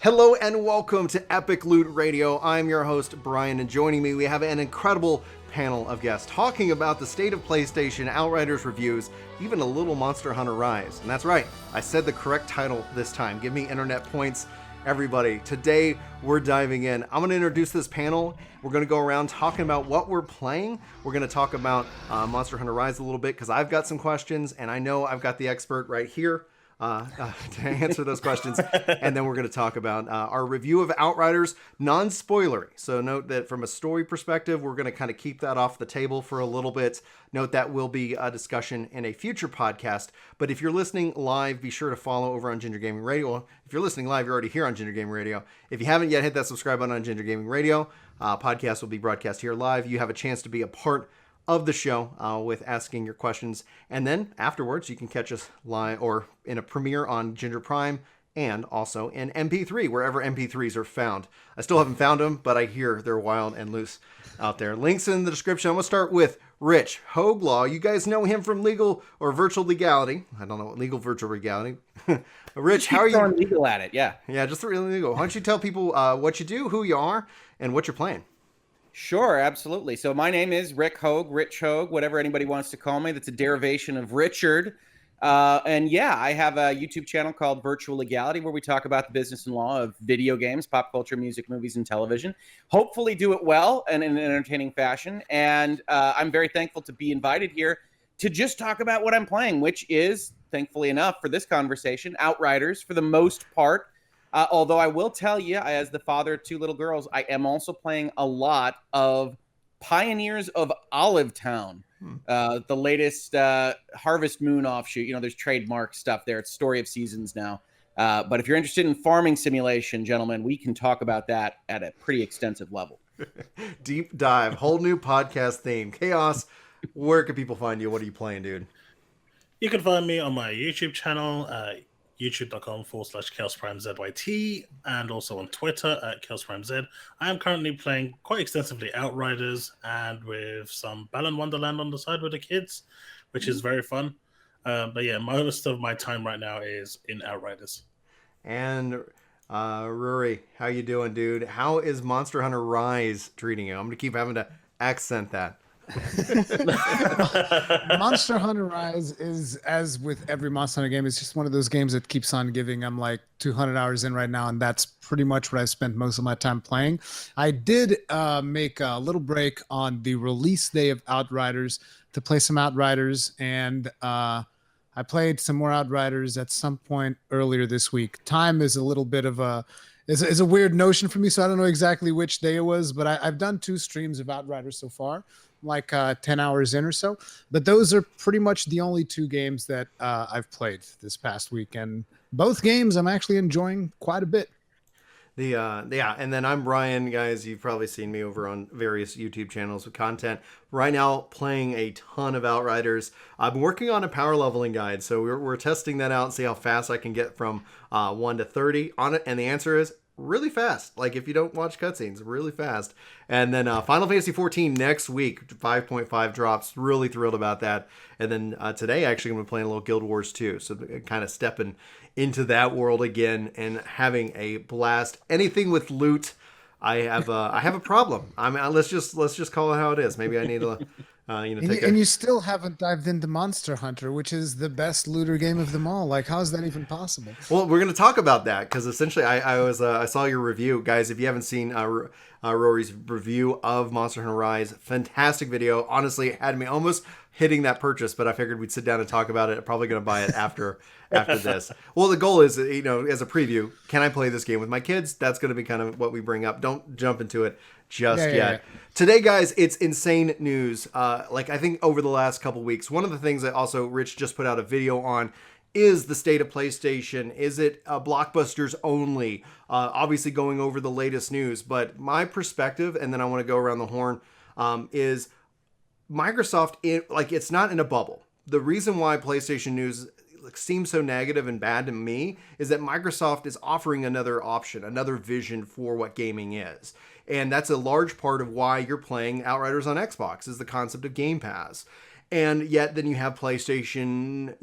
Hello and welcome to Epic Loot Radio. I'm your host, Brian, and joining me we have an incredible panel of guests talking about the state of PlayStation, Outriders reviews, even a little Monster Hunter Rise. And that's right, I said the correct title this time. Give me internet points, everybody. Today, we're diving in. I'm going to introduce this panel. We're going to go around talking about what we're playing. We're going to talk about Monster Hunter Rise a little bit because I've got some questions, and I know I've got the expert right here to answer those questions. And then we're going to talk about our review of Outriders, non-spoilery. So note that from a story perspective, we're going to kind of keep that off the table for a little bit. Note that will be a discussion in a future podcast. But if you're listening live, be sure to follow over on Ginger Gaming Radio. If you're listening live, you're already here on Ginger Gaming Radio. If you haven't yet, hit that subscribe button on Ginger Gaming Radio. Podcast will be broadcast here live. You have a chance to be a part of the show with asking your questions, and then afterwards you can catch us live or in a premiere on Ginger Prime and also in MP3 wherever MP3s are found. I still haven't found them, but I hear they're wild and loose out there. Links in the description. I'm gonna start with Rich Hoglaw. You guys know him from Legal or Virtual Legality. I don't know what Legal Virtual Legality. Rich, how are you? Legal at it, yeah. Yeah, just really legal. Why don't you tell people what you do, who you are, and what you're playing? Sure, absolutely. So my name is Rick Hogue, Rich Hogue, whatever anybody wants to call me. That's a derivation of Richard. And yeah, I have a YouTube channel called Virtual Legality where we talk about the business and law of video games, pop culture, music, movies, and television. Hopefully do it well and in an entertaining fashion. And I'm very thankful to be invited here to just talk about what I'm playing, which is, thankfully enough for this conversation, Outriders for the most part. Although I will tell you, as the father of two little girls, I am also playing a lot of Pioneers of Olive Town, the latest Harvest Moon offshoot. You know, there's trademark stuff there. It's Story of Seasons now. But if you're interested in farming simulation, gentlemen, we can talk about that at a pretty extensive level. Deep dive, whole new podcast theme. Chaos, where can people find you? What are you playing, dude? You can find me on my YouTube channel, youtube.com/ChaosPrimeZYT, and also on Twitter at ChaosPrimeZ. I am currently playing quite extensively Outriders and with some Balan Wonderland on the side with the kids, which is very fun. But yeah, most of my time right now is in Outriders. And Rory, how you doing, dude? How is Monster Hunter Rise treating you? I'm going to keep having to accent that. Monster Hunter Rise is, as with every Monster Hunter game, it's just one of those games that keeps on giving. I'm like 200 hours in right now, and that's pretty much what I spent most of my time playing. I did make a little break on the release day of Outriders to play some Outriders, and I played some more Outriders at some point earlier this week. Time is a little bit of a is a weird notion for me, so I don't know exactly which day it was, but I've done 2 streams of Outriders so far, like 10 hours in or so. But those are pretty much the only 2 games that I've played this past week, and both games I'm actually enjoying quite a bit. And then I'm Brian, guys. You've probably seen me over on various YouTube channels with content. Right now, playing a ton of Outriders. I'm working on a power leveling guide, so we're testing that out and see how fast I can get from 1 to 30 on it. And the answer is really fast. Like if you don't watch cutscenes, really fast. And then Final Fantasy XIV next week, 5.5 drops. Really thrilled about that. And then today, actually, I'm going to be playing a little Guild Wars 2. So kind of stepping into that world again and having a blast. Anything with loot, I have a problem. I mean, let's just call it how it is. Maybe I need to and you still haven't dived into Monster Hunter, which is the best looter game of them all. Like, how is that even possible? Well, we're going to talk about that because essentially I saw your review. Guys, if you haven't seen Rory's review of Monster Hunter Rise, fantastic video. Honestly, it had me almost hitting that purchase, but I figured we'd sit down and talk about it. I'm probably going to buy it after this. Well, the goal is, as a preview, can I play this game with my kids? That's going to be kind of what we bring up. Don't jump into it just yet. Yeah. Today, guys, it's insane news. I think over the last couple weeks, one of the things that also Rich just put out a video on is the state of PlayStation. Is it blockbusters only? Obviously going over the latest news, but my perspective, and then I want to go around the horn, is Microsoft, it's not in a bubble. The reason why PlayStation news seems so negative and bad to me is that Microsoft is offering another option, another vision for what gaming is. And that's a large part of why you're playing Outriders on Xbox, is the concept of Game Pass. And yet then you have PlayStation,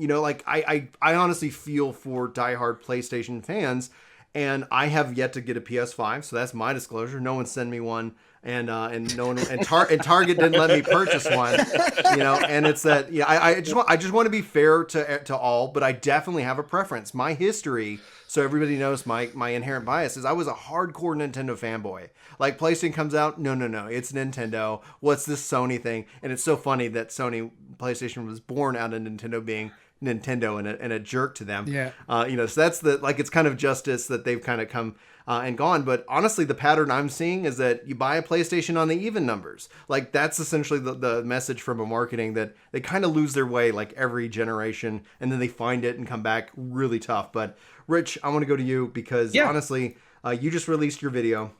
I honestly feel for diehard PlayStation fans and I have yet to get a PS5, so that's my disclosure. No one sent me one, and no one and Target didn't let me purchase one, And it's that I just want to be fair to all, but I definitely have a preference. My history, so everybody knows my inherent bias is I was a hardcore Nintendo fanboy. Like PlayStation comes out, no, it's Nintendo. What's this Sony thing? And it's so funny that PlayStation was born out of Nintendo being Nintendo and a jerk to them. Yeah. So that's it's kind of justice that they've kind of come and gone. But honestly, the pattern I'm seeing is that you buy a PlayStation on the even numbers. Like that's essentially the message from a marketing, that they kind of lose their way like every generation, and then they find it and come back really tough. But Rich, I want to go to you because honestly, you just released your video.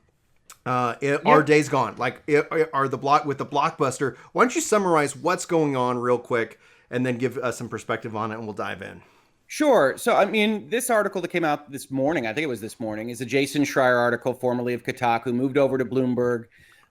Are Days Gone? Like with the blockbuster? Why don't you summarize what's going on real quick, and then give us some perspective on it, and we'll dive in. Sure. So, I mean, this article that came out this morning, I think it was this morning, is a Jason Schreier article, formerly of Kotaku, moved over to Bloomberg,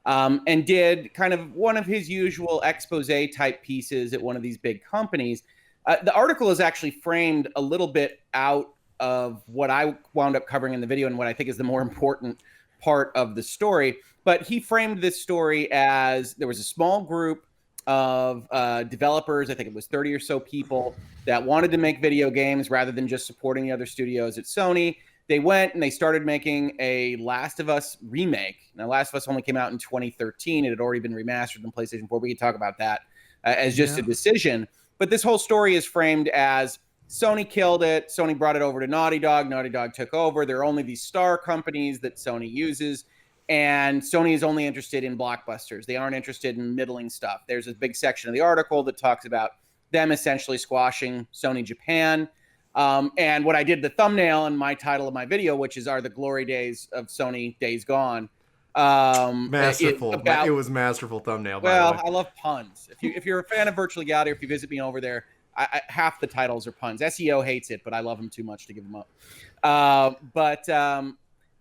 and did kind of one of his usual expose type pieces at one of these big companies. The article is actually framed a little bit out of what I wound up covering in the video and what I think is the more important part of the story. But he framed this story as there was a small group of developers, I think it was 30 or so people, that wanted to make video games rather than just supporting the other studios at Sony. They went and they started making a Last of Us remake. Now, Last of Us only came out in 2013. It had already been remastered on PlayStation 4. We could talk about that as just a decision. But this whole story is framed as Sony killed it. Sony brought it over to Naughty Dog. Naughty Dog took over. There are only these star companies that Sony uses. And Sony is only interested in blockbusters. They aren't interested in middling stuff. There's a big section of the article that talks about them essentially squashing Sony Japan. And what I did, the thumbnail and my title of my video, which is Are the Glory Days of Sony Days Gone. Masterful. It was masterful thumbnail, by the way. I love puns. If you're a fan of Virtual Legality, or if you visit me over there, half the titles are puns. SEO hates it, but I love them too much to give them up.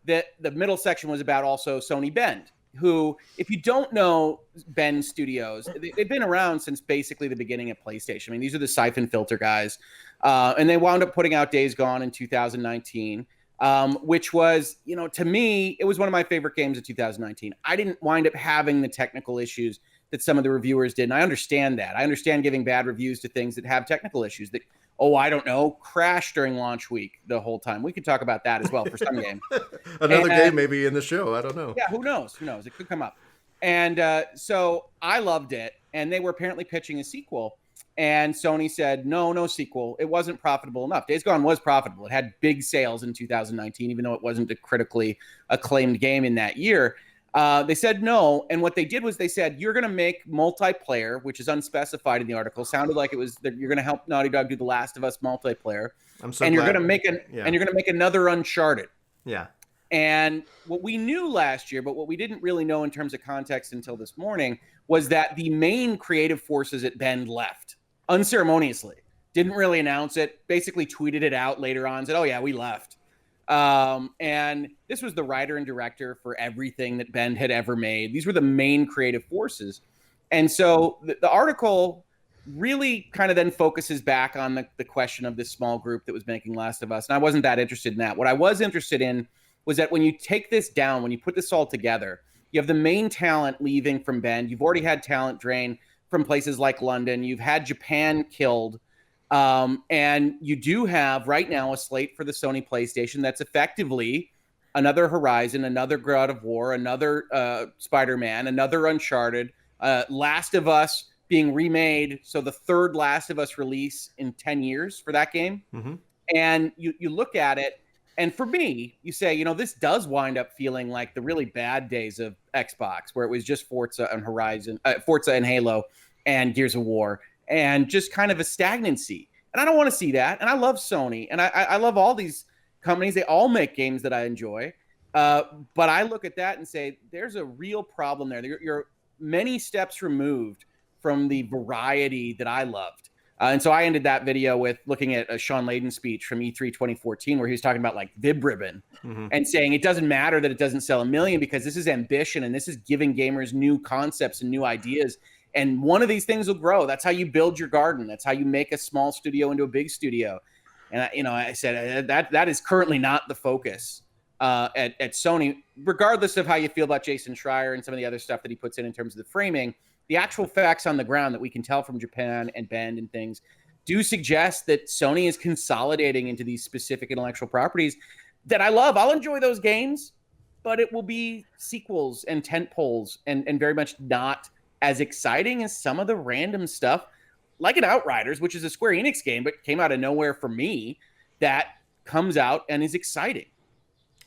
The middle section was about also Sony Bend, who, if you don't know Bend Studios, they've been around since basically the beginning of PlayStation. I mean, these are the Siphon Filter guys. And they wound up putting out Days Gone in 2019, which was, to me, it was one of my favorite games of 2019. I didn't wind up having the technical issues that some of the reviewers did. And I understand that. I understand giving bad reviews to things that have technical issues that, I don't know, crash during launch week the whole time. We could talk about that as well for some game. Another game maybe in the show. I don't know. Yeah, who knows? It could come up. And so I loved it. And they were apparently pitching a sequel. And Sony said, no sequel. It wasn't profitable enough. Days Gone was profitable. It had big sales in 2019, even though it wasn't a critically acclaimed game in that year. They said no, and what they did was they said, you're going to make multiplayer, which is unspecified in the article. Sounded like it was that you're going to help Naughty Dog do The Last of Us multiplayer. You're going to make another Uncharted. Yeah. And what we knew last year, but what we didn't really know in terms of context until this morning, was that the main creative forces at Bend left unceremoniously. Didn't really announce it. Basically tweeted it out later on. Said, "Oh yeah, we left." And this was the writer and director for everything that Bend had ever made. These were the main creative forces. And so the article really kind of then focuses back on the question of this small group that was making Last of Us. And I wasn't that interested in that. What I was interested in was that when you take this down, when you put this all together, you have the main talent leaving from Bend. You've already had talent drain from places like London. You've had Japan killed. And you do have right now a slate for the Sony PlayStation that's effectively another Horizon, another God of War, another Spider-Man, another Uncharted, Last of Us being remade. So the third Last of Us release in 10 years for that game. Mm-hmm. And you look at it, and for me, you say, this does wind up feeling like the really bad days of Xbox, where it was just Forza and Forza and Halo and Gears of War, and just kind of a stagnancy. And I don't want to see that. And I love Sony, and I love all these companies. They all make games that I enjoy. But I look at that and say, there's a real problem there. You're many steps removed from the variety that I loved. And so I ended that video with looking at a Sean Layden speech from E3 2014, where he was talking about like Vib Ribbon and saying it doesn't matter that it doesn't sell 1 million, because this is ambition and this is giving gamers new concepts and new ideas. And one of these things will grow. That's how you build your garden. That's how you make a small studio into a big studio. And I said that is currently not the focus at Sony, regardless of how you feel about Jason Schreier and some of the other stuff that he puts in terms of the framing. The actual facts on the ground that we can tell from Japan and Bend and things do suggest that Sony is consolidating into these specific intellectual properties that I love. I'll enjoy those games, but it will be sequels and tentpoles and very much not as exciting as some of the random stuff, like an Outriders, which is a Square Enix game, but came out of nowhere for me, that comes out and is exciting.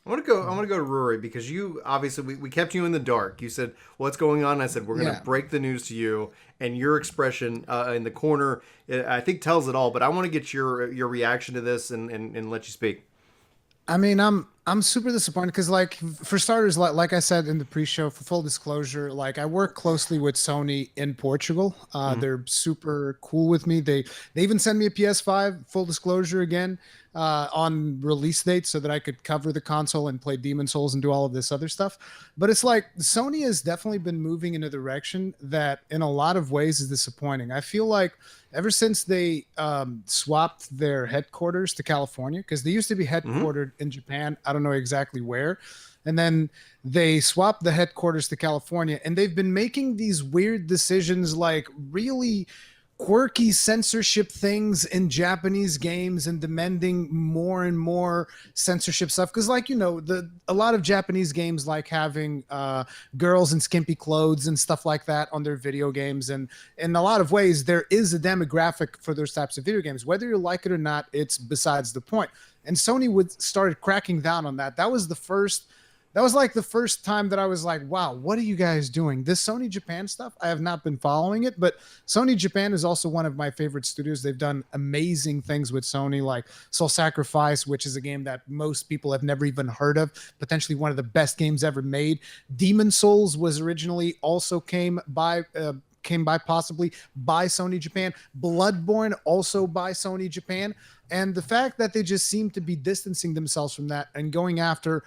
I want to go to Rory, because you obviously we kept you in the dark. You said what's going on. I said we're going to break the news to you, and your expression in the corner I think tells it all. But I want to get your reaction to this and let you speak. I mean, I'm super disappointed because, like, for starters, like I said in the pre-show, for full disclosure, like, I work closely with Sony in Portugal. They're super cool with me. They even send me a PS5, full disclosure again, on release date so that I could cover the console and play Demon's Souls and do all of this other stuff. But it's like Sony has definitely been moving in a direction that in a lot of ways is disappointing. I feel like ever since they swapped their headquarters to California, because they used to be headquartered in Japan, I don't know exactly where, and then they swapped the headquarters to California, and they've been making these weird decisions, like really quirky censorship things in Japanese games and demanding more and more censorship stuff. Because, like, you know, a lot of Japanese games like having girls in skimpy clothes and stuff like that on their video games. And in a lot of ways, there is a demographic for those types of video games. Whether you like it or not, it's besides the point. And Sony started cracking down on that. That was like the first time that I was like, wow, what are you guys doing? This Sony Japan stuff, I have not been following it, but Sony Japan is also one of my favorite studios. They've done amazing things with Sony, like Soul Sacrifice, which is a game that most people have never even heard of, potentially one of the best games ever made. Demon's Souls was originally also came by possibly by Sony Japan. Bloodborne also by Sony Japan. And the fact that they just seem to be distancing themselves from that and going after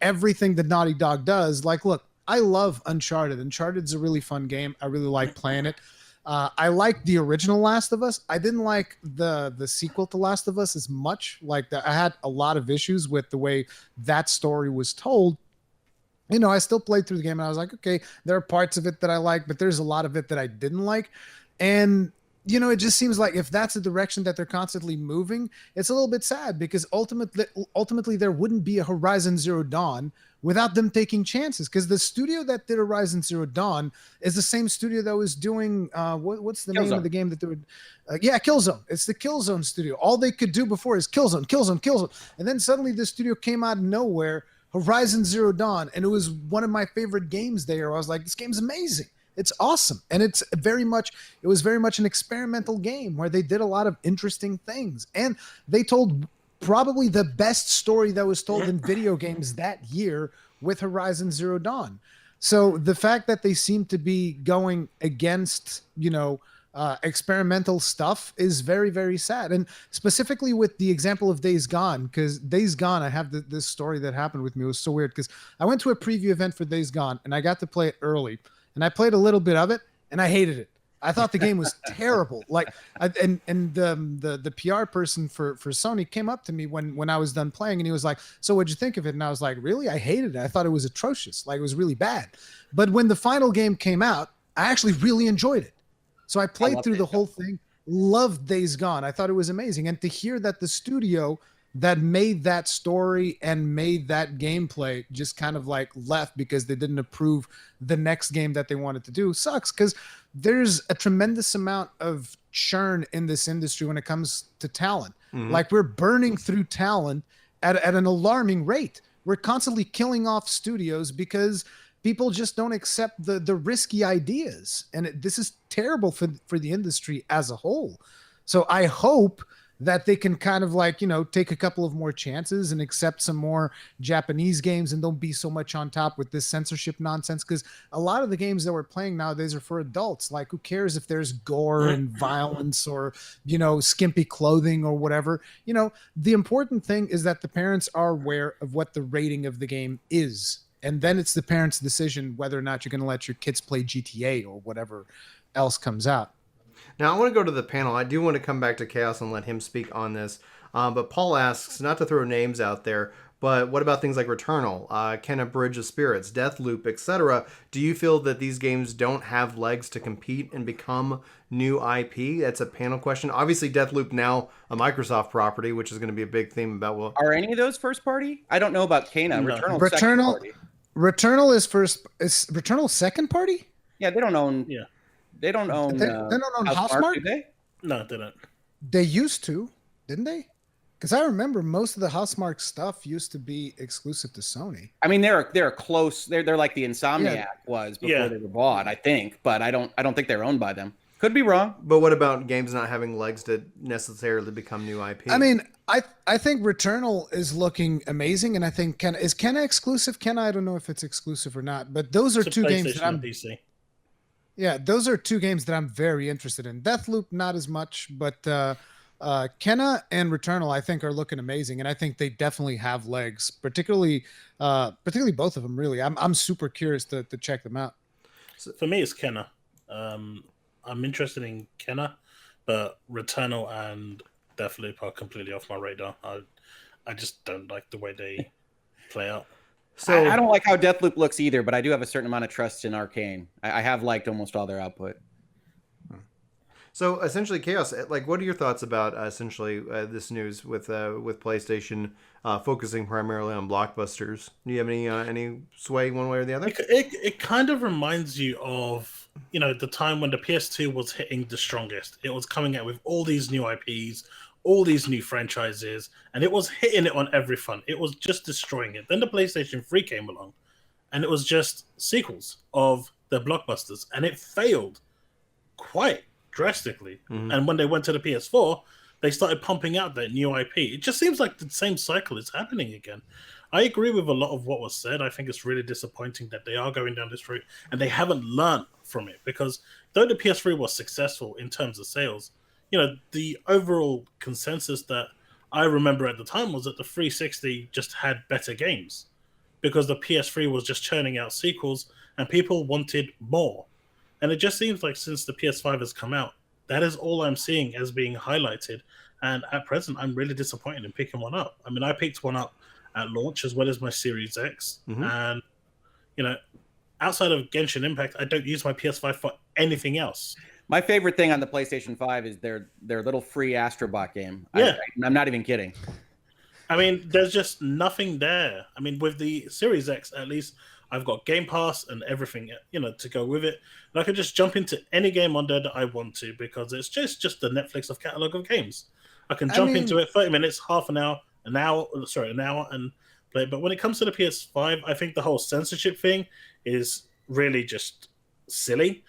everything that Naughty Dog does. Like, look, I love Uncharted. Uncharted's a really fun game. I really like playing it. I like the original Last of Us. I didn't like the sequel to Last of Us as much. Like, I had a lot of issues with the way that story was told. You know, I still played through the game and I was like, okay, there are parts of it that I like, but there's a lot of it that I didn't like. And, you know, it just seems like if that's the direction that they're constantly moving, it's a little bit sad, because ultimately there wouldn't be a Horizon Zero Dawn without them taking chances. Because the studio that did Horizon Zero Dawn is the same studio that was doing, what's the name of the game that they would, Killzone. It's the Killzone studio. All they could do before is Killzone. And then suddenly the studio came out of nowhere, Horizon Zero Dawn, and it was one of my favorite games there. I was like, this game's amazing. It's awesome. And it was very much an experimental game where they did a lot of interesting things. And they told probably the best story that was told in video games that year with Horizon Zero Dawn. So the fact that they seem to be going against, you know, experimental stuff is very, very sad. And specifically with the example of Days Gone, because Days Gone, I have this story that happened with me. It was so weird because I went to a preview event for Days Gone and I got to play it early. And I played a little bit of it, and I hated it. I thought the game was terrible. Like, the PR person for Sony came up to me when I was done playing, and he was like, "So what'd you think of it?" And I was like, "Really? I hated it. I thought it was atrocious. Like, it was really bad." But when the final game came out, I actually really enjoyed it. So I played through the whole thing. Loved Days Gone. I thought it was amazing, and to hear that the studio that made that story and made that gameplay just kind of like left because they didn't approve the next game that they wanted to do sucks, because there's a tremendous amount of churn in this industry when it comes to talent. Like, we're burning through talent at an alarming rate. We're constantly killing off studios because people just don't accept the risky ideas. And this is terrible for the industry as a whole. So I hope that they can kind of, like, you know, take a couple of more chances and accept some more Japanese games and don't be so much on top with this censorship nonsense. Because a lot of the games that we're playing nowadays are for adults. Like, who cares if there's gore and violence or, you know, skimpy clothing or whatever? You know, the important thing is that the parents are aware of what the rating of the game is. And then it's the parents' decision whether or not you're going to let your kids play GTA or whatever else comes out. Now, I want to go to the panel. I do want to come back to Chaos and let him speak on this. But Paul asks, not to throw names out there, But what about things like Returnal, Kenna Bridge of Spirits, Deathloop, etc.? Do you feel that these games don't have legs to compete and become new IP? That's a panel question. Obviously, Deathloop now a Microsoft property, which is going to be a big theme about what. Are any of those first party? I don't know about Kena. No. Returnal second party. Returnal is first. Is Returnal second party? Yeah, they don't own. Yeah. They don't own. They don't own Housemarque, do Housemarque? they? No, it didn't. They used to, didn't they? Because I remember most of the Housemarque stuff used to be exclusive to Sony. I mean, they're close. They're like the Insomniac was before Yeah. they were bought, I think. But I don't think they're owned by them. Could be wrong. But what about games not having legs to necessarily become new IP? I mean, I think Returnal is looking amazing, and I think is Kenna exclusive? Kenna, I don't know if it's exclusive or not, but those are It's a two games that PlayStation I'm. and PC. Yeah, those are two games that I'm very interested in. Deathloop, not as much, but Kenna and Returnal, I think, are looking amazing, and I think they definitely have legs. Particularly both of them. Really, I'm super curious to check them out. For me, it's Kenna. I'm interested in Kenna, but Returnal and Deathloop are completely off my radar. I just don't like the way they play out. so I don't like how Deathloop looks either, but I do have a certain amount of trust in Arcane. I have liked almost all their output. So essentially, Chaos. Like, what are your thoughts about essentially this news with PlayStation focusing primarily on blockbusters? Do you have any sway one way or the other? It kind of reminds you of, you know, the time when the PS2 was hitting the strongest. It was coming out with all these new IPs, all these new franchises, and it was hitting it on every front. It was just destroying it. Then the PlayStation 3 came along, and it was just sequels of the blockbusters, and it failed quite drastically. Mhm. And when they went to the PS4, they started pumping out that new IP. It just seems like the same cycle is happening again. I agree with a lot of what was said. I think it's really disappointing that they are going down this route and they haven't learned from it, because though the PS3 was successful in terms of sales, you know, the overall consensus that I remember at the time was that the 360 just had better games because the PS3 was just churning out sequels and people wanted more. And it just seems like since the PS5 has come out, that is all I'm seeing as being highlighted. And at present, I'm really disappointed in picking one up. I mean, I picked one up at launch as well as my Series X. Mhm. And, you know, outside of Genshin Impact, I don't use my PS5 for anything else. My favorite thing on the PlayStation 5 is their little free Astrobot game. Yeah. I'm not even kidding. I mean, there's just nothing there. I mean, with the Series X, at least, I've got Game Pass and everything, you know, to go with it. And I can just jump into any game on there that I want to, because it's just the Netflix of catalog of games. I can jump into it 30 minutes, half an hour, an hour, and play. But when it comes to the PS5, I think the whole censorship thing is really just silly.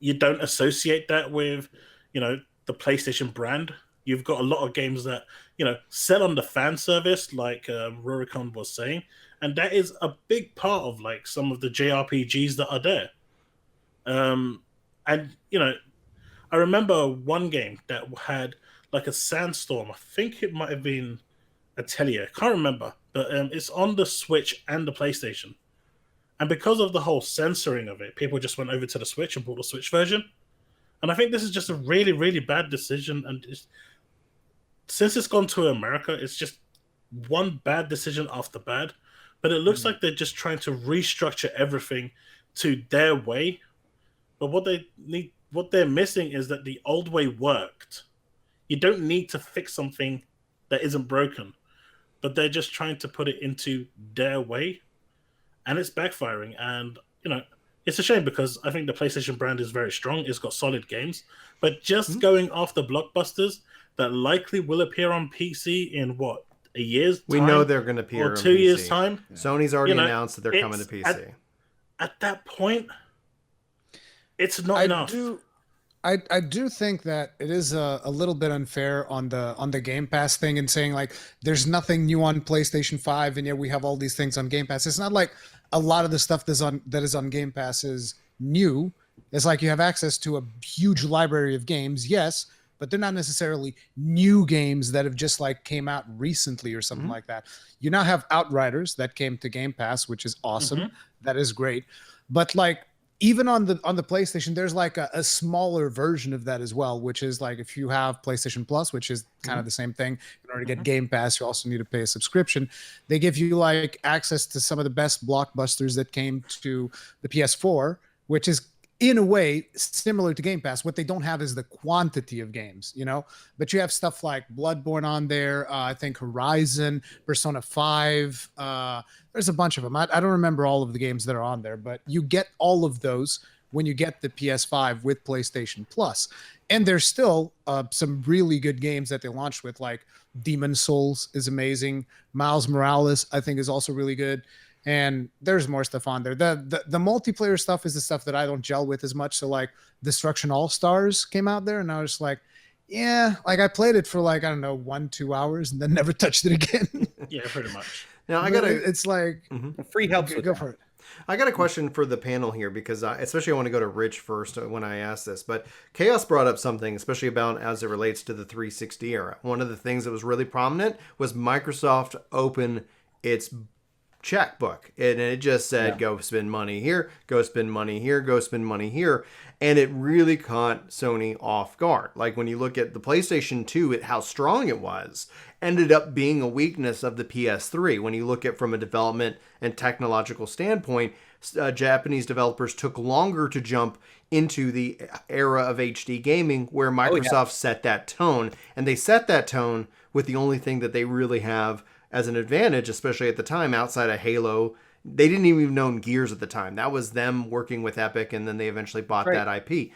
You don't associate that with, you know, the PlayStation brand. You've got a lot of games that, you know, sell on the fan service, like Rurikon was saying. And that is a big part of, like, some of the JRPGs that are there. And, you know, I remember one game that had, like, a sandstorm. I think it might have been Atelier. Can't remember. But it's on the Switch and the PlayStation. And because of the whole censoring of it, people just went over to the Switch and bought the Switch version. And I think this is just a really, really bad decision. And since it's gone to America, it's just one bad decision after bad. But it looks like they're just trying to restructure everything to their way. But what they're missing is that the old way worked. You don't need to fix something that isn't broken. But they're just trying to put it into their way. And it's backfiring. And, you know, it's a shame because I think the PlayStation brand is very strong. It's got solid games. But just going after blockbusters that likely will appear on PC in what? A year's time? We know they're going to appear or on 2 PC. years' time. Sony's already You know, announced that they're coming to PC. At that point, it's not enough. I do think that it is a little bit unfair on the Game Pass thing and saying like there's nothing new on PlayStation 5 and yet we have all these things on Game Pass. It's not like a lot of the stuff that is on Game Pass is new. It's like you have access to a huge library of games, yes, but they're not necessarily new games that have just like came out recently or something like that. You now have Outriders that came to Game Pass, which is awesome. That is great. But like even on the PlayStation, there's like a smaller version of that as well, which is like if you have PlayStation Plus, which is kind of the same thing. In order to get Game Pass, you also need to pay a subscription. They give you like access to some of the best blockbusters that came to the PS4, which is in a way similar to Game Pass. What they don't have is the quantity of games, you know, but you have stuff like Bloodborne on there. I think Horizon, Persona 5, there's a bunch of them. I don't remember all of the games that are on there, but you get all of those when you get the PS5 with PlayStation Plus. And there's still some really good games that they launched with, like Demon Souls is amazing. Miles Morales, I think, is also really good. And there's more stuff on there. The multiplayer stuff is the stuff that I don't gel with as much. So like Destruction All Stars came out there, and I was just like, yeah, like I played it for like, I don't know, 1-2 hours and then never touched it again. Yeah, pretty much. Now it's like free helps okay, with go that. for it. I got a question for the panel here because especially I want to go to Rich first when I ask this, but Chaos brought up something, especially about as it relates to the 360 era. One of the things that was really prominent was Microsoft open its checkbook, and it just said, go spend money here, go spend money here, go spend money here. And it really caught Sony off guard. Like when you look at the PlayStation 2, how strong it was, ended up being a weakness of the PS3. When you look at from a development and technological standpoint, Japanese developers took longer to jump into the era of HD gaming, where Microsoft set that tone. And they set that tone with the only thing that they really have as an advantage, especially at the time, outside of Halo. They didn't even own Gears at the time. That was them working with Epic, and then they eventually bought that IP.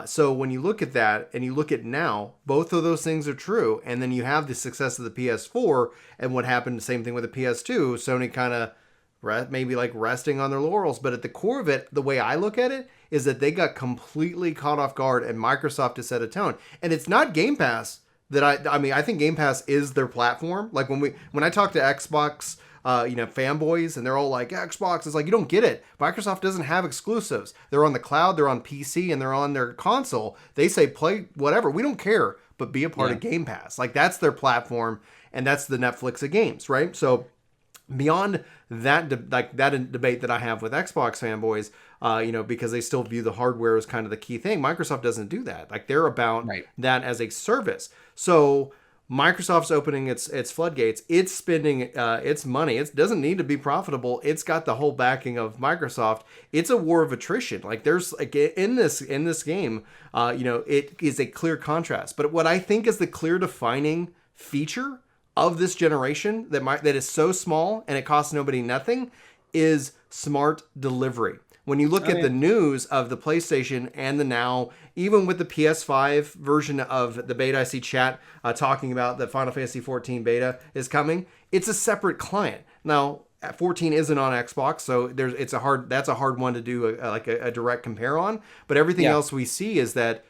So when you look at that and you look at now, both of those things are true. And then you have the success of the PS4 and what happened, the same thing with the PS2. Sony kind of maybe like resting on their laurels. But at the core of it, the way I look at it is that they got completely caught off guard, and Microsoft has set a tone. And it's not Game Pass that I mean, I think Game Pass is their platform. Like when I talk to Xbox fanboys, and they're all like, Xbox is like, you don't get it. Microsoft doesn't have exclusives. They're on the cloud, they're on PC, and they're on their console. They say play whatever. We don't care, but be a part of Game Pass. Like that's their platform, and that's the Netflix of games, right? So beyond that, that debate that I have with Xbox fanboys, because they still view the hardware as kind of the key thing. Microsoft doesn't do that. Like they're about that as a service. So Microsoft's opening its floodgates. It's spending its money. It doesn't need to be profitable. It's got the whole backing of Microsoft. It's a war of attrition. Like there's like in this game, it is a clear contrast. But what I think is the clear defining feature of this generation that is so small and it costs nobody nothing is smart delivery. When you look at the news of the PlayStation and the Now, even with the PS5 version of the beta, I see chat talking about the Final Fantasy XIV beta is coming. It's a separate client. Now, 14 isn't on Xbox, so that's a hard one to do a direct compare on. But everything else we see is that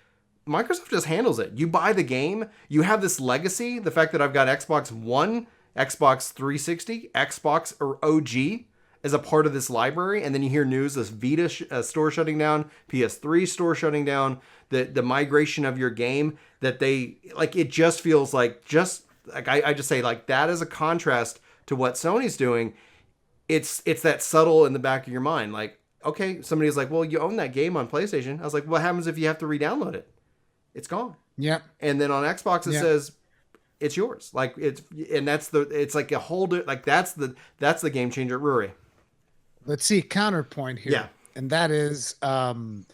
Microsoft just handles it. You buy the game, you have this legacy. The fact that I've got Xbox One, Xbox 360, Xbox or OG as a part of this library, and then you hear news this Vita store shutting down, PS3 store shutting down, the migration of your game, that they like, it just feels like I just say like that is a contrast to what Sony's doing. It's that subtle in the back of your mind, like, okay, somebody's like, well, you own that game on PlayStation. I was like, what happens if you have to re-download it? It's gone. Yeah. And then on Xbox it says it's yours. Like it's like a whole like that's the game changer. Rory. Let's see, counterpoint here. Yeah. And that is I'm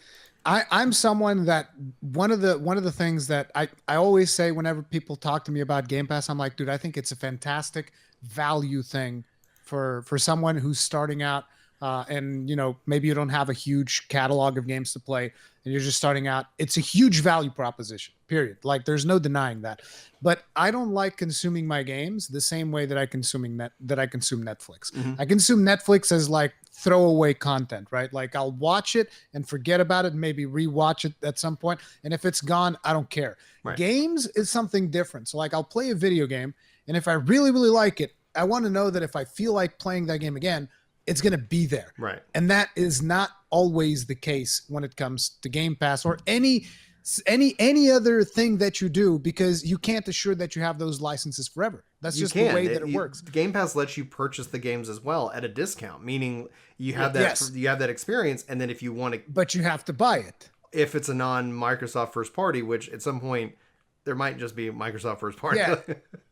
someone that one of the things that I always say whenever people talk to me about Game Pass, I'm like, dude, I think it's a fantastic value thing for someone who's starting out and maybe you don't have a huge catalog of games to play and you're just starting out. It's a huge value proposition, period. Like there's no denying that. But I don't like consuming my games the same way that I consume Netflix. Mm-hmm. I consume Netflix as like throwaway content, right? Like I'll watch it and forget about it and maybe rewatch it at some point. And if it's gone, I don't care. Right. Games is something different. So like I'll play a video game, and if I really, really like it, I want to know that if I feel like playing that game again, it's going to be there. Right. And that is not always the case when it comes to Game Pass or any any other thing that you do, because you can't assure that you have those licenses forever. That's just the way that it works. Game Pass lets you purchase the games as well at a discount, meaning you have that you have that experience, and then if you want to, but you have to buy it if it's a non-Microsoft first party, which at some point there might just be Microsoft first party. Yeah,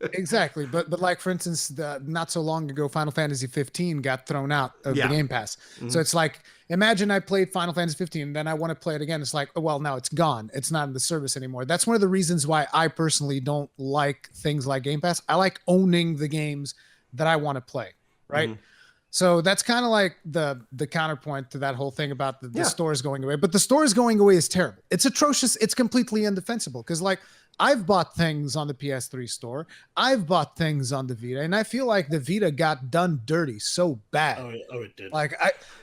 exactly. But like, for instance, not so long ago, Final Fantasy 15 got thrown out of the Game Pass. Mm-hmm. So it's like, imagine I played Final Fantasy 15, then I want to play it again. It's like, oh, well, now it's gone. It's not in the service anymore. That's one of the reasons why I personally don't like things like Game Pass. I like owning the games that I want to play, right? Mm-hmm. So that's kind of like the counterpoint to that whole thing about the stores going away. But the stores going away is terrible. It's atrocious. It's completely indefensible, because like, I've bought things on the PS3 store. I've bought things on the Vita, and I feel like the Vita got done dirty so bad. Oh, it did.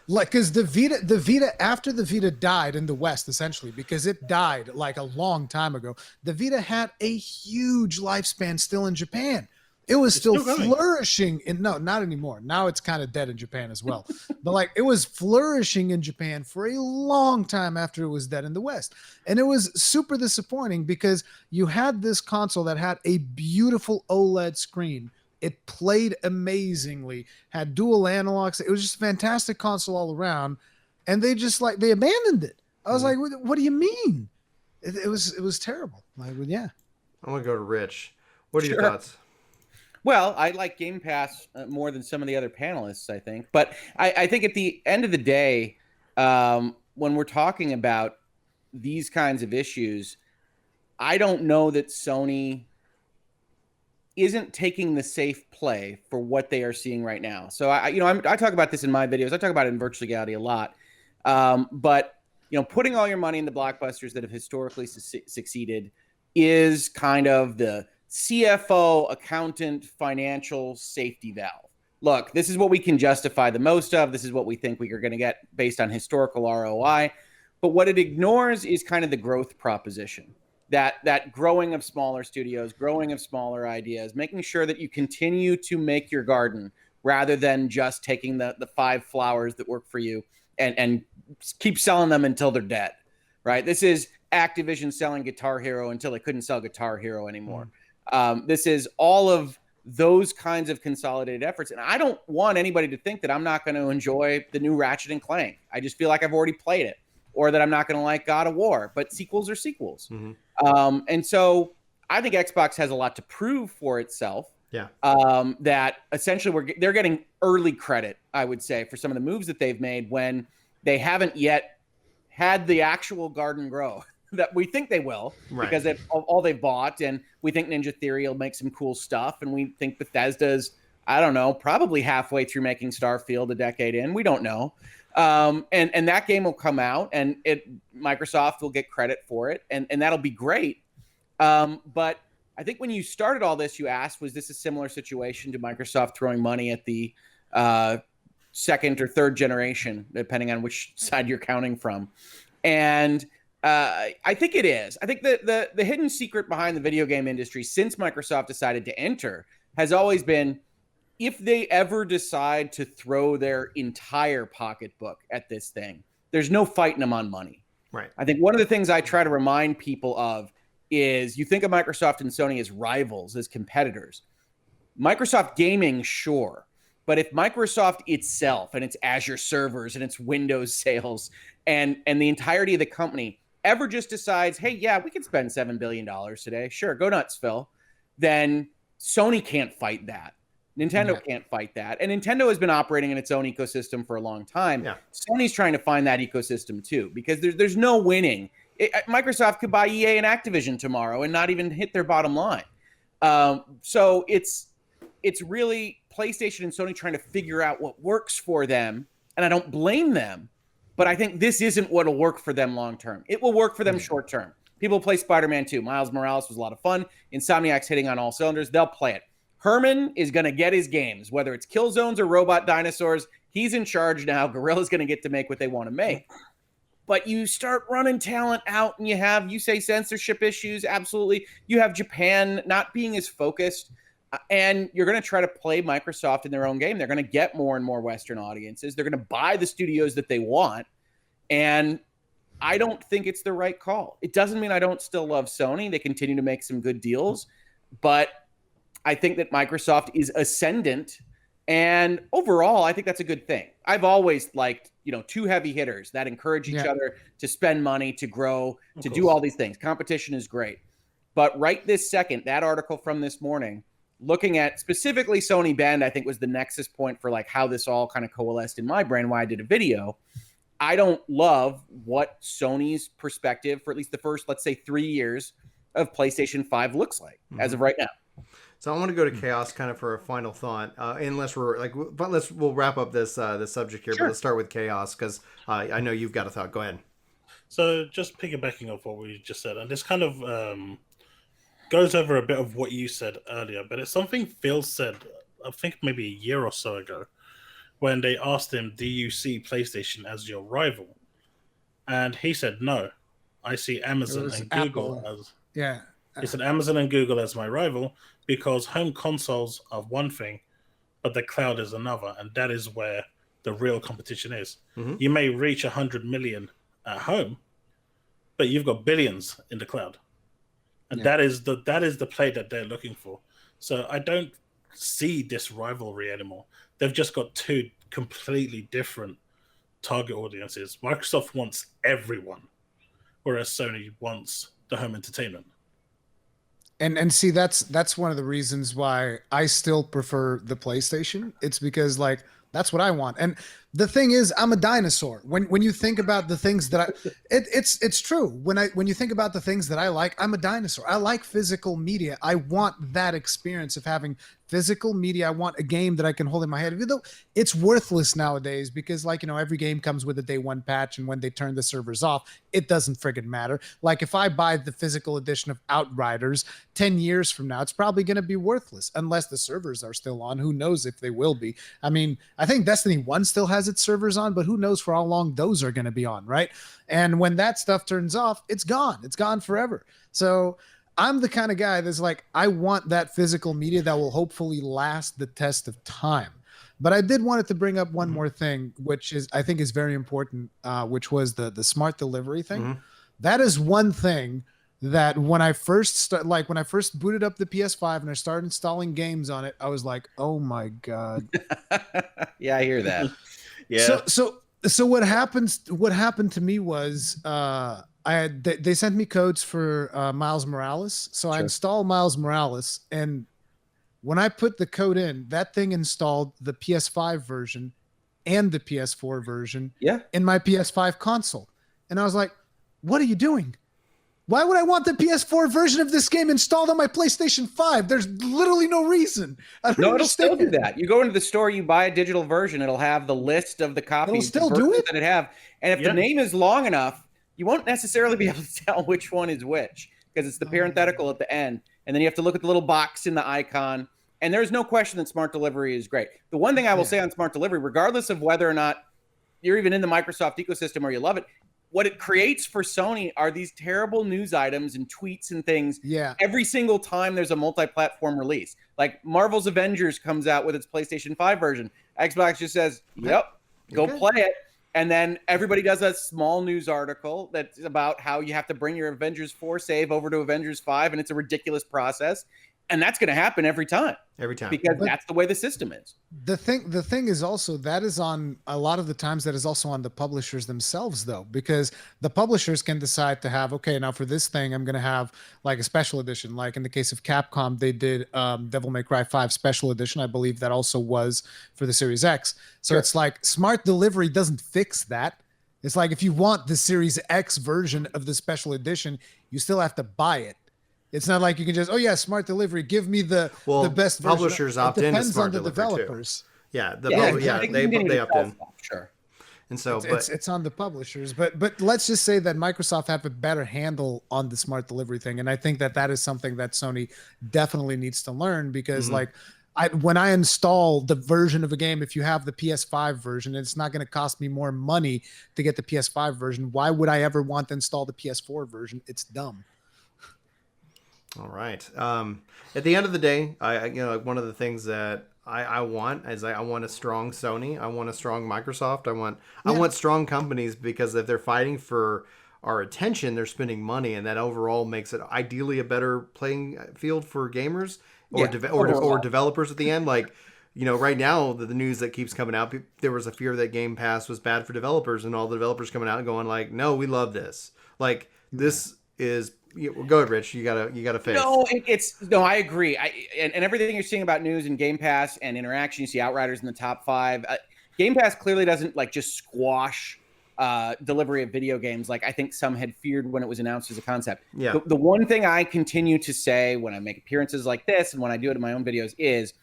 Because the Vita after the Vita died in the West, essentially, because it died like a long time ago. The Vita had a huge lifespan still in Japan. It was still flourishing no, not anymore. Now it's kind of dead in Japan as well. But like, it was flourishing in Japan for a long time after it was dead in the West. And it was super disappointing, because you had this console that had a beautiful OLED screen. It played amazingly, had dual analogs. It was just a fantastic console all around. And they abandoned it. I was like, what do you mean? It was terrible. Like, yeah. I'm going to go to Rich. What are your thoughts? Well, I like Game Pass more than some of the other panelists, I think. But I think at the end of the day, when we're talking about these kinds of issues, I don't know that Sony isn't taking the safe play for what they are seeing right now. So I talk about this in my videos. I talk about it in Virtual Legality a lot. But putting all your money in the blockbusters that have historically succeeded is kind of the CFO, accountant, financial safety valve. Look, this is what we can justify the most of. This is what we think we are going to get based on historical ROI. But what it ignores is kind of the growth proposition, that growing of smaller studios, growing of smaller ideas, making sure that you continue to make your garden rather than just taking the 5 flowers that work for you and keep selling them until they're dead, right? This is Activision selling Guitar Hero until they couldn't sell Guitar Hero anymore. This is all of those kinds of consolidated efforts. And I don't want anybody to think that I'm not going to enjoy the new Ratchet and Clank. I just feel like I've already played it, or that I'm not going to like God of War, but sequels are sequels. Mm-hmm. And so I think Xbox has a lot to prove for itself. Yeah. That essentially they're getting early credit, I would say, for some of the moves that they've made when they haven't yet had the actual garden grow that we think they will, because of all they've bought. And we think Ninja Theory will make some cool stuff. And we think Bethesda's, I don't know, probably halfway through making Starfield a decade in. We don't know. And that game will come out, and Microsoft will get credit for it. And that'll be great. But I think when you started all this, you asked, was this a similar situation to Microsoft throwing money at the second or third generation, depending on which side you're counting from? And I think it is. I think the hidden secret behind the video game industry since Microsoft decided to enter has always been, if they ever decide to throw their entire pocketbook at this thing, there's no fighting them on money. Right. I think one of the things I try to remind people of is, you think of Microsoft and Sony as rivals, as competitors. Microsoft Gaming, sure. But if Microsoft itself and its Azure servers and its Windows sales and the entirety of the company ever just decides, hey, yeah, we can spend $7 billion today. Sure, go nuts, Phil. Then Sony can't fight that. Nintendo can't fight that. And Nintendo has been operating in its own ecosystem for a long time. Yeah. Sony's trying to find that ecosystem too, because there's no winning. Microsoft could buy EA and Activision tomorrow and not even hit their bottom line. So it's really PlayStation and Sony trying to figure out what works for them. And I don't blame them. But I think this isn't what will work for them long term. It will work for them short term. People play Spider-Man 2. Miles Morales was a lot of fun. Insomniac's hitting on all cylinders. They'll play it. Herman is going to get his games, whether it's Killzones or Robot Dinosaurs. He's in charge now. Guerrilla's going to get to make what they want to make. But you start running talent out, and you say censorship issues. Absolutely. You have Japan not being as focused. And you're going to try to play Microsoft in their own game. They're going to get more and more Western audiences. They're going to buy the studios that they want. And I don't think it's the right call. It doesn't mean I don't still love Sony. They continue to make some good deals, but I think that Microsoft is ascendant, and overall, I think that's a good thing. I've always liked, two heavy hitters that encourage each other to spend money, to grow, to do all these things. Competition is great. But right this second, that article from this morning, looking at specifically Sony Bend, I think was the nexus point for like how this all kind of coalesced in my brain, why I did a video. I don't love what Sony's perspective for at least the first, let's say, 3 years of PlayStation 5 looks like as of right now. So I want to go to Chaos kind of for a final thought, unless we're like, but we'll wrap up this subject here. Sure. But let's start with Chaos because I know you've got a thought. Go ahead. So just piggybacking off what we just said, and this kind of goes over a bit of what you said earlier, but it's something Phil said, I think maybe a year or so ago, when they asked him, do you see PlayStation as your rival? And he said, no, I see Amazon and Google as... Yeah. He said Amazon and Google as my rival because home consoles are one thing, but the cloud is another, and that is where the real competition is. Mm-hmm. You may reach 100 million at home, but you've got billions in the cloud, and that is the play that they're looking for. So I don't see this rivalry anymore. They've just got two completely different target audiences. Microsoft wants everyone, whereas Sony wants the home entertainment. And see, that's one of the reasons why I still prefer the PlayStation. It's because like that's what I want. And the thing is, I'm a dinosaur. When you think about the things that it's true. When you think about the things that I like, I'm a dinosaur. I like physical media. I want that experience of having physical media. I want a game that I can hold in my hand. Even though it's worthless nowadays because every game comes with a day one patch, and when they turn the servers off, it doesn't friggin' matter. Like if I buy the physical edition of Outriders 10 years from now, it's probably going to be worthless unless the servers are still on. Who knows if they will be? I mean, I think Destiny 1 still has its servers on, but who knows for how long those are going to be on, right? And when that stuff turns off, it's gone. It's gone forever. So I'm the kind of guy that's like, I want that physical media that will hopefully last the test of time. But I did want to bring up one more thing, which is I think is very important, which was the smart delivery thing. Mm-hmm. That is one thing that when I first booted up the PS5 and I started installing games on it, I was like, oh my God. Yeah, I hear that. Yeah. So what happened to me was they sent me codes for Miles Morales. So I installed Miles Morales, and when I put the code in, that thing installed the PS5 version and the PS4 version in my PS5 console. And I was like, what are you doing? Why would I want the PS4 version of this game installed on my PlayStation 5? There's literally no reason. It'll still do that. You go into the store, you buy a digital version, it'll have the list of the copies still do it? that it have. And if the name is long enough, you won't necessarily be able to tell which one is which because it's the parenthetical at the end. And then you have to look at the little box in the icon. And there's no question that smart delivery is great. The one thing I will say on smart delivery, regardless of whether or not you're even in the Microsoft ecosystem or you love it, what it creates for Sony are these terrible news items and tweets and things. Yeah. Every single time there's a multi-platform release, like Marvel's Avengers comes out with its PlayStation 5 version, Xbox just says, "Yep, go play it." And then everybody does a small news article that's about how you have to bring your Avengers 4 save over to Avengers 5, and it's a ridiculous process. And that's going to happen every time. Every time. Because that's the way the system is. The thing is also that is on a lot of the times that is also on the publishers themselves, though, because the publishers can decide to have, okay, now for this thing, I'm going to have like a special edition. Like in the case of Capcom, they did Devil May Cry 5 special edition. I believe that also was for the Series X. So it's like smart delivery doesn't fix that. It's like if you want the Series X version of the special edition, you still have to buy it. It's not like you can just, smart delivery. Give me the best version. Publishers opt in to smart delivery developers. Too. Yeah, they opt in. Sure. And so, it's on the publishers. But let's just say that Microsoft have a better handle on the smart delivery thing, and I think that is something that Sony definitely needs to learn because, when I install the version of a game, if you have the PS5 version, it's not going to cost me more money to get the PS5 version. Why would I ever want to install the PS4 version? It's dumb. All right. At the end of the day, one of the things that I want is I want a strong Sony. I want a strong Microsoft. I want strong companies because if they're fighting for our attention, they're spending money, and that overall makes it ideally a better playing field for gamers or or developers at the end. Like, right now, the news that keeps coming out, there was a fear that Game Pass was bad for developers, and all the developers coming out and going like, no, we love this. Like, this is... Go ahead, Rich. You gotta face. No, I agree. And everything you're seeing about news and Game Pass and interaction, you see Outriders in the top 5. Game Pass clearly doesn't like just squash delivery of video games like I think some had feared when it was announced as a concept. Yeah. The one thing I continue to say when I make appearances like this and when I do it in my own videos is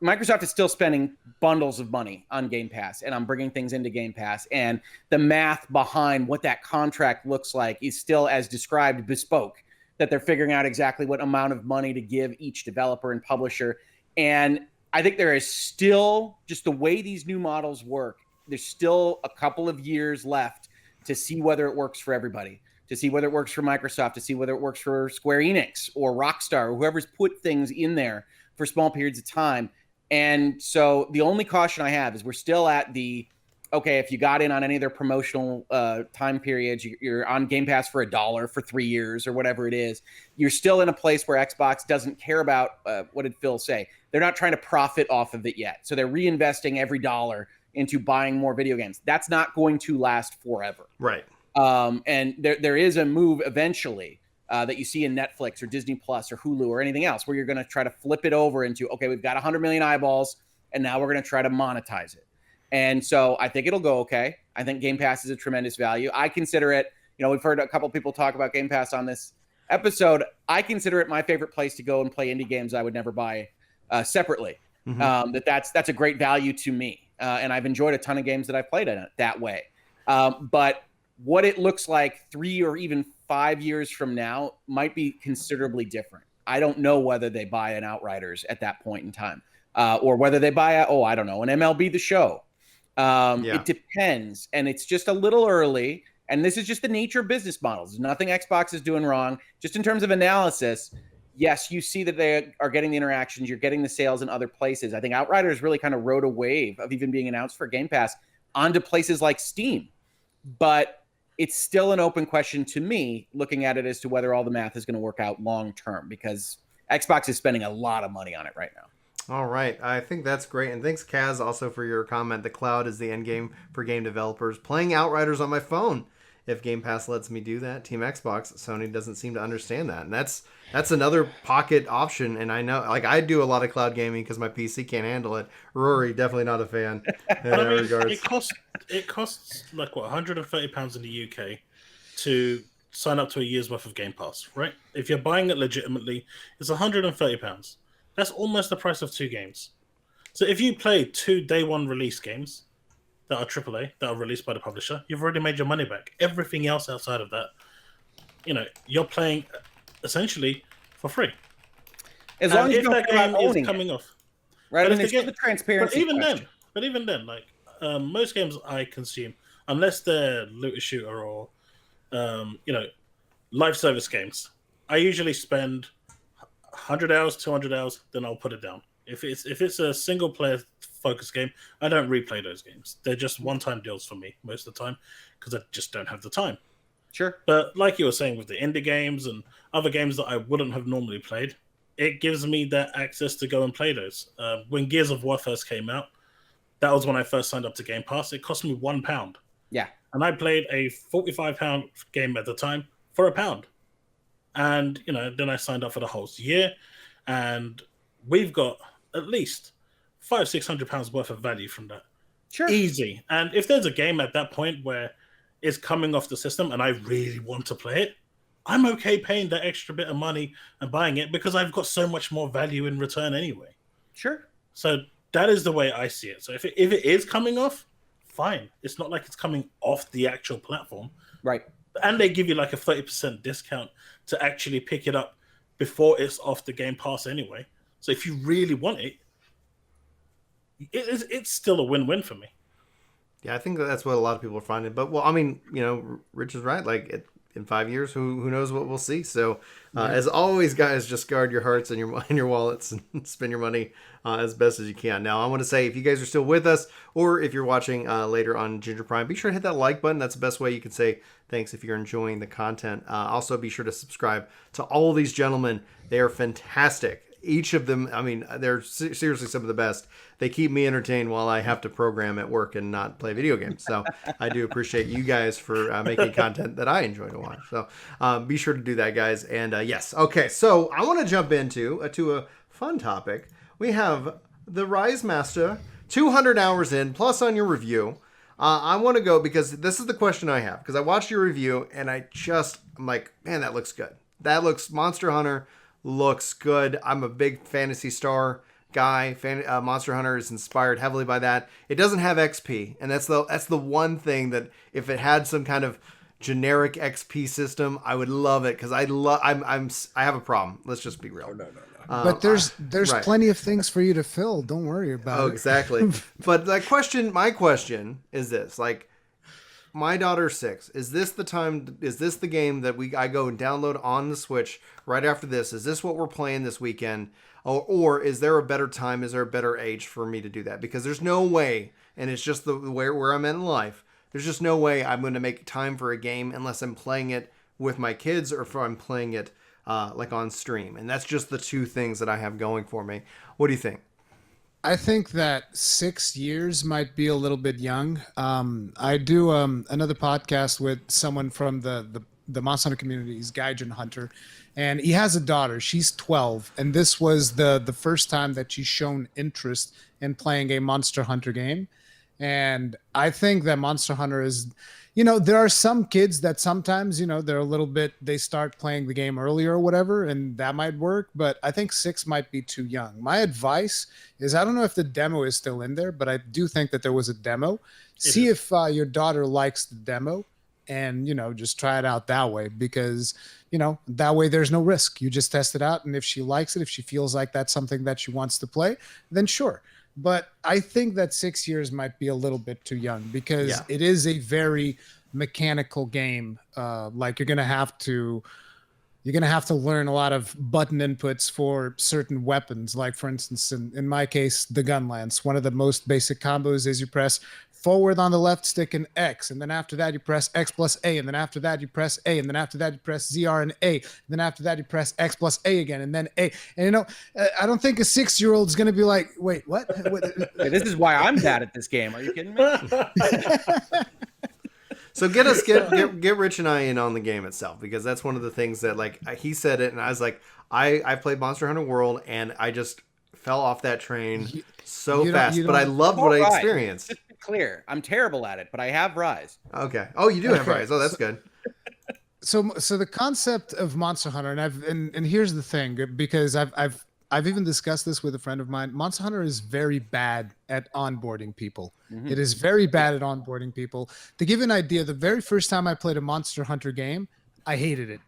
Microsoft is still spending bundles of money on Game Pass, and I'm bringing things into Game Pass. And the math behind what that contract looks like is still, as described, bespoke, that they're figuring out exactly what amount of money to give each developer and publisher. And I think there is still, just the way these new models work, there's still a couple of years left to see whether it works for everybody, to see whether it works for Microsoft, to see whether it works for Square Enix or Rockstar or whoever's put things in there for small periods of time. And so the only caution I have is we're still at okay, if you got in on any of their promotional time periods, you're on Game Pass for $1 for 3 years or whatever it is, you're still in a place where Xbox doesn't care about, what did Phil say? They're not trying to profit off of it yet. So they're reinvesting every dollar into buying more video games. That's not going to last forever. Right. And there is a move eventually that you see in Netflix or Disney Plus or Hulu or anything else, where you're going to try to flip it over into, okay, we've got 100 million eyeballs, and now we're going to try to monetize it. And so I think it'll go okay. I think Game Pass is a tremendous value. I consider it, we've heard a couple people talk about Game Pass on this episode. I consider it my favorite place to go and play indie games I would never buy separately. Mm-hmm. That's a great value to me. And I've enjoyed a ton of games that I've played in it that way. But what it looks like 3 or even 5 years from now might be considerably different. I don't know whether they buy an Outriders at that point in time, or whether they buy an MLB The Show. It depends, and it's just a little early. And this is just the nature of business models. There's nothing Xbox is doing wrong. Just in terms of analysis, yes, you see that they are getting the interactions. You're getting the sales in other places. I think Outriders really kind of rode a wave of even being announced for Game Pass onto places like Steam. But it's still an open question to me, looking at it as to whether all the math is going to work out long term, because Xbox is spending a lot of money on it right now. All right. I think that's great. And thanks, Kaz, also for your comment. The cloud is the end game for game developers. Playing Outriders on my phone, if Game Pass lets me do that. Team Xbox, Sony doesn't seem to understand that. And that's another pocket option. And I know, like, I do a lot of cloud gaming because my PC can't handle it. Rory, definitely not a fan in that regards. It costs like, £130 in the UK to sign up to a year's worth of Game Pass, right? If you're buying it legitimately, it's £130. That's almost the price of 2 games. So if you play 2 day one release games that are AAA, that are released by the publisher, you've already made your money back. Everything else outside of that, you're playing essentially for free. As long as if that game is coming off. Right, and it's the transparency. But even then, like most games I consume, unless they're looter shooter or live service games, I usually spend 100 hours, 200 hours, then I'll put it down. If it's a single player focused game, I don't replay those games. They're just one-time deals for me most of the time because I just don't have the time. Sure. But like you were saying with the indie games and other games that I wouldn't have normally played, it gives me that access to go and play those. When Gears of War first came out, that was when I first signed up to Game Pass. It cost me £1. Yeah. And I played a £45 game at the time for £1. And, then I signed up for the whole year. And we've got at least £500-600 worth of value from that. Sure. Easy. And if there's a game at that point where it's coming off the system and I really want to play it, I'm okay paying that extra bit of money and buying it because I've got so much more value in return anyway. Sure. So that is the way I see it. So if it is coming off, fine. It's not like it's coming off the actual platform. Right. And they give you like a 30% discount to actually pick it up before it's off the Game Pass anyway. So if you really want it, it's still a win-win for me. Yeah, I think that's what a lot of people are finding. But, well, I mean, Rich is right. Like, in 5 years, who knows what we'll see. So as always, guys, just guard your hearts and your wallets and spend your money as best as you can. Now, I want to say, if you guys are still with us, or if you're watching later on Ginger Prime, be sure to hit that like button. That's the best way you can say thanks if you're enjoying the content. Also, be sure to subscribe to all of these gentlemen. They are fantastic. Each of them, I mean, they're seriously some of the best. They keep me entertained while I have to program at work and not play video games. So I do appreciate you guys for making content that I enjoy to watch. So be sure to do that, guys. And yes, okay. So I want to jump into a fun topic. We have the Rise Master, 200 hours in, plus on your review. I want to go because this is the question I have. Because I watched your review and I'm like, man, that looks good. Monster Hunter looks good. I'm a big Phantasy Star guy. Monster Hunter is inspired heavily by that. It doesn't have XP, and that's the one thing that if it had some kind of generic XP system, I would love it because I have a problem. Let's just be real. No. But there's right. plenty of things for you to fill. Don't worry about it. Oh, exactly. But my question is this: like, my daughter's 6. Is this the game that I go and download on the Switch right after this? Is this what we're playing this weekend? Or is there a better time? Is there a better age for me to do that? Because there's no way, and it's just where I'm at in life, there's just no way I'm going to make time for a game unless I'm playing it with my kids or if I'm playing it like on stream. And that's just the two things that I have going for me. What do you think? I think that 6 years might be a little bit young. I do another podcast with someone from the Monster Hunter community. He's Gaijin Hunter, and he has a daughter. She's 12, and this was the first time that she's shown interest in playing a Monster Hunter game. And I think that Monster Hunter is, there are some kids that sometimes, they start playing the game earlier or whatever, and that might work. But I think 6 might be too young. My advice is, I don't know if the demo is still in there, but I do think that there was a demo. See if your daughter likes the demo and, just try it out that way because, that way there's no risk. You just test it out. And if she likes it, if she feels like that's something that she wants to play, then sure. But I think that 6 years might be a little bit too young because it is a very mechanical game. Like you're gonna have to learn a lot of button inputs for certain weapons. Like for instance, in my case, the gun lance. One of the most basic combos is you press forward on the left stick and X, and then after that you press X plus A, and then after that you press A, and then after that you press ZR and A, and then after that you press X plus A again, and then A. And I don't think a 6-year-old is going to be like, wait, what? Hey, this is why I'm bad at this game. Are you kidding me? So get Rich and I in on the game itself, because that's one of the things that, like, he said it and I was like, I've played Monster Hunter World and I just fell off that train so fast, but I loved what I experienced. Just to be clear, I'm terrible at it, but I have Rise. Okay. Oh, you do have Rise. Oh, that's good. So the concept of Monster Hunter, and here's the thing, because I've even discussed this with a friend of mine. Monster Hunter is very bad at onboarding people. Mm-hmm. It is very bad at onboarding people. To give you an idea, the very first time I played a Monster Hunter game, I hated it.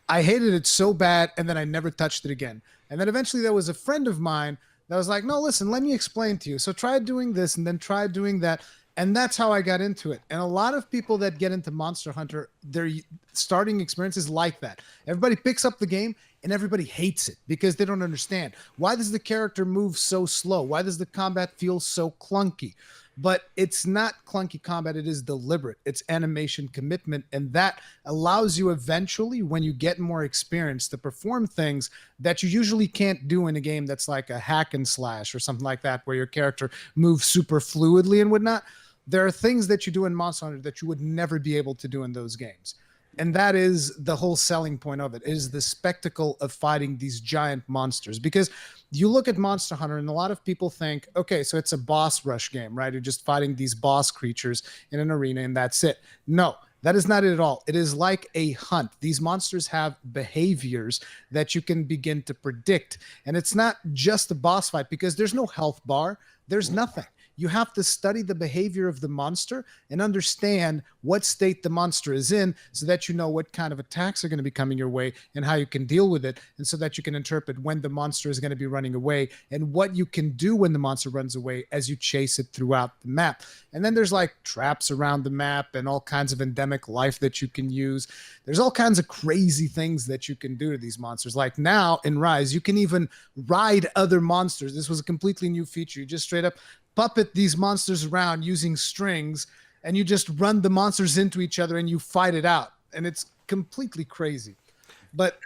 I hated it so bad, and then I never touched it again. And then eventually there was a friend of mine that was like, no, listen, let me explain to you. So try doing this and then try doing that. And that's how I got into it. And a lot of people that get into Monster Hunter, their starting experience is like that. Everybody picks up the game and everybody hates it because they don't understand. Why does the character move so slow? Why does the combat feel so clunky? But it's not clunky combat. It is deliberate. It's animation commitment. And that allows you eventually, when you get more experience, to perform things that you usually can't do in a game that's like a hack and slash or something like that, where your character moves super fluidly and whatnot. There are things that you do in Monster Hunter that you would never be able to do in those games. And that is the whole selling point of it, is the spectacle of fighting these giant monsters. Because you look at Monster Hunter and a lot of people think, okay, so it's a boss rush game, right? You're just fighting these boss creatures in an arena and that's it. No, that is not it at all. It is like a hunt. These monsters have behaviors that you can begin to predict. And it's not just a boss fight because there's no health bar. There's nothing. you have to study the behavior of the monster and understand what state the monster is in so that you know what kind of attacks are going to be coming your way and how you can deal with it, and so that you can interpret when the monster is going to be running away and what you can do when the monster runs away as you chase it throughout the map. And then there's like traps around the map and all kinds of endemic life that you can use. There's all kinds of crazy things that you can do to these monsters. Like now in Rise, you can even ride other monsters. This was a completely new feature. You just straight up puppet these monsters around using strings, and you just run the monsters into each other and you fight it out. And it's completely crazy. But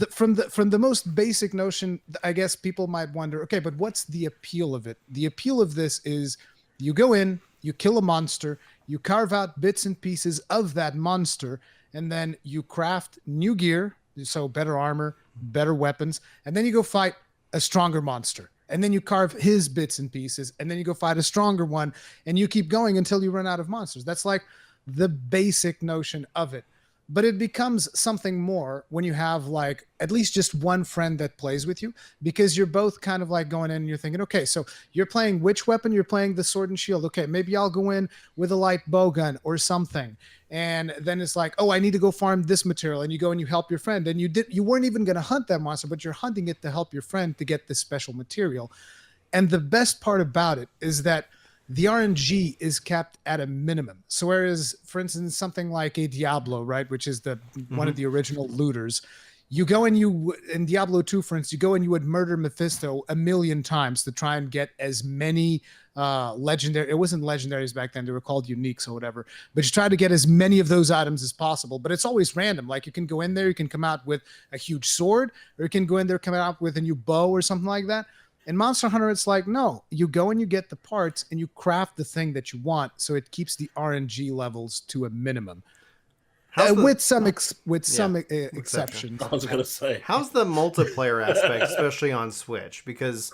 from the most basic notion, I guess people might wonder, okay, but what's the appeal of it? The appeal of this is you go in, you kill a monster, you carve out bits and pieces of that monster, and then you craft new gear, so better armor, better weapons, and then you go fight a stronger monster. And then you carve his bits and pieces, and then you go fight a stronger one, and you keep going until you run out of monsters. That's like the basic notion of it. But it becomes something more when you have like at least just one friend that plays with you, because you're both kind of like going in and you're thinking, okay, so you're playing which weapon? You're playing the sword and shield. Okay, maybe I'll go in with a light bow gun or something. And then it's like, oh, I need to go farm this material. And you go and you help your friend. And you weren't even going to hunt that monster, but you're hunting it to help your friend to get this special material. And the best part about it is that the RNG is kept at a minimum. So whereas, for instance, something like a Diablo, right, which is one of the original looters, you go and in Diablo 2, for instance, you go and you would murder Mephisto 1,000,000 times to try and get as many legendary, it wasn't legendaries back then, they were called uniques or whatever, but you try to get as many of those items as possible, but it's always random. Like you can go in there, you can come out with a huge sword, or you can go in there, come out with a new bow or something like that. In Monster Hunter, it's like, no, you go and you get the parts and you craft the thing that you want, so it keeps the RNG levels to a minimum. With some exceptions. I was going to say. How's the multiplayer aspect, especially on Switch? Because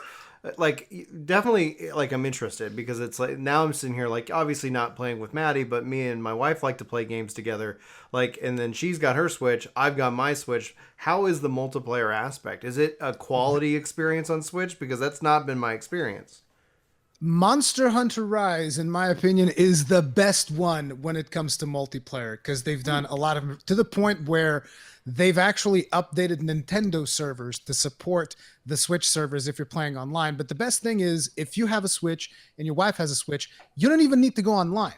like definitely like I'm interested, because it's like now I'm sitting here like obviously not playing with Maddie, but me and my wife like to play games together, like, and then she's got her Switch, I've got my Switch. How is the multiplayer aspect? Is it a quality experience on Switch? Because that's not been my experience. Monster Hunter Rise, in my opinion, is the best one when it comes to multiplayer, because they've done a lot of, to the point where they've actually updated Nintendo servers to support the Switch servers if you're playing online. But the best thing is, if you have a Switch and your wife has a Switch, you don't even need to go online.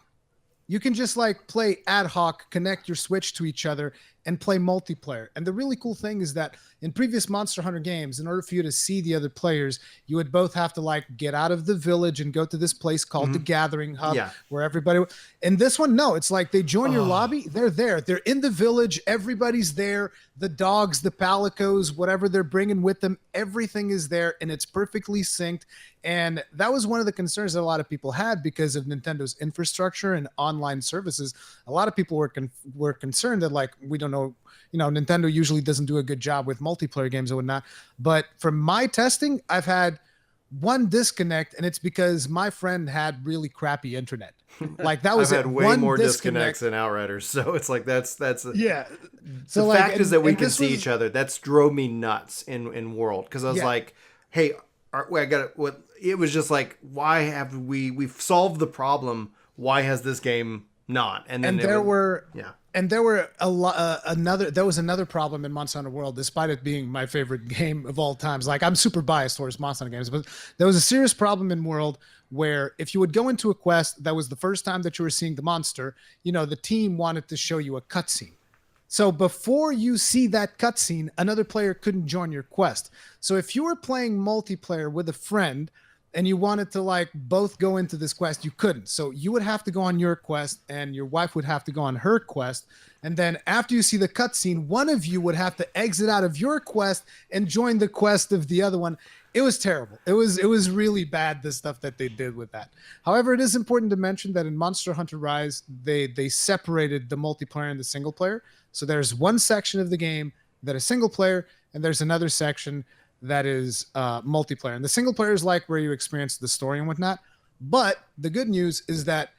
You can just like play ad hoc, connect your Switch to each other, and play multiplayer. And the really cool thing is that in previous Monster Hunter games, in order for you to see the other players, you would both have to like get out of the village and go to this place called the Gathering Hub, where everybody. In this one, no, it's like they join your lobby. They're there. They're in the village. Everybody's there. The dogs, the palicos, whatever they're bringing with them, everything is there, and it's perfectly synced. And that was one of the concerns that a lot of people had because of Nintendo's infrastructure and online services. A lot of people were concerned that like, we don't know, Nintendo usually doesn't do a good job with multiplayer games and whatnot. But from my testing, I've had one disconnect, and it's because my friend had really crappy internet. Like that was I've had way more disconnects than Outriders, so it's like that's yeah. So the fact is that we can see each other. That's drove me nuts in World, because I was like, hey, I got it. What it was just like, why have we've solved the problem? Why has this game not? And then there was another problem in Monster Hunter World, despite it being my favorite game of all times. Like, I'm super biased towards Monster Hunter games, but there was a serious problem in World where if you would go into a quest that was the first time that you were seeing the monster, the team wanted to show you a cutscene. So before you see that cutscene, another player couldn't join your quest. So if you were playing multiplayer with a friend and you wanted to like both go into this quest, you couldn't. So you would have to go on your quest and your wife would have to go on her quest. And then after you see the cutscene, one of you would have to exit out of your quest and join the quest of the other one. It was terrible. It was really bad, the stuff that they did with that. However, it is important to mention that in Monster Hunter Rise, they separated the multiplayer and the single player. So there's one section of the game that is single player, and there's another section that is multiplayer. And the single player is like where you experience the story and whatnot. But the good news is that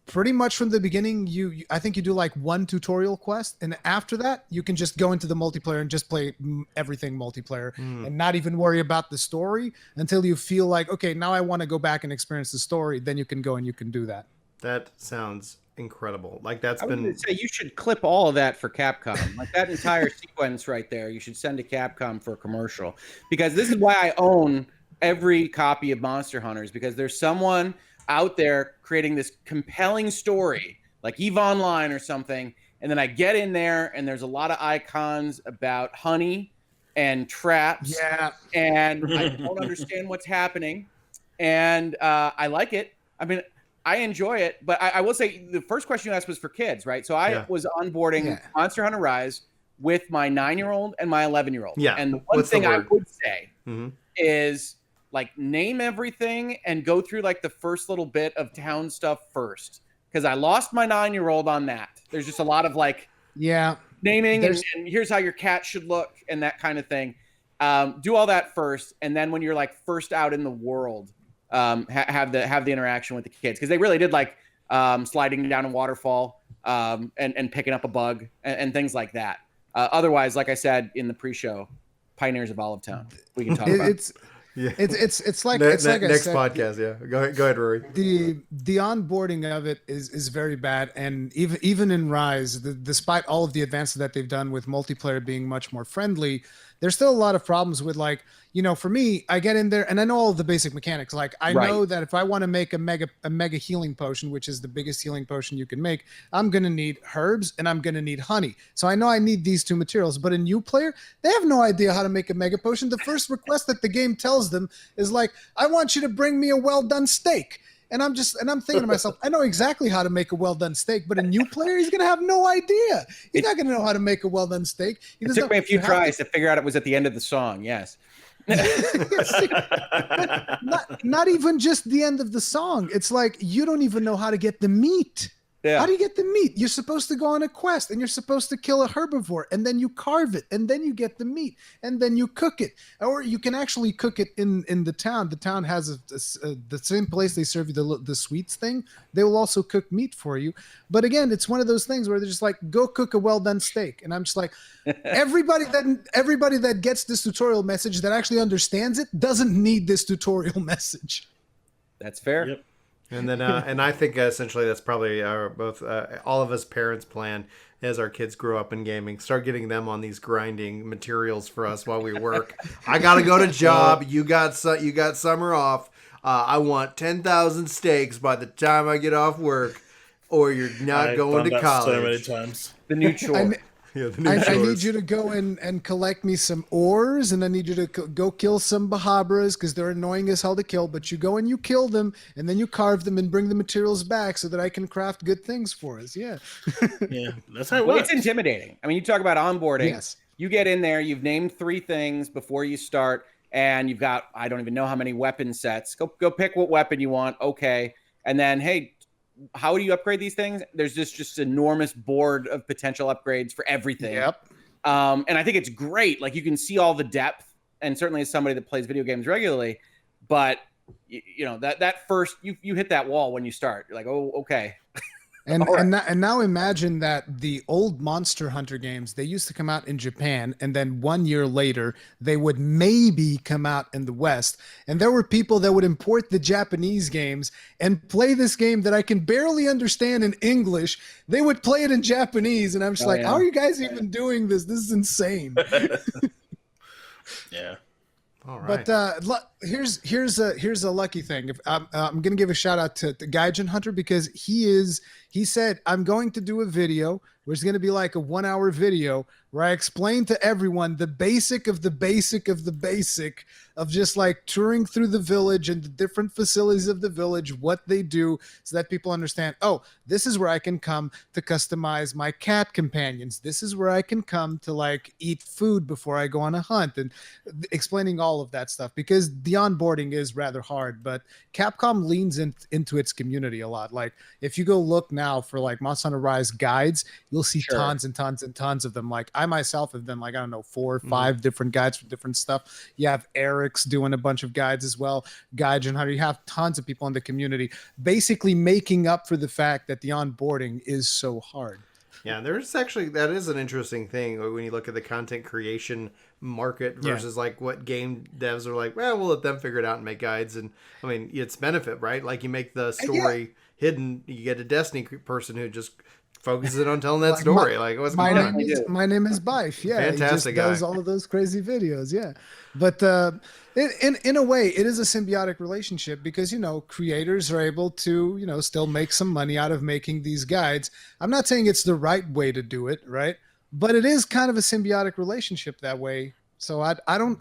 pretty much from the beginning, I think you do like one tutorial quest, and after that you can just go into the multiplayer and just play everything multiplayer and not even worry about the story until you feel like, okay, now I want to go back and experience the story. Then you can go and you can do that. That sounds incredible. Like that's I been would say you should clip all of that for Capcom. Like that entire sequence right there, you should send to Capcom for a commercial, because this is why I own every copy of Monster Hunters, because there's someone out there creating this compelling story like EVE Online or something, and then I get in there and there's a lot of icons about honey and traps, and I don't understand what's happening, and I like it. I mean, I enjoy it, but I will say the first question you asked was for kids, right? So I was onboarding Monster Hunter Rise with my 9-year-old and my 11-year-old. Yeah. And the one thing I would say is like name everything and go through like the first little bit of town stuff first. Because I lost my 9-year-old on that. There's just a lot of like naming and here's how your cat should look and that kind of thing. Do all that first, and then when you're like first out in the world, have the interaction with the kids, because they really did like sliding down a waterfall and picking up a bug and things like that. Otherwise, like I said in the pre-show, Pioneers of Olive Town, we can talk about. It's like next I said, podcast. Go ahead, Rory. The onboarding of it is very bad, and even in Rise, despite all of the advances that they've done with multiplayer being much more friendly, there's still a lot of problems with, like, you know, for me, I get in there and I know all of the basic mechanics. Like I know that if I want to make a mega healing potion, which is the biggest healing potion you can make, I'm gonna need herbs and I'm gonna need honey. So I know I need these two materials. But a new player, they have no idea how to make a mega potion. The first request that the game tells them is like, I want you to bring me a well done steak. And I'm thinking to myself, I know exactly how to make a well-done steak, but a new player, he's going to have no idea. He's not going to know how to make a well-done steak. It took me a few tries to figure out it was at the end of the song. Yes. not even just the end of the song. It's like, you don't even know how to get the meat. Yeah. How do you get the meat? You're supposed to go on a quest and you're supposed to kill a herbivore and then you carve it and then you get the meat and then you cook it. Or you can actually cook it in the town. The town has the same place they serve you the sweets thing. They will also cook meat for you. But again, it's one of those things where they're just like, go cook a well-done steak. And I'm just like, everybody that gets this tutorial message that actually understands it doesn't need this tutorial message. That's fair. Yep. And then, and I think essentially that's probably all of us parents' plan as our kids grow up in gaming. Start getting them on these grinding materials for us while we work. I gotta go to job. You got summer off. I want 10,000 steaks by the time I get off work, or you're not going to college. So many times. The new chore. I need you to go and collect me some ores, and I need you to go kill some Bahabras because they're annoying as hell to kill. But you go and you kill them, and then you carve them and bring the materials back so that I can craft good things for us. Yeah, yeah, that's how it works. It's intimidating. I mean, you talk about onboarding. Yes. You get in there, you've named 3 things before you start, and you've got, I don't even know how many weapon sets. Go pick what weapon you want. Okay, and then hey, how do you upgrade these things? There's just enormous board of potential upgrades for everything. Yep. And I think it's great. Like you can see all the depth, and certainly as somebody that plays video games regularly, but you know, that first you hit that wall when you start. You're like, oh, okay. And now imagine that the old Monster Hunter games, they used to come out in Japan, and then 1 year later, they would maybe come out in the West. And there were people that would import the Japanese games and play this game that I can barely understand in English. They would play it in Japanese, and I'm just how are you guys even doing this? This is insane. Yeah. All right. But here's a lucky thing. If I'm gonna give a shout out to Gaijin Hunter, because he said I'm going to do a video which is going to be like a 1-hour video where I explain to everyone the basic of the basic of the basic of just like touring through the village and the different facilities of the village, what they do, so that people understand, oh, this is where I can come to customize my cat companions. This is where I can come to like eat food before I go on a hunt, and explaining all of that stuff, because the onboarding is rather hard, but Capcom leans into its community a lot. Like if you go look now for like Monster Hunter Rise guides, you'll see Sure. tons and tons and tons of them. Like I myself have done like, I don't know, 4 or 5 different guides for different stuff. You have Eric's doing a bunch of guides as well. Gaijin Hunter, you have tons of people in the community basically making up for the fact that the onboarding is so hard. Yeah, there's actually, that is an interesting thing when you look at the content creation market versus like what game devs are like, well, we'll let them figure it out and make guides. And I mean, it's benefit, right? Like you make the story hidden, you get a Destiny person who just focuses on telling that Like story. Like what's my going on? my name is Bife. Yeah, Fantastic he just does guy. all of those crazy videos. Yeah, but in a way, it is a symbiotic relationship because creators are able to still make some money out of making these guides. I'm not saying it's the right way to do it, right? But it is kind of a symbiotic relationship that way. So I don't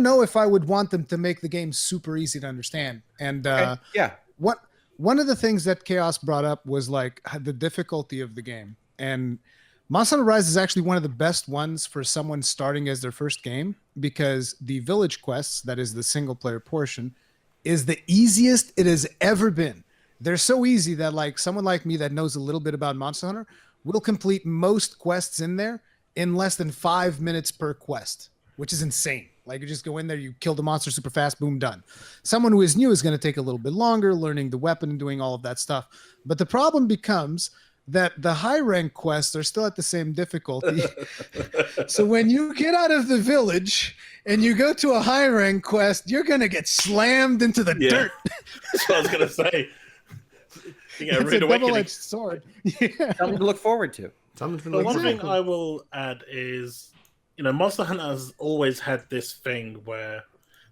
know if I would want them to make the game super easy to understand. And one of the things that Chaos brought up was like the difficulty of the game. And Monster Hunter Rise is actually one of the best ones for someone starting as their first game because the village quests, that is the single player portion, is the easiest it has ever been. They're so easy that like someone like me that knows a little bit about Monster Hunter will complete most quests in there in less than 5 minutes per quest, which is insane. Like you just go in there, you kill the monster super fast, boom, done. Someone who is new is going to take a little bit longer, learning the weapon and doing all of that stuff. But the problem becomes that the high rank quests are still at the same difficulty. So when you get out of the village and you go to a high rank quest, you're going to get slammed into the dirt. That's what I was going to say. It's a double-edged sword. Yeah. Something to look forward to. But one thing I will add is, Monster Hunter has always had this thing where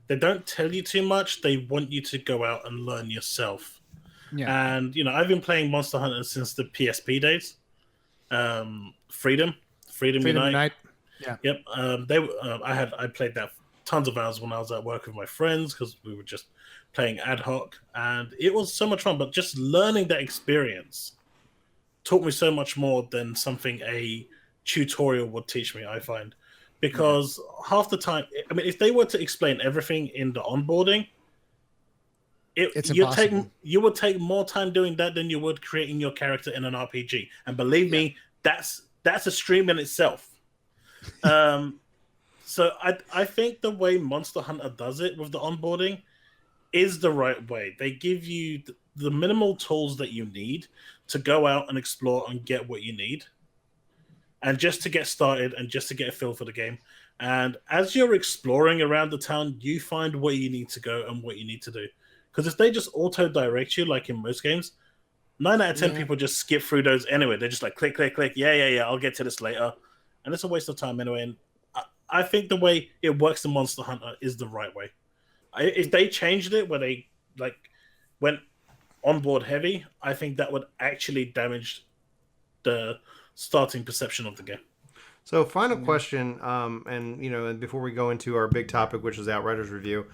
they don't tell you too much. They want you to go out and learn yourself. Yeah. And, I've been playing Monster Hunter since the PSP days. Freedom Unite. Yeah. Yep. I played that tons of hours when I was at work with my friends because we were just playing ad hoc. And it was so much fun. But just learning that experience taught me so much more than something a tutorial would teach me, I find. Because half the time, I mean, if they were to explain everything in the onboarding, you would take more time doing that than you would creating your character in an RPG. And believe me, that's a stream in itself. So I think the way Monster Hunter does it with the onboarding is the right way. They give you the minimal tools that you need to go out and explore and get what you need. And just to get started and just to get a feel for the game. And as you're exploring around the town, you find where you need to go and what you need to do. Because if they just auto-direct you, like in most games, 9 out of 10 people just skip through those anyway. They're just like, click, click, click. Yeah, I'll get to this later. And it's a waste of time anyway. And I think the way it works in Monster Hunter is the right way. If they changed it where they went on board heavy, I think that would actually damage the starting perception of the game. So final question, and before we go into our big topic, which is Outriders review,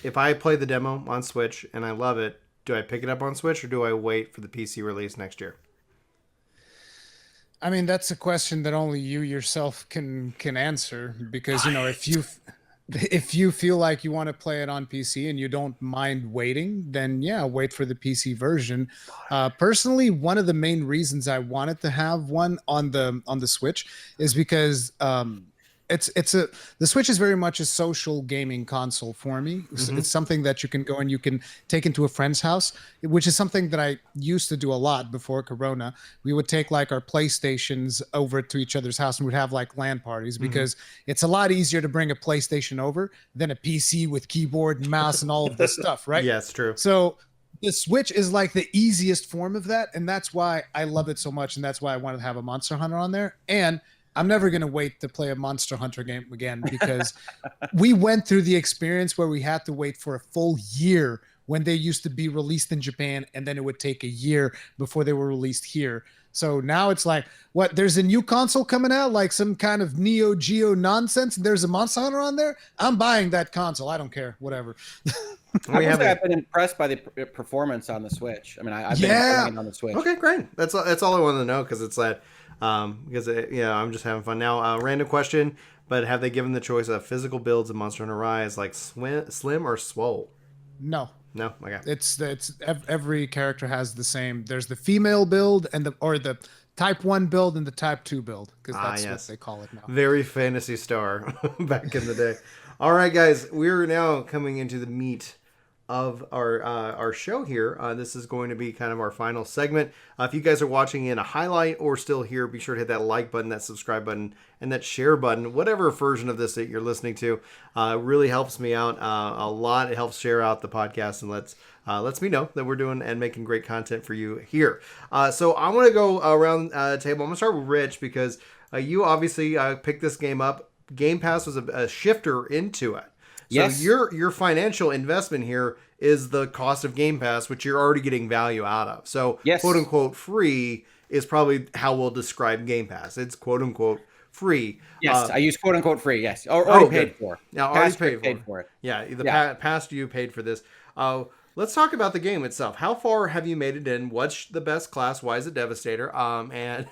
if I play the demo on Switch and I love it, do I pick it up on Switch or do I wait for the PC release next year? I mean, that's a question that only you yourself can answer because if you feel like you want to play it on PC and you don't mind waiting, then wait for the PC version. Personally, one of the main reasons I wanted to have one on the Switch is because the Switch is very much a social gaming console for me. Mm-hmm. It's something that you can go and you can take into a friend's house, which is something that I used to do a lot before Corona. We would take like our PlayStations over to each other's house and we'd have like LAN parties because it's a lot easier to bring a PlayStation over than a PC with keyboard and mouse and all of this stuff, right? Yeah, it's true. So the Switch is like the easiest form of that, and that's why I love it so much, and that's why I wanted to have a Monster Hunter on there. And I'm never going to wait to play a Monster Hunter game again because we went through the experience where we had to wait for a full year when they used to be released in Japan, and then it would take a year before they were released here. So now it's like, what, there's a new console coming out, like some kind of Neo Geo nonsense, and there's a Monster Hunter on there? I'm buying that console. I don't care. Whatever. I've been impressed by the performance on the Switch. I mean, I've been playing on the Switch. Okay, great. That's all I wanted to know because it's like, I'm just having fun. Now, random question, but have they given the choice of physical builds of Monster Hunter Rise, like Slim or Swole? No. No. Okay. Every character has the same. There's the female build and the type 1 build and the type 2 build, because that's what they call it now. Very Phantasy Star back in the day. All right, guys, we're now coming into the meat of our show here. This is going to be kind of our final segment. If you guys are watching in a highlight or still here, be sure to hit that like button, that subscribe button, and that share button, whatever version of this that you're listening to. Really helps me out a lot. It helps share out the podcast and lets me know that we're doing and making great content for you here. So I want to go around the table. I'm going to start with Rich, because you obviously picked this game up. Game Pass was a shifter into it. So yes. your financial investment here is the cost of Game Pass, which you're already getting value out of. So yes. quote unquote free is probably how we'll describe Game Pass. It's quote unquote free. Yes, I use quote unquote free. Yes, already paid for. Now already paid for it. Yeah, past you paid for this. Let's talk about the game itself. How far have you made it in? What's the best class? Why is it Devastator? And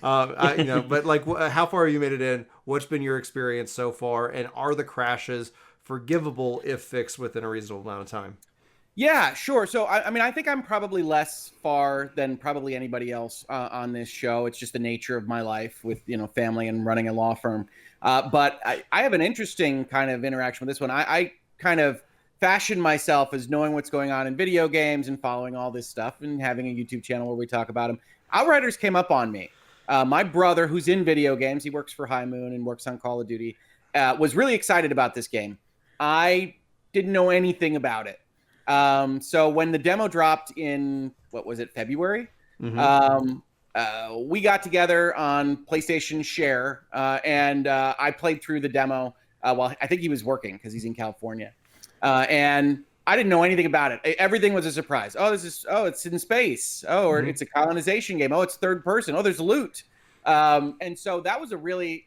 but like, how far have you made it in? What's been your experience so far? And are the crashes forgivable if fixed within a reasonable amount of time? Yeah, sure. So, I mean, I think I'm probably less far than probably anybody else on this show. It's just the nature of my life with, family and running a law firm. But I have an interesting kind of interaction with this one. I kind of fashioned myself as knowing what's going on in video games and following all this stuff and having a YouTube channel where we talk about them. Outriders came up on me. My brother, who's in video games, he works for High Moon and works on Call of Duty, was really excited about this game. I didn't know anything about it. So when the demo dropped in, February? Mm-hmm. We got together on PlayStation Share, and I played through the demo while I think he was working because he's in California. And I didn't know anything about it. Everything was a surprise. It's in space. Or it's a colonization game. It's third person. There's loot. And so that was a really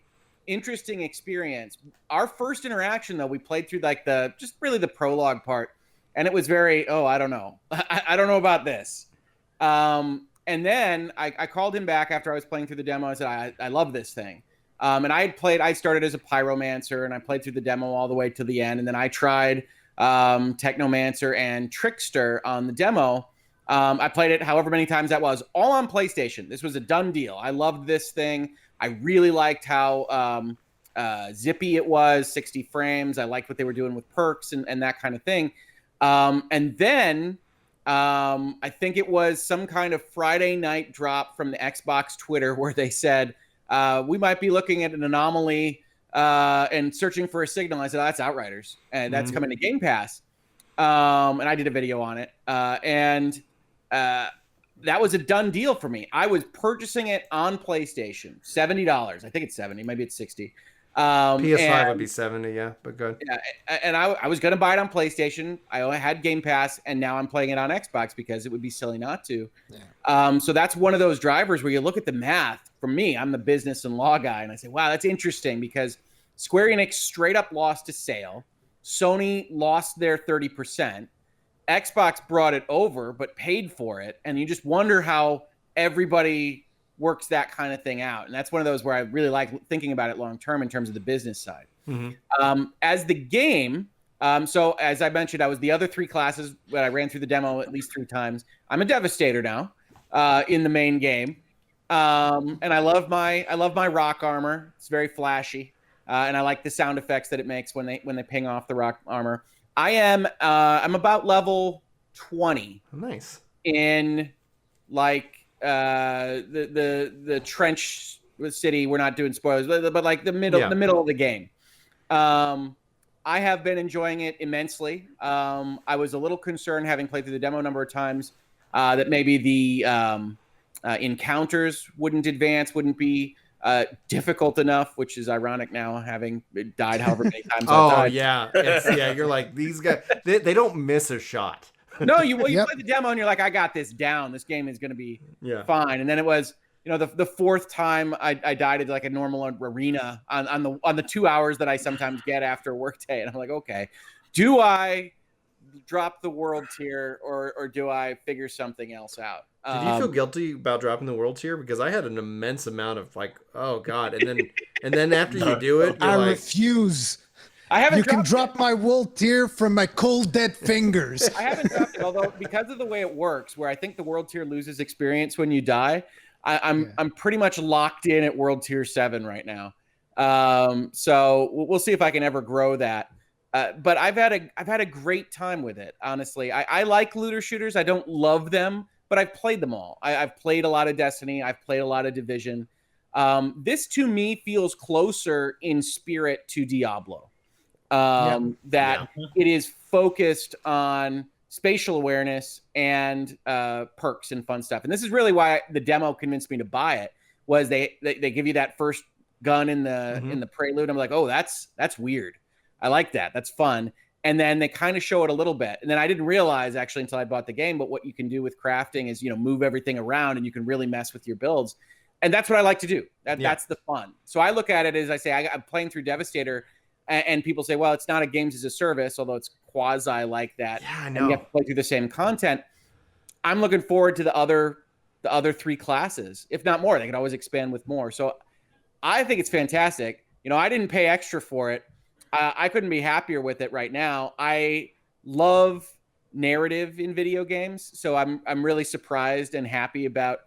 interesting experience. Our first interaction, though, we played through the prologue part, and it was very, I don't know. I don't know about this. And then I called him back after I was playing through the demo. I said, I love this thing. And I started as a pyromancer, and I played through the demo all the way to the end. And then I tried Technomancer and Trickster on the demo. I played it however many times that was, all on PlayStation. This was a done deal. I loved this thing. I really liked how zippy it was, 60 frames. I liked what they were doing with perks and that kind of thing. And then I think it was some kind of Friday night drop from the Xbox Twitter where they said, we might be looking at an anomaly and searching for a signal. I said, that's Outriders, and that's coming to Game Pass. And I did a video on it. And that was a done deal for me. I was purchasing it on PlayStation, $70. I think it's 70, maybe it's 60. PS5 would be 70, yeah, but good. Yeah, and I was going to buy it on PlayStation. I had Game Pass, and now I'm playing it on Xbox because it would be silly not to. Yeah. So that's one of those drivers where you look at the math. For me, I'm the business and law guy, and I say, wow, that's interesting because Square Enix straight up lost a sale. Sony lost their 30%. Xbox brought it over but paid for it, and you just wonder how everybody works that kind of thing out. And that's one of those where I really like thinking about it long term in terms of the business side. Mm-hmm. As the game, so as I mentioned, I was the other three classes that I ran through the demo at least 3 times. I'm a Devastator now in the main game, and I love my rock armor. It's very flashy, and I like the sound effects that it makes when they ping off the rock armor. I'm about level 20. Nice. In the trench city. We're not doing spoilers, but like the middle of the game. I have been enjoying it immensely. I was a little concerned, having played through the demo a number of times, that maybe the encounters wouldn't be difficult enough, which is ironic now, having died however many times. Yeah. You're like, these guys, they don't miss a shot. No, you play the demo and you're like, I got this down. This game is going to be fine. And then it was, the fourth time I died at like a normal arena on the 2 hours that I sometimes get after a work day. And I'm like, okay, do I drop the world tier or do I figure something else out? Did you feel guilty about dropping the world tier? Because I had an immense amount of like, oh God. And then after you do it, I refuse. I haven't. You can dropped drop my wool tier from my cold dead fingers. I haven't dropped it, although because of the way it works, where I think the world tier loses experience when you die, I'm pretty much locked in at world tier 7 right now. So we'll see if I can ever grow that. But I've had a great time with it. Honestly, I like looter shooters. I don't love them, but I've played them all. I've played a lot of Destiny. I've played a lot of Division. This to me feels closer in spirit to Diablo. That it is focused on spatial awareness and perks and fun stuff. And this is really why the demo convinced me to buy it. Was they give you that first gun in the prelude. I'm like, oh, that's weird. I like that. That's fun. And then they kind of show it a little bit. And then I didn't realize actually until I bought the game, but what you can do with crafting is, move everything around and you can really mess with your builds. And that's what I like to do. That's the fun. So I look at it as I say, I'm playing through Devastator. And people say, well, it's not a games as a service, although it's quasi like that. Yeah, I and know. you have to play through the same content. I'm looking forward to the other 3 classes, if not more. They can always expand with more. So I think it's fantastic. I didn't pay extra for it. I couldn't be happier with it right now. I love narrative in video games, so I'm really surprised and happy about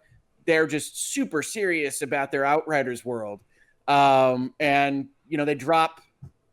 they're just super serious about their Outriders world. And they drop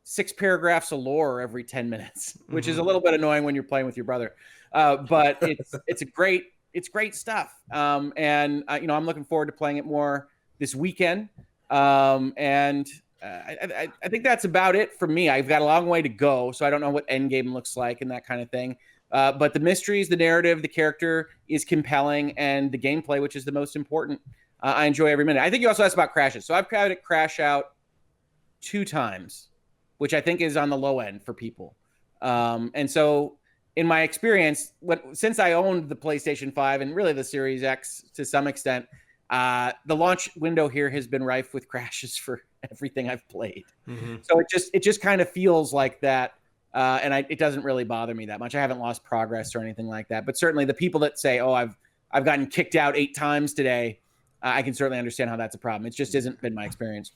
6 paragraphs of lore every 10 minutes, which is a little bit annoying when you're playing with your brother. But it's great stuff. And I'm looking forward to playing it more this weekend. And I think that's about it for me. I've got a long way to go, so I don't know what endgame looks like and that kind of thing. But the mysteries, the narrative, the character is compelling, and the gameplay, which is the most important, I enjoy every minute. I think you also asked about crashes. So I've had it crash out 2 times, which I think is on the low end for people. And so in my experience, since I owned the PlayStation 5 and really the Series X to some extent, the launch window here has been rife with crashes for everything I've played. So it just kind of feels like that. And it doesn't really bother me that much. I haven't lost progress or anything like that. But certainly the people that say, oh, I've gotten kicked out 8 times today, I can certainly understand how that's a problem. It just hasn't been my experience.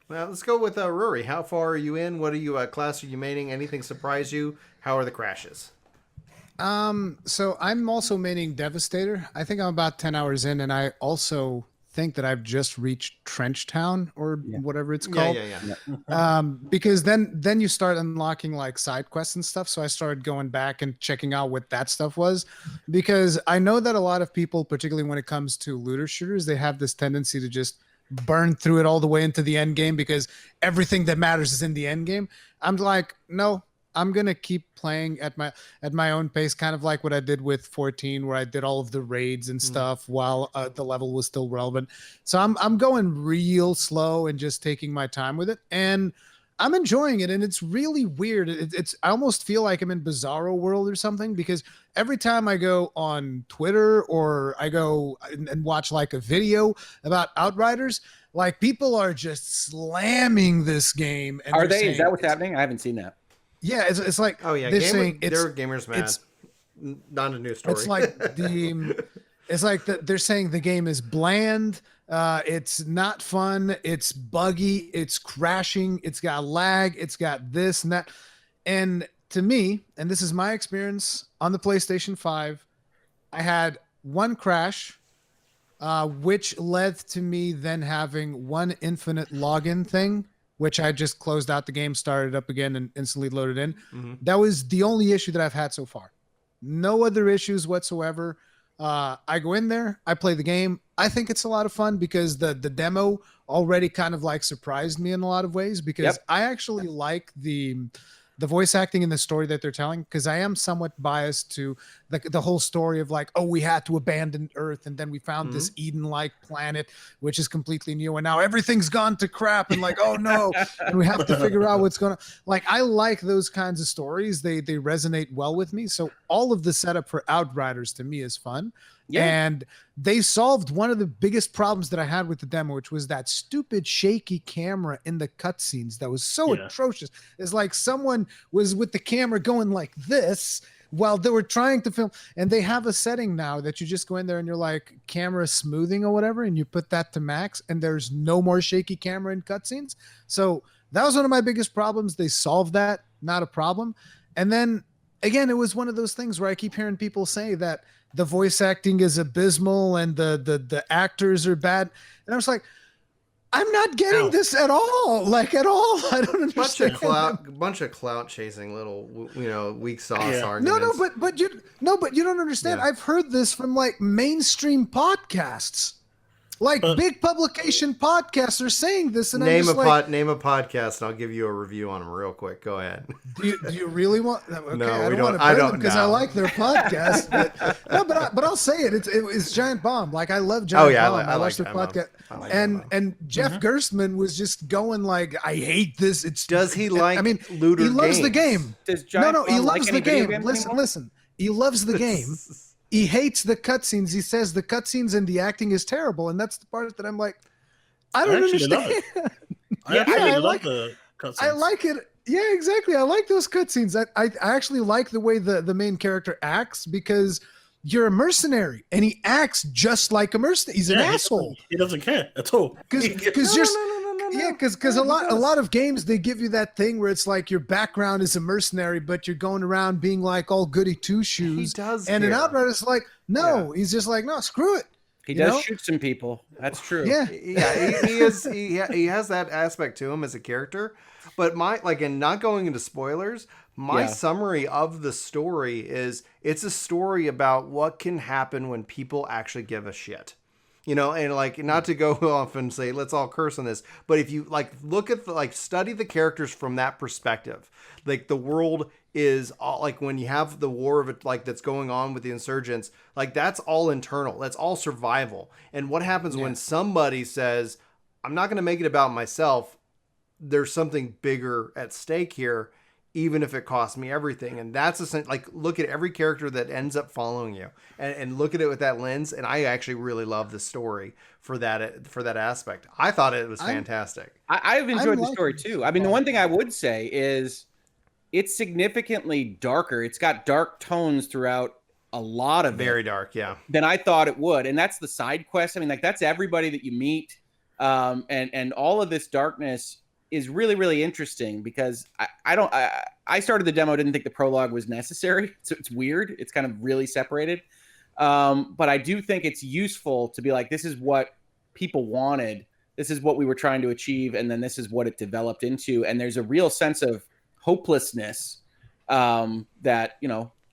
Well, let's go with Rory. How far are you in? What class are you maining? Anything surprise you? How are the crashes? So I'm also maining Devastator. I think I'm about 10 hours in, and I also think that I've just reached Trench Town or whatever it's called. Because then you start unlocking like side quests and stuff. So I started going back and checking out what that stuff was, because I know that a lot of people, particularly when it comes to looter shooters, they have this tendency to just burn through it all the way into the end game because everything that matters is in the end game. I'm like, no, I'm gonna keep playing at my own pace, kind of like what I did with 14, where I did all of the raids and stuff while the level was still relevant. So I'm going real slow and just taking my time with it, and I'm enjoying it. And it's really weird. I almost feel like I'm in Bizarro World or something, because every time I go on Twitter or I go and watch like a video about Outriders, like people are just slamming this game. And Is that what's happening? I haven't seen that. Yeah, it's like, oh yeah, they're saying they're gamers mad. Not a new story. It's like they're saying the game is bland. It's not fun. It's buggy. It's crashing. It's got lag. It's got this and that. And to me, and this is my experience on the PlayStation 5, I had one crash, which led to me then having one infinite login thing, which I just closed out the game, started up again, and instantly loaded in. That was the only issue that I've had so far. No other issues whatsoever. I go in there, I play the game. I think it's a lot of fun because the demo already kind of like surprised me in a lot of ways, because I actually like the voice acting and the story that they're telling, because I am somewhat biased to the whole story of like, oh, we had to abandon Earth and then we found this Eden-like planet, which is completely new, and now everything's gone to crap, and like, oh no, and we have to figure out what's going to, like, I like those kinds of stories. They resonate well with me. So all of the setup for Outriders to me is fun. And they solved one of the biggest problems that I had with the demo, which was that stupid shaky camera in the cutscenes that was so atrocious. It's like someone was with the camera going like this while they were trying to film. And they have a setting now that you just go in there and you're like camera smoothing or whatever, and you put that to max, and there's no more shaky camera in cutscenes. So That was one of my biggest problems. They solved that, not a problem. And then again, it was one of those things where I keep hearing people say that the voice acting is abysmal and the actors are bad. And I was like, I'm not getting this at all. Like at all. I don't understand. Bunch of clout chasing little, weak sauce arguments. But you don't understand. Yeah. I've heard this from like mainstream podcasts. Like big publication podcasts are saying this, and name a podcast, and I'll give you a review on them real quick. Go ahead. Do you really want? Okay, No, I we don't want don't. I to don't because know. I like their podcast. But I'll say it. It's Giant Bomb. Like I love Giant Bomb. I watch their podcast, and Jeff Gerstmann was just going like, I hate this. Does he like? I mean, looter he loves games? the game. Does Giant he Bomb loves like the any video game. games Listen. He loves the game. He hates the cutscenes. He says the cutscenes and the acting is terrible, and that's the part that I'm like, I don't understand. I love the cutscenes. I like it. Yeah, exactly. I like those cutscenes. I actually like the way the main character acts because you're a mercenary and he acts just like a mercenary. He's an asshole. He doesn't care at all. Because a lot of games they give you that thing where it's like your background is a mercenary, but you're going around being like all goody two shoes. He does. And an Outriders like, no, he's just like, no, screw it. He does shoot some people. That's true. Yeah. He has that aspect to him as a character. But and not going into spoilers, my summary of the story is it's a story about what can happen when people actually give a shit. And like, not to go off and say, let's all curse on this, but if you like look at study the characters from that perspective, like the world is all like when you have the war of it, like that's going on with the insurgents, like that's all internal, that's all survival. And what happens when somebody says, I'm not going to make it about myself. There's something bigger at stake here, even if it costs me everything. And that's like, look at every character that ends up following you and look at it with that lens. And I actually really love the story for that aspect. I thought it was fantastic. I've enjoyed the story too. I mean, the one thing I would say is it's significantly darker. It's got dark tones throughout a lot of very dark, than I thought it would. And that's the side quest. I mean, like that's everybody that you meet. And all of this darkness is really, really interesting because I started the demo, didn't think the prologue was necessary. So it's weird. It's kind of really separated. But I do think it's useful to be like, this is what people wanted. This is what we were trying to achieve. And then this is what it developed into. And there's a real sense of hopelessness that,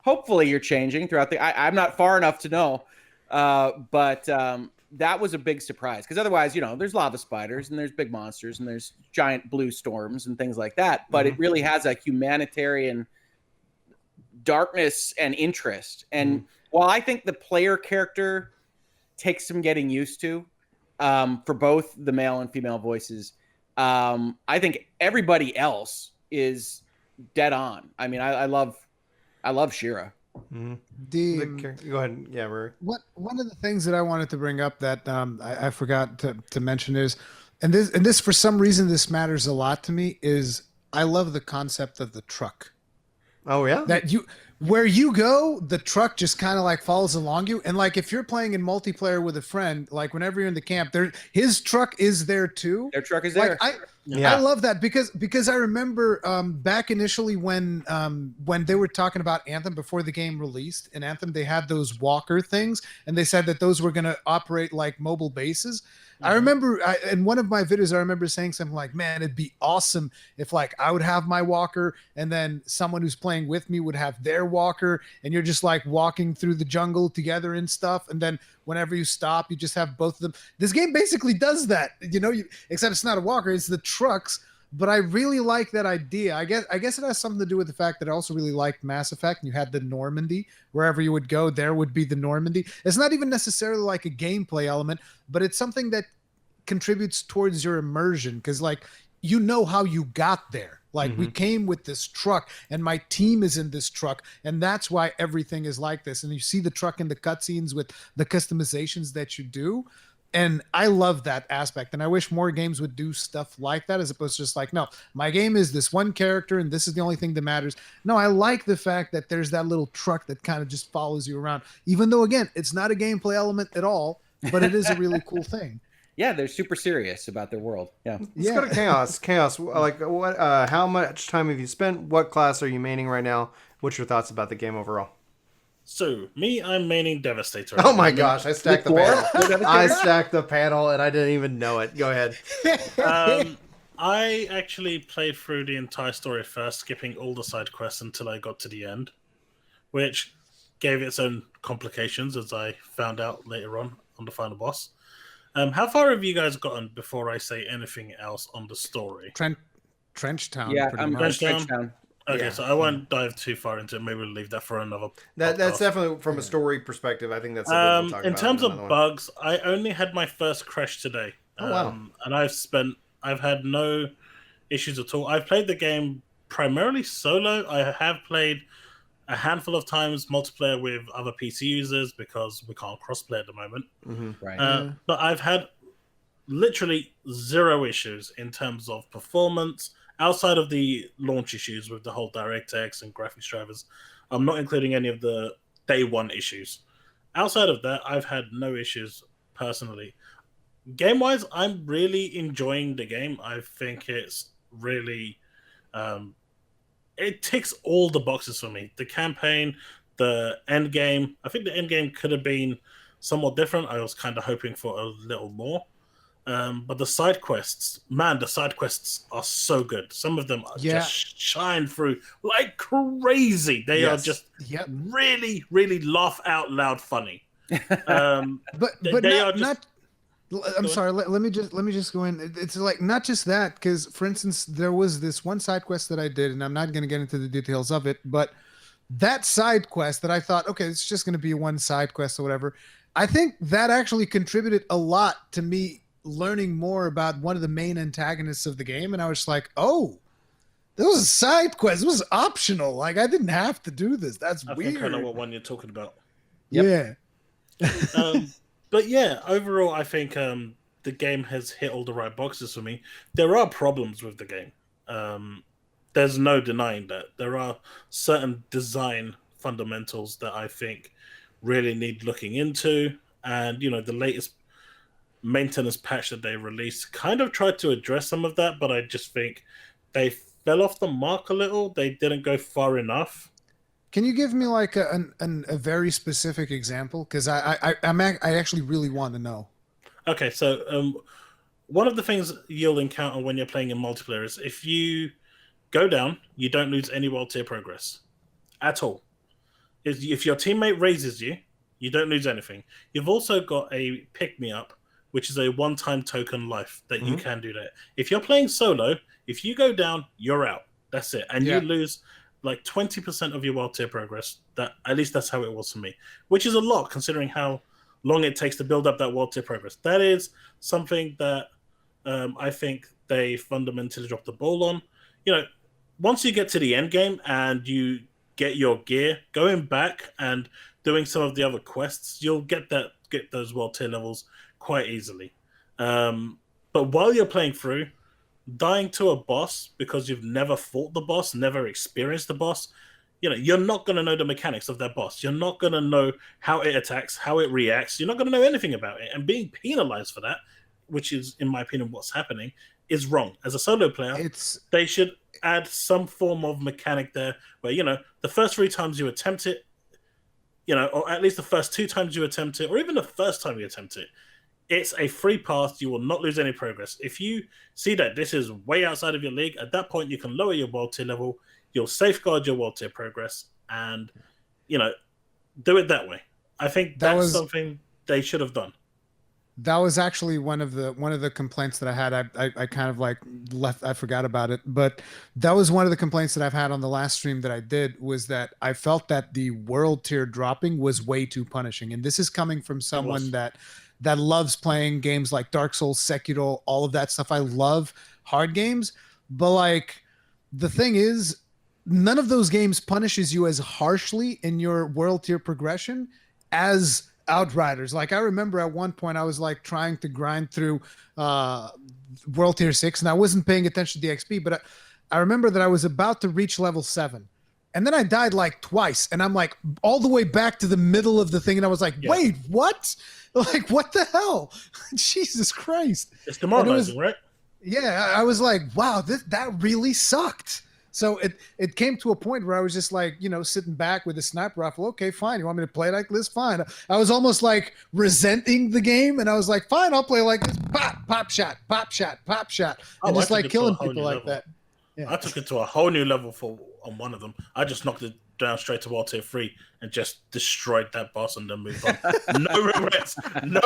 hopefully you're changing throughout I'm not far enough to know. But that was a big surprise because otherwise, there's lava spiders and there's big monsters and there's giant blue storms and things like that. But it really has a humanitarian darkness and interest. And while I think the player character takes some getting used to for both the male and female voices, I think everybody else is dead on. I mean, I love Shira. Mm-hmm. Go ahead. Yeah, Rory. One of the things that I wanted to bring up that I forgot to mention is, and this for some reason this matters a lot to me, is I love the concept of the truck. Oh yeah. That where you go, the truck just kind of like follows along you. And like if you're playing in multiplayer with a friend, like whenever you're in the camp, his truck is there too. Their truck is there. I love that because I remember back initially when they were talking about Anthem before the game released. In Anthem, they had those walker things, and they said that those were going to operate like mobile bases. I remember in one of my videos, I remember saying something like, man, it'd be awesome if like I would have my walker and then someone who's playing with me would have their walker and you're just like walking through the jungle together and stuff. And then whenever you stop, you just have both of them. This game basically does that, except it's not a walker, it's the trucks. But I really like that idea. I guess it has something to do with the fact that I also really liked Mass Effect. And you had the Normandy. Wherever you would go, there would be the Normandy. It's not even necessarily like a gameplay element, but it's something that contributes towards your immersion because, like, how you got there. Like, we came with this truck, and my team is in this truck, and that's why everything is like this. And you see the truck in the cutscenes with the customizations that you do. And I love that aspect. And I wish more games would do stuff like that as opposed to just like, no, my game is this one character and this is the only thing that matters. No, I like the fact that there's that little truck that kind of just follows you around, even though, again, it's not a gameplay element at all, but it is a really cool thing. Yeah, they're super serious about their world. Yeah. Let's go to Chaos. Chaos, like, what? How much time have you spent? What class are you maining right now? What's your thoughts about the game overall? So, I'm maining Devastator. Oh my gosh, I stacked the panel. Devastator? I stacked the panel and I didn't even know it. Go ahead. I actually played through the entire story first, skipping all the side quests until I got to the end, which gave its own complications, as I found out later on the final boss. How far have you guys gotten before I say anything else on the story? Trench Town. Yeah, pretty I'm much. Trench Town. Okay, Yeah. so I won't dive too far into it. Maybe we'll leave that for another That's podcast. definitely from a story perspective. I think that's something we'll talk about. In terms of another one. bugs, I only had my first crash today. Oh, wow. And I've had no issues at all. I've played the game primarily solo. I have played a handful of times multiplayer with other PC users because we can't crossplay at the moment. Right. But I've had literally zero issues in terms of performance outside of the launch issues with the whole DirectX and graphics drivers. I'm not including any of the day one issues. Outside of that, I've had no issues personally. Game-wise, I'm really enjoying the game. I think it's really... it ticks all the boxes for me. The campaign, the end game. I think the end game could have been somewhat different. I was kind of hoping for a little more. But the side quests, man, the side quests are so good. Some of them just shine through like crazy. They are just really, really laugh out loud funny. But they are just... not. I'm sorry. Let me just go in. It's like not just that, because for instance, there was this one side quest that I did, and I'm not going to get into the details of it, but that side quest that I thought, okay, it's just going to be one side quest or whatever. I think that actually contributed a lot to me learning more about one of the main antagonists of the game, and I was like, oh, that was a side quest. It was optional. Like I didn't have to do this. That's weird. I think I know what one you're talking about. Yep. Yeah. But yeah, overall, I think the game has hit all the right boxes for me. There are problems with the game. There's no denying that. There are certain design fundamentals that I think really need looking into. And, the latest maintenance patch that they released kind of tried to address some of that, but I just think they fell off the mark a little. They didn't go far enough. Can you give me like a very specific example? Because I actually really want to know. Okay, so one of the things you'll encounter when you're playing in multiplayer is if you go down, you don't lose any world tier progress at all. If your teammate raises you, you don't lose anything. You've also got a pick-me-up, which is a one-time token life that you can do that. If you're playing solo, if you go down, you're out. That's it. And you lose like 20% of your world tier progress. That at least that's how it was for me, which is a lot considering how long it takes to build up that world tier progress. That is something that I think they fundamentally dropped the ball on. Once you get to the end game and you get your gear, going back and doing some of the other quests, you'll get those world tier levels quite easily. But while you're playing through, dying to a boss because you've never fought the boss, never experienced the boss, you're not going to know the mechanics of that boss. You're not going to know how it attacks, how it reacts. You're not going to know anything about it. And being penalized for that, which is, in my opinion, what's happening, is wrong. As a solo player, they should add some form of mechanic there where, the first 3 times you attempt it, or at least the first 2 times you attempt it, or even the first time you attempt it, it's a free path. You will not lose any progress. If you see that this is way outside of your league, at that point you can lower your world tier level. You'll safeguard your world tier progress, and do it that way. I think that's something they should have done. That was actually one of the complaints that I had. I kind of like I forgot about it, but that was one of the complaints that I've had on the last stream that I did, was that I felt that the world tier dropping was way too punishing. And this is coming from someone that loves playing games like Dark Souls, Sekiro, all of that stuff. I love hard games, but like the thing is, none of those games punishes you as harshly in your world tier progression as Outriders. Like I remember at one point I was like trying to grind through world tier 6 and I wasn't paying attention to the XP, but I remember that I was about to reach level 7 And then I died like twice, and I'm like all the way back to the middle of the thing, and I was like, wait, what? Like, what the hell? Jesus Christ. It's demoralizing, right? Yeah, I was like, wow, that really sucked. So it came to a point where I was just like, sitting back with a sniper rifle. Okay, fine. You want me to play like this? Fine. I was almost like resenting the game, and I was like, fine, I'll play like this. Pop shot, pop shot, pop shot, and just like killing people like that. Yeah. I took it to a whole new level on one of them. I just knocked it down straight to World Tier 3 and just destroyed that boss and then moved on. No regrets. No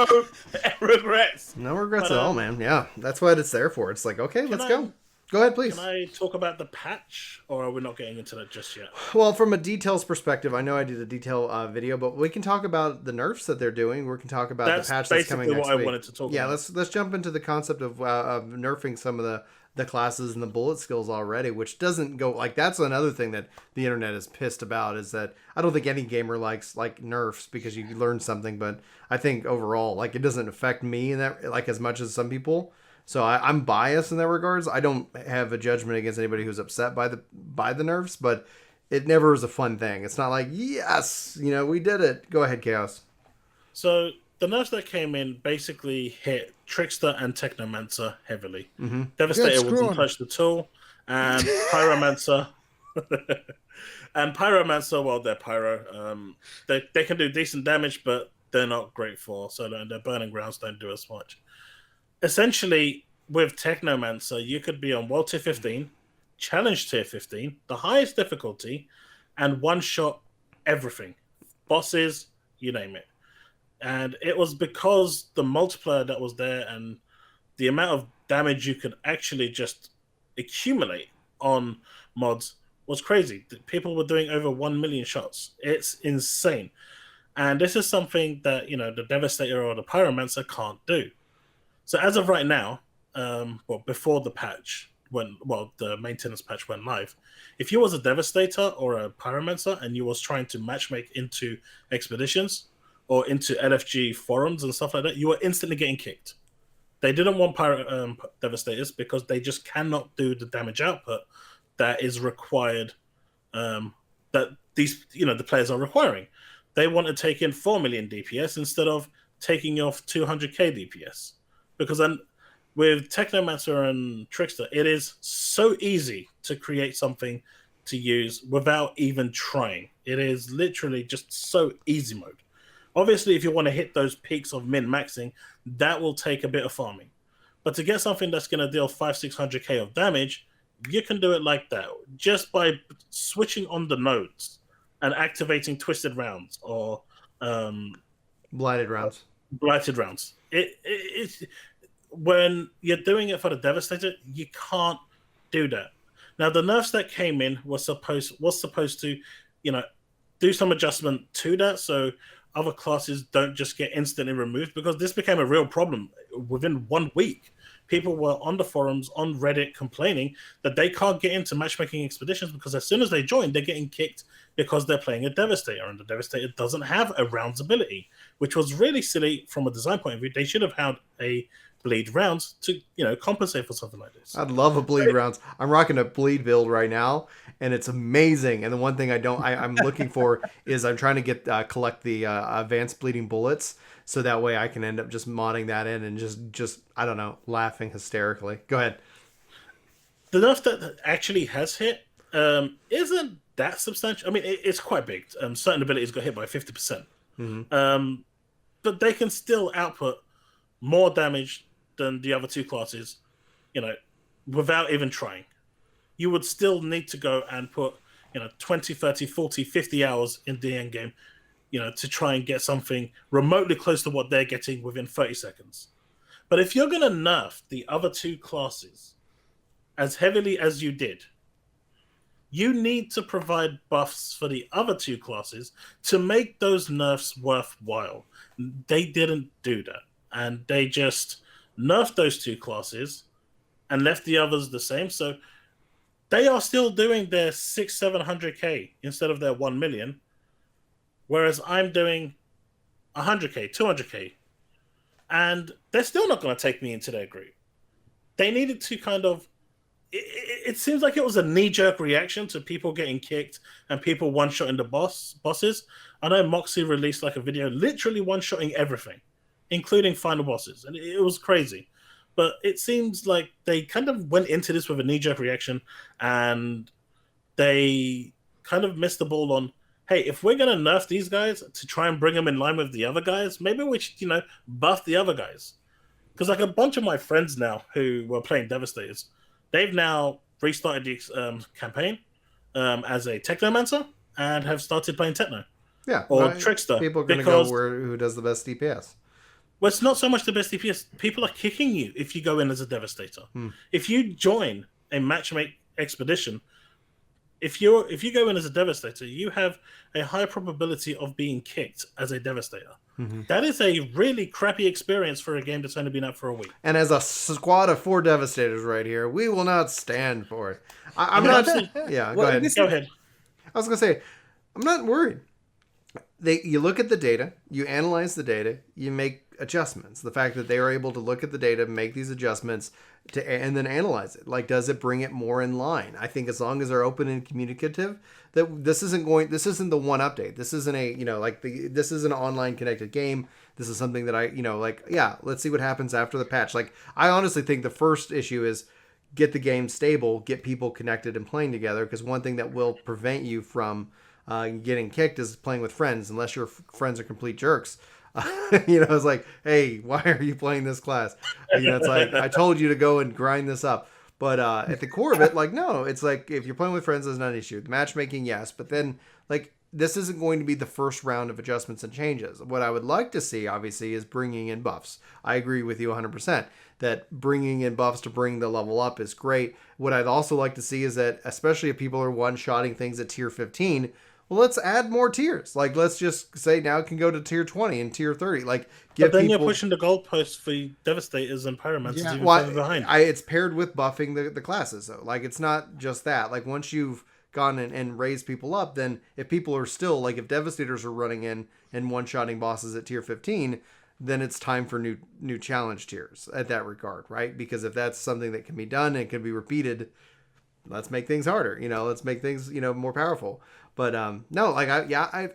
regrets. No regrets at all, man. Yeah, that's what it's there for. It's like, okay, let's go. Go ahead, please. Can I talk about the patch, or are we not getting into that just yet? Well, from a details perspective, I know I did a detail video, but we can talk about the nerfs that they're doing. We can talk about the patch that's coming next week. That's basically what I wanted to talk about. Yeah, let's jump into the concept of nerfing some of the classes and the bullet skills already, which doesn't go like that's another thing that the internet is pissed about, is that I don't think any gamer likes like nerfs because you learn something, but I think overall like it doesn't affect me in that like as much as some people. So I'm biased in that regards. I don't have a judgment against anybody who's upset by the nerfs, but it never is a fun thing. It's not like, yes, we did it. Go ahead, Chaos. So the nerfs that came in basically hit Trickster and Technomancer heavily. Mm-hmm. Devastator wasn't touched at all, and Pyromancer. And Pyromancer, well, they're Pyro. They can do decent damage, but they're not great for solo, and their Burning Grounds don't do as much. Essentially, with Technomancer, you could be on World Tier 15, Challenge Tier 15, the highest difficulty, and one-shot everything. Bosses, you name it. And it was because the multiplayer that was there and the amount of damage you could actually just accumulate on mods was crazy. People were doing over 1 million shots. It's insane. And this is something that, the Devastator or the Pyromancer can't do. So as of right now, before the patch, the maintenance patch went live, if you was a Devastator or a Pyromancer and you was trying to matchmake into expeditions or into LFG forums and stuff like that, you were instantly getting kicked. They didn't want Devastators because they just cannot do the damage output that is required, that these, the players are requiring. They want to take in 4 million DPS instead of taking off 200k DPS. Because then with Technomancer and Trickster, it is so easy to create something to use without even trying. It is literally just so easy mode. Obviously, if you want to hit those peaks of min-maxing, that will take a bit of farming. But to get something that's going to deal 500-600k of damage, you can do it like that. Just by switching on the nodes and activating Twisted Rounds or... Blighted Rounds. Blighted Rounds. It's when you're doing it for the Devastator, you can't do that. Now, the nerfs that came in was supposed to, do some adjustment to that, so other classes don't just get instantly removed, because this became a real problem within 1 week. People were on the forums, on Reddit, complaining that they can't get into matchmaking expeditions because as soon as they join, they're getting kicked because they're playing a Devastator, and the Devastator doesn't have a rounds ability, which was really silly from a design point of view. They should have had a bleed rounds to, compensate for something like this. I'd love a bleed rounds. I'm rocking a bleed build right now, and it's amazing. And the one thing I'm looking for is I'm trying to collect the advanced bleeding bullets, so that way I can end up just modding that in and just I don't know, laughing hysterically. Go ahead. The nerf that actually has hit isn't that substantial. I mean, it's quite big. Certain abilities got hit by 50%. Mm-hmm. But they can still output more damage than the other two classes, without even trying. You would still need to go and put, 20, 30, 40, 50 hours in the end game, to try and get something remotely close to what they're getting within 30 seconds. But if you're going to nerf the other two classes as heavily as you did, you need to provide buffs for the other two classes to make those nerfs worthwhile. They didn't do that. And they just nerfed those two classes and left the others the same. So they are still doing their 600-700k instead of their 1 million. Whereas I'm doing 100k, 200k. And they're still not going to take me into their group. They needed to kind of it seems like it was a knee-jerk reaction to people getting kicked and people one-shotting the bosses. I know Moxie released like a video literally one-shotting everything, including final bosses, and it was crazy. But it seems like they kind of went into this with a knee-jerk reaction, and they kind of missed the ball on, hey, if we're going to nerf these guys to try and bring them in line with the other guys, maybe we should, buff the other guys. Because like a bunch of my friends now who were playing Devastators, they've now restarted the campaign as a Technomancer and have started playing Techno. Yeah. Or Trickster. People are going to go who does the best DPS. Well, it's not so much the best DPS. People are kicking you if you go in as a Devastator. If you join a matchmake expedition, if you go in as a Devastator, you have a high probability of being kicked as a Devastator. That is a really crappy experience for a game that's only been out for a week. And as a squad of 4 Devastators right here, we will not stand for it. I'm not. Yeah, go ahead. Go ahead. I was going to say, I'm not worried. You look at the data, you analyze the data, you make adjustments. The fact that they are able to look at the data, make these adjustments, and then analyze it. Like, does it bring it more in line? I think as long as they're open and communicative, that this isn't the one update. This isn't this is an online connected game. This is something that let's see what happens after the patch. Like, I honestly think the first issue is get the game stable, get people connected and playing together, because one thing that will prevent you from getting kicked is playing with friends, unless your friends are complete jerks. It's like, hey, why are you playing this class? It's like, I told you to go and grind this up. But at the core of it, like, no, it's like, if you're playing with friends, it's not an issue. The matchmaking, yes. But then, like, this isn't going to be the first round of adjustments and changes. What I would like to see, obviously, is bringing in buffs. I agree with you 100% that bringing in buffs to bring the level up is great. What I'd also like to see is that, especially if people are one-shotting things at tier 15, well, let's add more tiers. Like, let's just say now it can go to tier 20 and tier 30. Like, but then you're pushing the goalposts for Devastators and Pyromancers even further behind. It's paired with buffing the classes, though. Like, it's not just that. Like, once you've gone and raised people up, then if people are still, like, if Devastators are running in and one-shotting bosses at tier 15, then it's time for new challenge tiers at that regard, right? Because if that's something that can be done and can be repeated, let's make things harder. Let's make things, more powerful. But no, like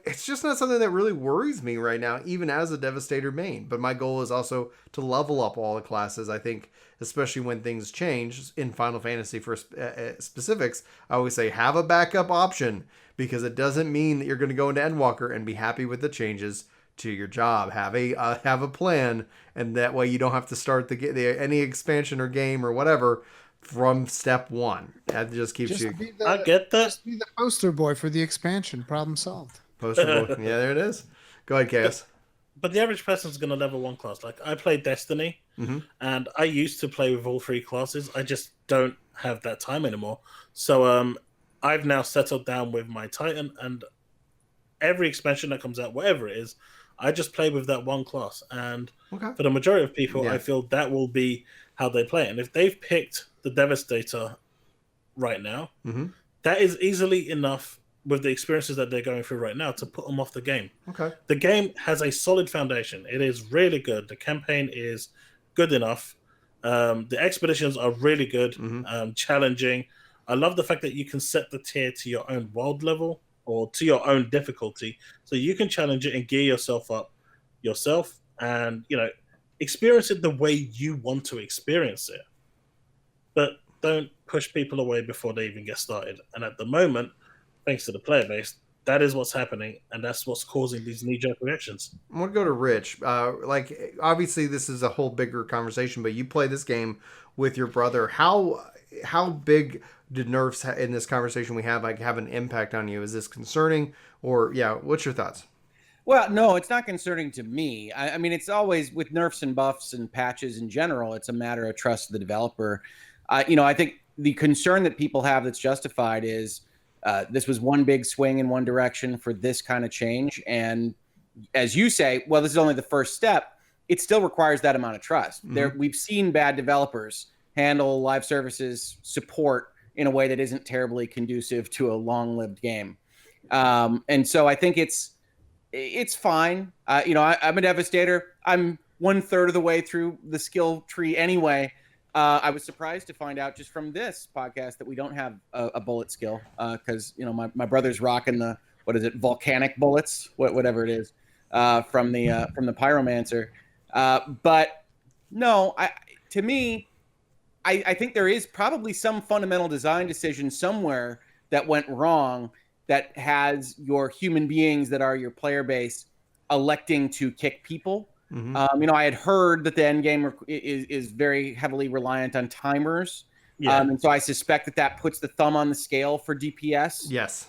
it's just not something that really worries me right now, even as a Devastator main. But my goal is also to level up all the classes. I think, especially when things change in Final Fantasy for specifics, I always say have a backup option, because it doesn't mean that you're going to go into Endwalker and be happy with the changes to your job. Have a plan, and that way you don't have to start any expansion or game or whatever from step one. That just keeps you. I get that. Just be the poster boy for the expansion. Problem solved. Poster boy. Yeah, there it is. Go ahead, Chaos. But the average person's going to level 1 class. Like, I play Destiny, and I used to play with all 3 classes. I just don't have that time anymore. So I've now settled down with my Titan, and every expansion that comes out, whatever it is, I just play with that 1 class. And for the majority of people, I feel that will be how they play it. And if they've picked the Devastator right now, that is easily enough with the experiences that they're going through right now to put them off the game. The game has a solid foundation. It is really good. The campaign is good enough. The expeditions are really good, challenging. I love the fact that you can set the tier to your own world level or to your own difficulty, so you can challenge it and gear yourself up yourself, and experience it the way you want to experience it. But don't push people away before they even get started. And at the moment, thanks to the player base, that is what's happening, and that's what's causing these knee-jerk reactions. I'm going to go to Rich. Obviously, this is a whole bigger conversation, but you play this game with your brother. How big did nerfs in this conversation we have an impact on you? Is this concerning, or what's your thoughts? Well, no, it's not concerning to me. I mean, it's always with nerfs and buffs and patches in general, it's a matter of trust of the developer. I think the concern that people have that's justified is this was one big swing in one direction for this kind of change. And as you say, well, this is only the first step. It still requires that amount of trust. We've seen bad developers handle live services support in a way that isn't terribly conducive to a long-lived game. And so I think it's fine. I'm a Devastator. I'm 1/3 of the way through the skill tree anyway. I was surprised to find out just from this podcast that we don't have a bullet skill because my brother's rocking the volcanic bullets, whatever it is, from the pyromancer. But no, to me, I think there is probably some fundamental design decision somewhere that went wrong that has your human beings that are your player base electing to kick people. Mm-hmm. I had heard that the end game is very heavily reliant on timers. Yeah. And so I suspect that puts the thumb on the scale for DPS. Yes.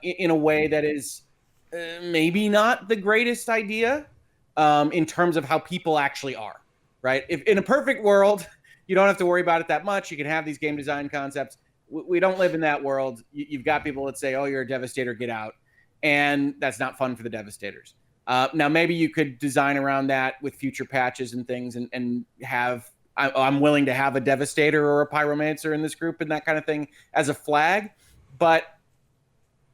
In a way that is maybe not the greatest idea in terms of how people actually are, right? If in a perfect world, you don't have to worry about it that much. You can have these game design concepts. We don't live in that world. You've got people that say, oh, you're a Devastator, get out. And that's not fun for the Devastators. Now, maybe you could design around that with future patches and things and have, I'm willing to have a Devastator or a Pyromancer in this group and that kind of thing as a flag. But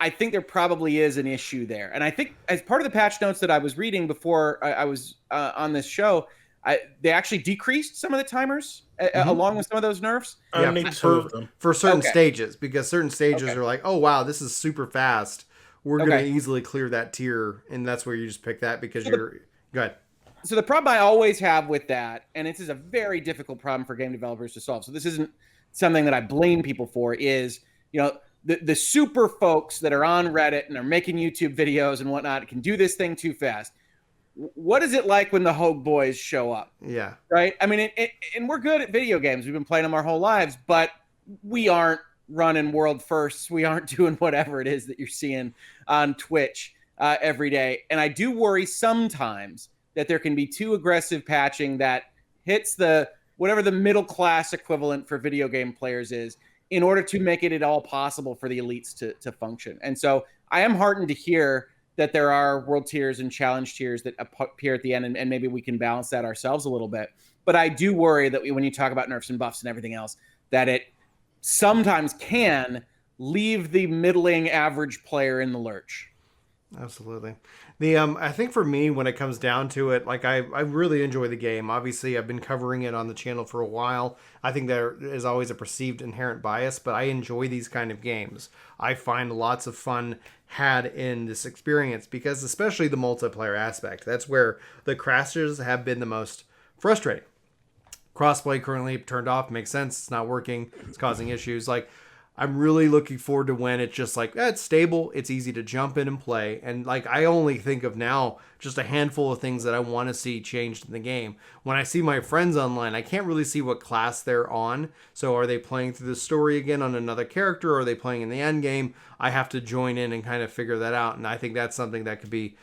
I think there probably is an issue there. And I think as part of the patch notes that I was reading before I was on this show, they actually decreased some of the timers along with some of those nerfs. Only two of them. For certain stages, because certain stages are like, oh, wow, this is super fast. We're going to easily clear that tier, and that's where you just pick that because go ahead. So the problem I always have with that, and this is a very difficult problem for game developers to solve, so this isn't something that I blame people for, is, the super folks that are on Reddit and are making YouTube videos and whatnot can do this thing too fast. What is it like when the Hogue boys show up? Yeah. Right? I mean, and we're good at video games. We've been playing them our whole lives, but we aren't running world firsts. We aren't doing whatever it is that you're seeing on Twitch every day. And I do worry sometimes that there can be too aggressive patching that hits whatever the middle class equivalent for video game players is in order to make it at all possible for the elites to function. And so I am heartened to hear that there are world tiers and challenge tiers that appear at the end, and maybe we can balance that ourselves a little bit. But I do worry that when you talk about nerfs and buffs and everything else, that it sometimes can leave the middling average player in the lurch. Absolutely. I think for me, when it comes down to it, like I really enjoy the game. Obviously, I've been covering it on the channel for a while. I think there is always a perceived inherent bias, but I enjoy these kind of games. I find lots of fun had in this experience because especially the multiplayer aspect, that's where the crashes have been the most frustrating. Crossplay currently turned off, makes sense. It's not working. It's causing issues. Like, I'm really looking forward to when it's just like, it's stable, it's easy to jump in and play. And like, I only think of now just a handful of things that I want to see changed in the game. When I see my friends online, I can't really see what class they're on. So are they playing through the story again on another character? Or are they playing in the end game? I have to join in and kind of figure that out. And I think that's something that could be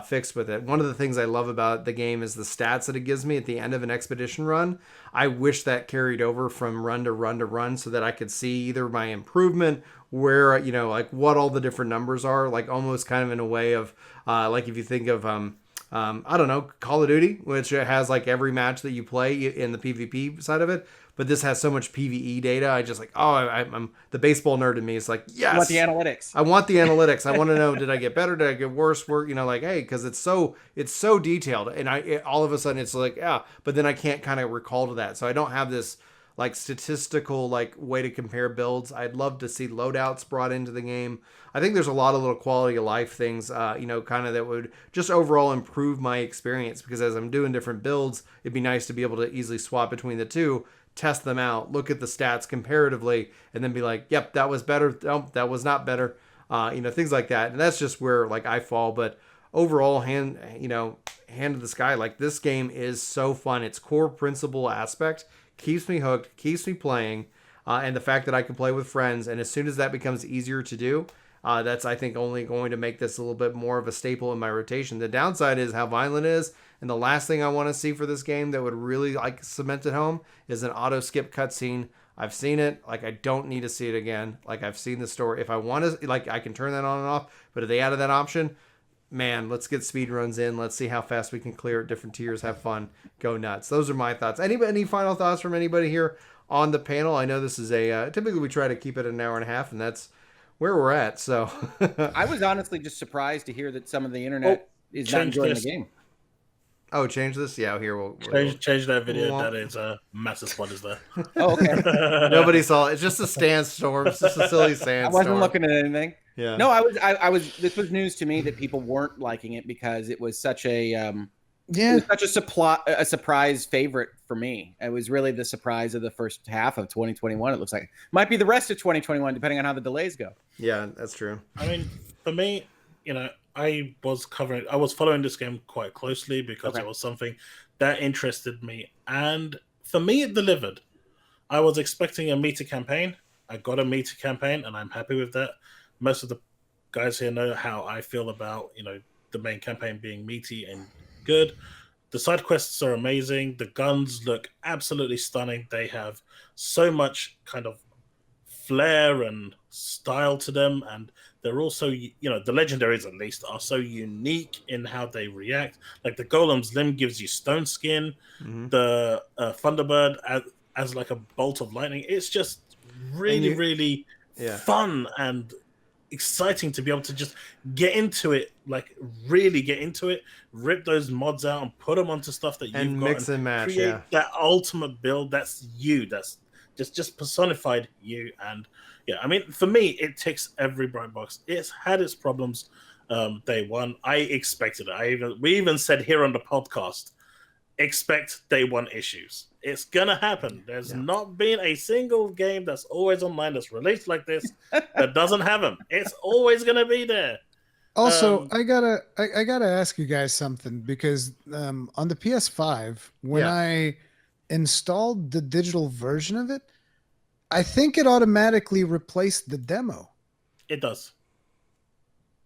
fixed with it. One of the things I love about the game is the stats that it gives me at the end of an expedition run. I wish that carried over from run to run to run so that I could see either my improvement, where, like what all the different numbers are, like almost kind of in a way of like if you think of I don't know, Call of Duty, which has like every match that you play in the PvP side of it, but this has so much PvE data. I just like, I'm the baseball nerd in me. It's like, yes, I want the analytics. I want the analytics. I want to know, did I get better? Did I get worse? Like, hey, because it's so detailed, and all of a sudden it's like, yeah, but then I can't kind of recall to that, so I don't have this like statistical like way to compare builds. I'd love to see loadouts brought into the game. I think there's a lot of little quality of life things, kind of that would just overall improve my experience, because as I'm doing different builds, it'd be nice to be able to easily swap between the two, test them out, look at the stats comparatively, and then be like, yep, that was better. No, that was not better. Things like that. And that's just where like I fall. But overall, hand to the sky, like this game is so fun. Its core principle aspect keeps me hooked, keeps me playing, and the fact that I can play with friends, and as soon as that becomes easier to do, that's, I think, only going to make this a little bit more of a staple in my rotation. The downside is how violent it is, and the last thing I want to see for this game that would really like cement it home is an auto skip cutscene. I've seen it. Like, I don't need to see it again. Like, I've seen the story. If I want to, like, I can turn that on and off, but if they added that option, man, let's get speed runs in. Let's see how fast we can clear it. Different tiers, have fun, go nuts. Those are my thoughts. Any final thoughts from anybody here on the panel? I know this is typically we try to keep it an hour and a half, and that's where we're at. So I was honestly just surprised to hear that some of the internet is not enjoying the game. Oh, change this? Yeah, here we'll change that video. That is massive spoilers there. Oh, okay. Nobody saw it. It's just a sandstorm. It's just a silly sandstorm. I wasn't looking at anything. Yeah. No, I was. This was news to me that people weren't liking it because it was such a it was such a surprise favorite for me. It was really the surprise of the first half of 2021. It looks like might be the rest of 2021, depending on how the delays go. Yeah, that's true. I mean, for me, I was following this game quite closely because it was something that interested me, and for me, it delivered. I was expecting a meaty campaign. I got a meaty campaign, and I'm happy with that. Most of the guys here know how I feel about the main campaign being meaty and good. The side quests are amazing. The guns look absolutely stunning. They have so much kind of flair and style to them, and they're also, the legendaries at least are so unique in how they react. Like the Golem's limb gives you stone skin, the Thunderbird as like a bolt of lightning. It's just really fun and exciting to be able to just get into it, like really get into it, rip those mods out and put them onto stuff that you've got mix and match, create that ultimate build. That's you. That's just personified you. And yeah, I mean, for me, it ticks every bright box. It's had its problems day one. I expected it. We even said here on the podcast, expect day one issues. It's gonna happen. There's not been a single game that's always online that's released like this that doesn't have them. It's always gonna be there. Also, I gotta ask you guys something, because on the PS5, when I installed the digital version of it, I think it automatically replaced the demo. It does.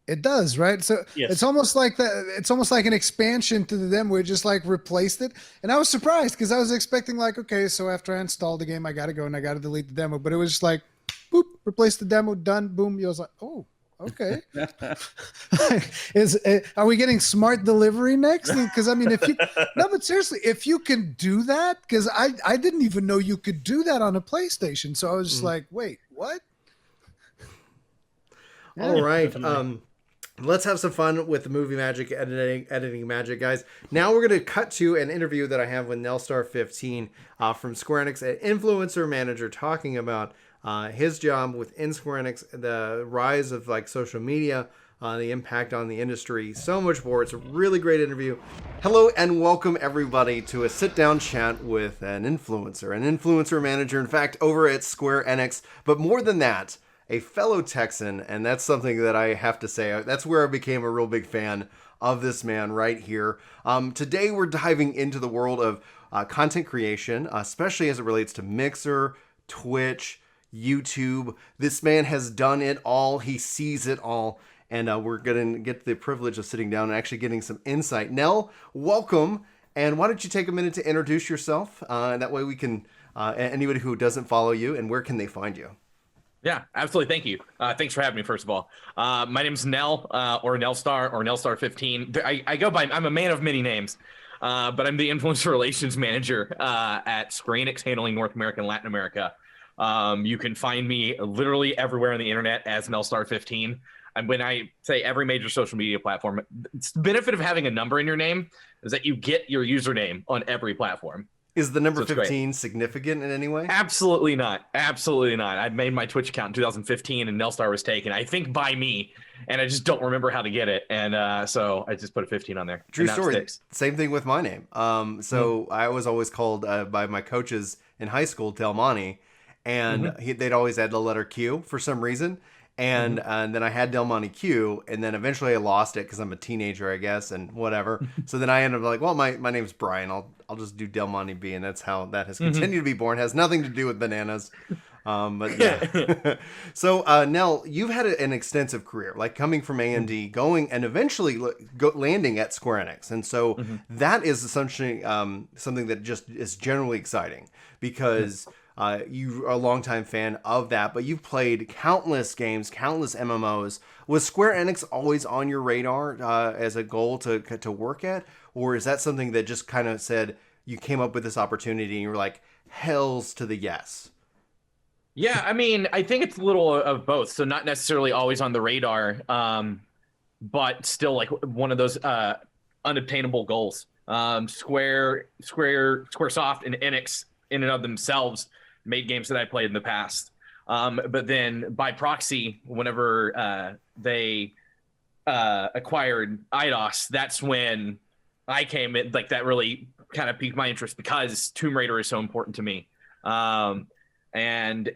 It does, right? So it's almost like that. It's almost like an expansion to the demo. It just like replaced it, and I was surprised because I was expecting like, okay, so after I install the game, I got to go and I got to delete the demo. But it was just like, boop, replace the demo, done, boom. I was like, oh, okay. Are we getting smart delivery next? Because I mean, but seriously, if you can do that, because I didn't even know you could do that on a PlayStation, so I was just like, wait, what? All right. Let's have some fun with the movie magic, editing magic, guys. Now we're going to cut to an interview that I have with NelStar15 from Square Enix, an influencer manager, talking about his job within Square Enix, the rise of like social media, the impact on the industry, so much more. It's a really great interview. Hello and welcome everybody to a sit-down chat with an influencer manager, in fact, over at Square Enix. But more than that, a fellow Texan, and that's something that I have to say, that's where I became a real big fan of this man right here. Today we're diving into the world of content creation, especially as it relates to Mixer, Twitch, YouTube. This man has done it all. He sees it all. And we're going to get the privilege of sitting down and actually getting some insight. Nell, welcome. And why don't you take a minute to introduce yourself? That way we can, anybody who doesn't follow you, and where can they find you? Yeah, absolutely. Thank you. Thanks for having me, first of all. My name's Nell, or NelStar, or NelStar15. I go by, I'm a man of many names, but I'm the influencer relations manager at Square Enix, handling North America and Latin America. You can find me literally everywhere on the internet as NelStar15. And when I say every major social media platform, it's the benefit of having a number in your name is that you get your username on every platform. Is the number 15 significant in any way? Absolutely not. Absolutely not. I made my Twitch account in 2015 and NelStar was taken, I think, by me, and I just don't remember how to get it. And so I just put a 15 on there. True story. Same thing with my name. I was always called by my coaches in high school Del Monte, and they'd always add the letter Q for some reason. And then I had Del Monte Q, and then eventually I lost it because I'm a teenager, I guess, and whatever. So then I ended up like, well, my name's Brian. I'll just do Del Monte B, and that's how that has continued to be born. It has nothing to do with bananas. But yeah. So Nell, you've had an extensive career, like coming from AMD, going and eventually landing at Square Enix. And so that is essentially something that just is generally exciting because you are a longtime fan of that, but you've played countless games, countless MMOs. Was Square Enix always on your radar as a goal to work at? Or is that something that just kind of said you came up with this opportunity and you were like, hells to the yes? Yeah, I mean, I think it's a little of both. So not necessarily always on the radar, but still like one of those unobtainable goals. Squaresoft and Enix in and of themselves made games that I played in the past. But then by proxy, whenever they acquired Eidos, that's when I came in. Like that really kind of piqued my interest because Tomb Raider is so important to me. And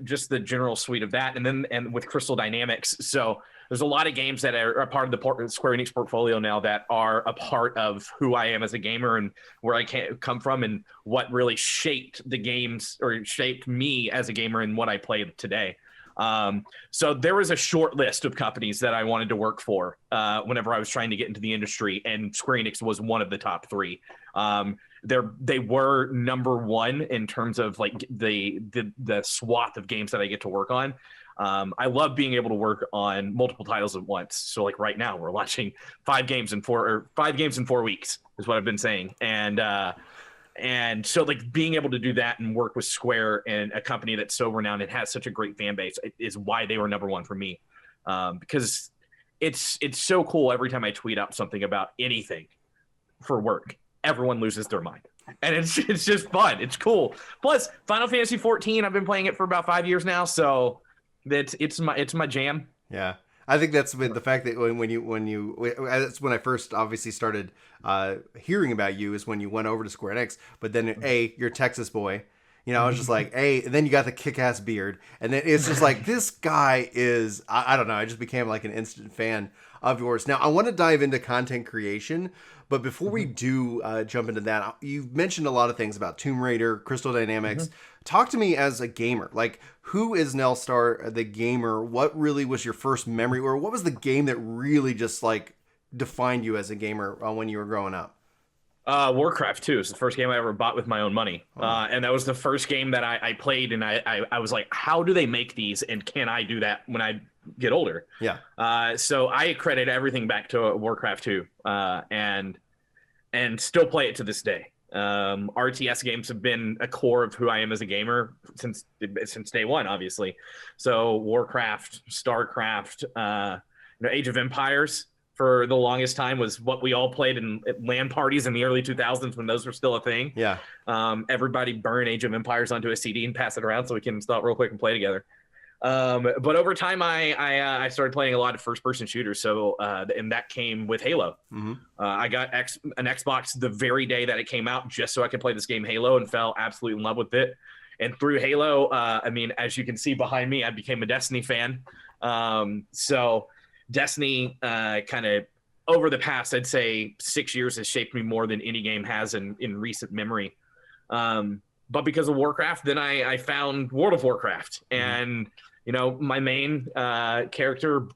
just the general suite of that, and with Crystal Dynamics. So there's a lot of games that are a part of the Square Enix portfolio now that are a part of who I am as a gamer and where I come from and what really shaped the games or shaped me as a gamer and what I play today. So there was a short list of companies that I wanted to work for whenever I was trying to get into the industry, and Square Enix was one of the top three. They were number one in terms of like the swath of games that I get to work on. I love being able to work on multiple titles at once. So like right now we're launching 5 games in 4 weeks is what I've been saying. And so like being able to do that and work with Square and a company that's so renowned and has such a great fan base is why they were number one for me. Because it's so cool every time I tweet out something about anything for work, everyone loses their mind. And it's just fun. It's cool. Plus Final Fantasy XIV, I've been playing it for about 5 years now. So it's my jam. Yeah. I think that's with the fact that that's when I first obviously started hearing about you is when you went over to Square Enix, but then you're a Texas boy, I was just like, and then you got the kick-ass beard, and then it's just like, this guy is, I don't know, I just became like an instant fan of yours. Now I want to dive into content creation, but before we do jump into that, you've mentioned a lot of things about Tomb Raider, Crystal Dynamics. Talk to me as a gamer. Like, who is NelStar the gamer? What really was your first memory, or what was the game that really just like defined you as a gamer when you were growing up? Warcraft 2 is the first game I ever bought with my own money. And that was the first game that I played, and I was like, how do they make these, and can I do that when I get older? Yeah. So I credit everything back to Warcraft 2 and still play it to this day. RTS games have been a core of who I am as a gamer since day one, obviously. So Warcraft, StarCraft, Age of Empires for the longest time was what we all played in LAN parties in the early 2000s when those were still a thing. Yeah. Everybody burn Age of Empires onto a CD and pass it around so we can stop real quick and play together. But over time, I started playing a lot of first-person shooters. So, and that came with Halo. I got an Xbox the very day that it came out, just so I could play this game Halo, and fell absolutely in love with it. And through Halo, as you can see behind me, I became a Destiny fan. So Destiny, kind of over the past, I'd say 6 years, has shaped me more than any game has in recent memory. But because of Warcraft, then I found World of Warcraft, and my main character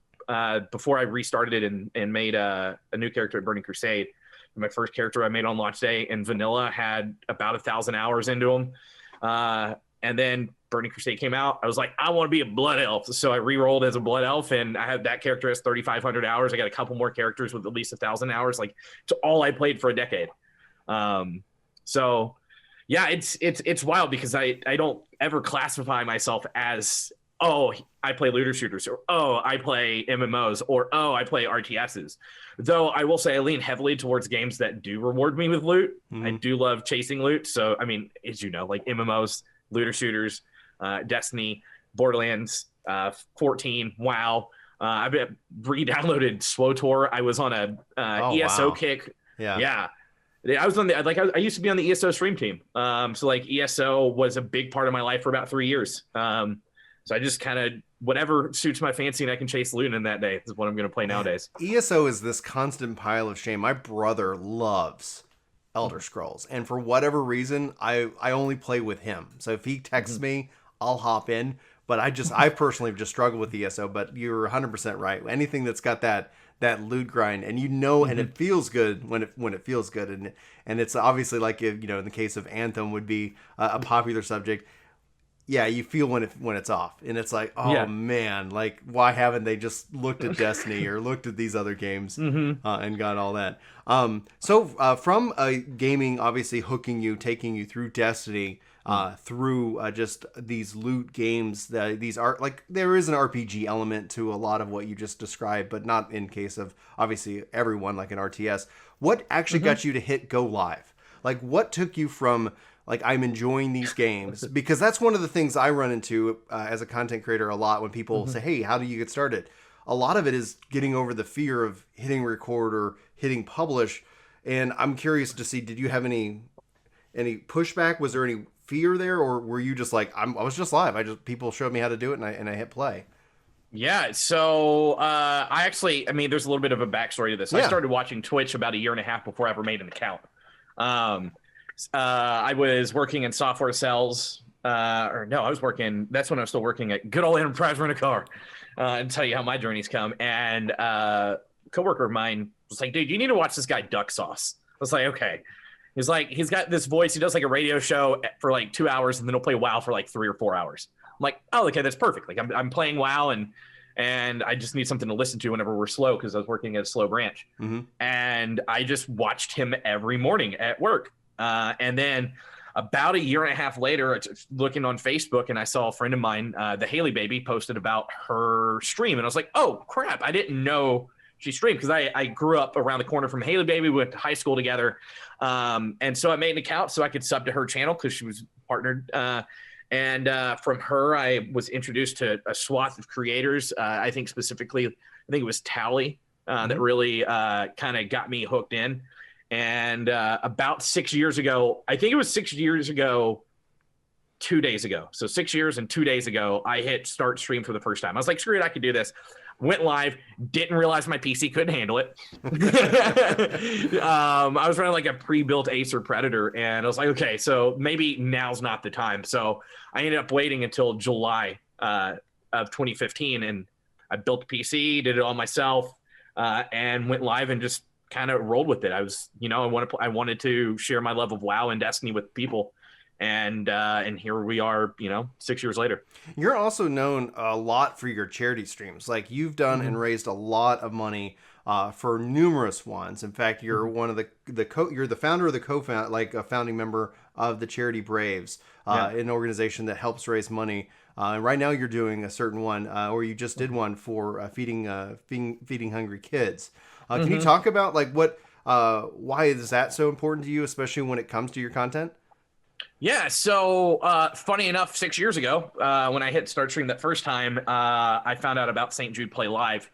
before I restarted it and made a new character at Burning Crusade. My first character I made on launch day in vanilla had about 1,000 hours into him, and then Burning Crusade came out. I was like, I want to be a blood elf, so I re-rolled as a blood elf, and I had that character has 3,500 hours. I got a couple more characters with at least 1,000 hours. Like, it's all I played for a decade. So. Yeah, it's wild because I don't ever classify myself as, I play looter shooters, or I play MMOs, or I play RTSs. Though I will say I lean heavily towards games that do reward me with loot. I do love chasing loot. So, as you know, like MMOs, looter shooters, Destiny, Borderlands, 14, WoW. I've re-downloaded SWTOR. I was on a ESO kick. Yeah. I was on I used to be on the ESO stream team. So like ESO was a big part of my life for about 3 years. So I just kind of, whatever suits my fancy and I can chase loot in that day is what I'm going to play nowadays. ESO is this constant pile of shame. My brother loves Elder Scrolls, and for whatever reason, I only play with him. So if he texts me, I'll hop in. But I personally have just struggled with ESO, but you're 100% right. Anything that's got that loot grind, and and it feels good when it feels good, and it's obviously like, in the case of Anthem would be a popular subject. Yeah, you feel when it's off, and it's like, man, like, why haven't they just looked at Destiny or looked at these other games and got all that? So from gaming, obviously hooking you, taking you through Destiny, through just these loot games, these are like, there is an RPG element to a lot of what you just described, but not in case of obviously everyone like an RTS. What actually got you to hit go live? Like, what took you from like, I'm enjoying these games? Because that's one of the things I run into as a content creator a lot when people say, hey, how do you get started? A lot of it is getting over the fear of hitting record or hitting publish. And I'm curious to see, did you have any pushback? Was there any fear there? Or were you just like, I was just live. People showed me how to do it and I hit play. Yeah, so I mean, there's a little bit of a backstory to this. Yeah. I started watching Twitch about 1.5 years before I ever made an account. I was working in software sales, that's when I was still working at good old Enterprise Rent-A-Car, and tell you how my journey's come. And a coworker of mine was like, dude, you need to watch this guy Duck Sauce. I was like, okay. He's like, he's got this voice. He does like a radio show for like 2 hours, and then he'll play WoW for like 3 or 4 hours. I'm like, oh, okay, that's perfect. Like I'm playing WoW and I just need something to listen to whenever we're slow, because I was working at a slow branch. And I just watched him every morning at work. And then about 1.5 years later, looking on Facebook, and I saw a friend of mine, the Haley baby, posted about her stream. And I was like, oh, crap, I didn't know she streamed, because I grew up around the corner from Haley baby. We went to high school together. And so I made an account so I could sub to her channel because she was partnered. And from her, I was introduced to a swath of creators. I think specifically, I think it was Tally that really kind of got me hooked in. And about 6 years ago, I think it was 6 years ago, 2 days ago. So 6 years and 2 days ago, I hit start stream for the first time. I was like, screw it, I could do this. Went live, didn't realize my PC couldn't handle it. I was running like a pre-built Acer Predator, and I was like, okay, so maybe now's not the time. So I ended up waiting until July of 2015, and I built a PC, did it all myself, and went live and just kind of rolled with it. I was, I wanted to share my love of WoW and Destiny with people. And here we are, 6 years later. You're also known a lot for your charity streams. Like, you've done and raised a lot of money for numerous ones. In fact, you're one of you're the founder of a founding member of the Charity Braves, an organization that helps raise money. And right now you're doing a certain one, or you just did one for feeding hungry kids. Can you talk about like why is that so important to you, especially when it comes to your content? Yeah, so funny enough, 6 years ago, when I hit start stream that first time, I found out about St. Jude Play Live.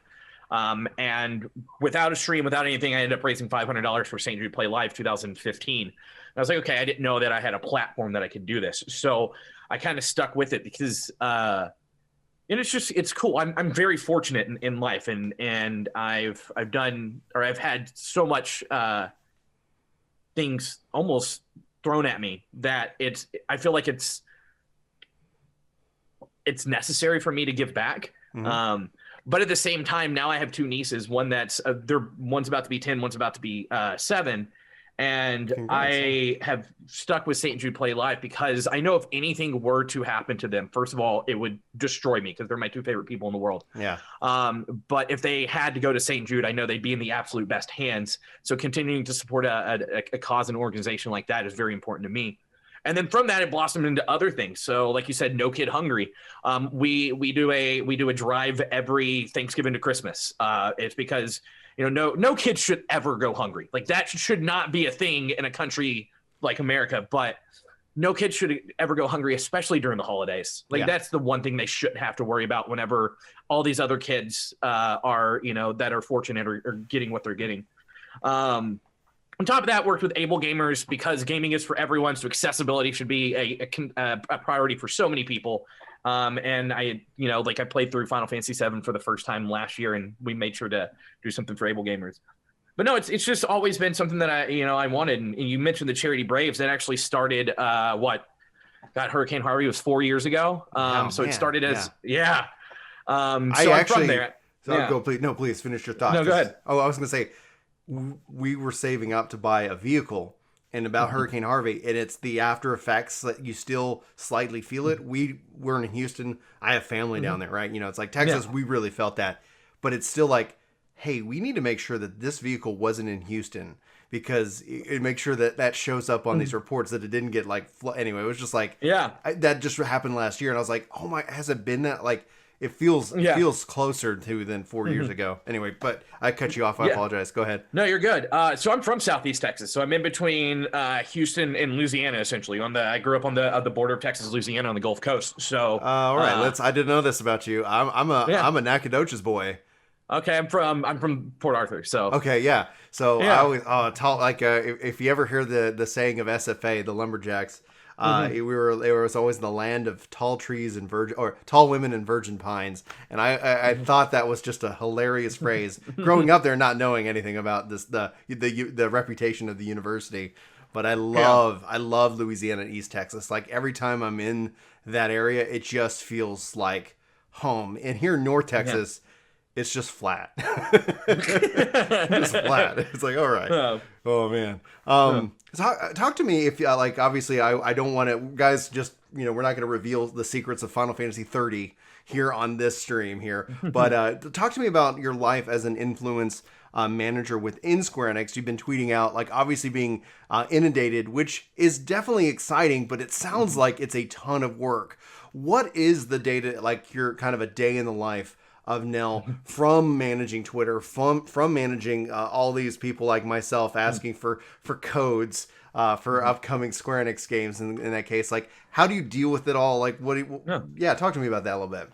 And without a stream, without anything, I ended up raising $500 for St. Jude Play Live 2015. And I was like, okay, I didn't know that I had a platform that I could do this. So I kind of stuck with it because it's cool. I'm very fortunate in life, and I've had so much things almost thrown at me that I feel like it's necessary for me to give back. But at the same time, now I have two nieces, one that's one's about to be 10, one's about to be 7. And I have stuck with St. Jude Play Live because I know if anything were to happen to them, first of all, it would destroy me because they're my two favorite people in the world. Yeah. But if they had to go to St. Jude, I know they'd be in the absolute best hands. So continuing to support a cause and organization like that is very important to me. And then from that, it blossomed into other things. So like you said, No Kid Hungry. We do a drive every Thanksgiving to Christmas. It's because no kid should ever go hungry. Like that should not be a thing in a country like America, but no kid should ever go hungry, especially during the holidays. Like that's the one thing they shouldn't have to worry about whenever all these other kids are, that are fortunate or getting what they're getting. On top of that, worked with Able Gamers because gaming is for everyone. So accessibility should be a priority for so many people. And I played through Final Fantasy VII for the first time last year, and we made sure to do something for Able Gamers. But no, it's just always been something that I wanted. And you mentioned the Charity Braves. That actually started Hurricane Harvey was 4 years ago. It started as I'm from there. Please finish your thought. No, go ahead. Oh, I was going to say we were saving up to buy a vehicle. And about Hurricane Harvey, and it's the after effects that you still slightly feel it. We're in Houston. I have family down there, right? It's like Texas, we really felt that. But it's still like, hey, we need to make sure that this vehicle wasn't in Houston because it makes sure that shows up on these reports that it didn't get anyway, it was just like, that just happened last year. And I was like, oh my, has it been that? Like, it feels closer to than 4 years ago. Anyway, but I cut you off. I apologize. Go ahead. No, you're good. So I'm from Southeast Texas. So I'm in between Houston and Louisiana, essentially. I grew up on the border of Texas, Louisiana, on the Gulf Coast. So all right, I didn't know this about you. I'm a Nacogdoches boy. Okay, I'm from Port Arthur. So okay, yeah. So I always if you ever hear the saying of SFA, the lumberjacks. It was always the land of tall trees and tall women and virgin pines, and I thought that was just a hilarious phrase. Growing up there, not knowing anything about the reputation of the university, but I love Louisiana and East Texas. Like every time I'm in that area, it just feels like home. And here in North Texas, it's just flat. It's flat. It's like, all right. Oh man. Talk to me if like, obviously I don't want to, guys, just, we're not going to reveal the secrets of Final Fantasy 30 here on this stream here, but talk to me about your life as an influence manager within Square Enix. You've been tweeting out, like, obviously being inundated, which is definitely exciting, but it sounds like it's a ton of work. What is the data, like your kind of a day in the life of Nel, from managing Twitter, from managing all these people like myself asking for codes for upcoming Square Enix games in that case? Like, how do you deal with it all? Like, talk to me about that a little bit.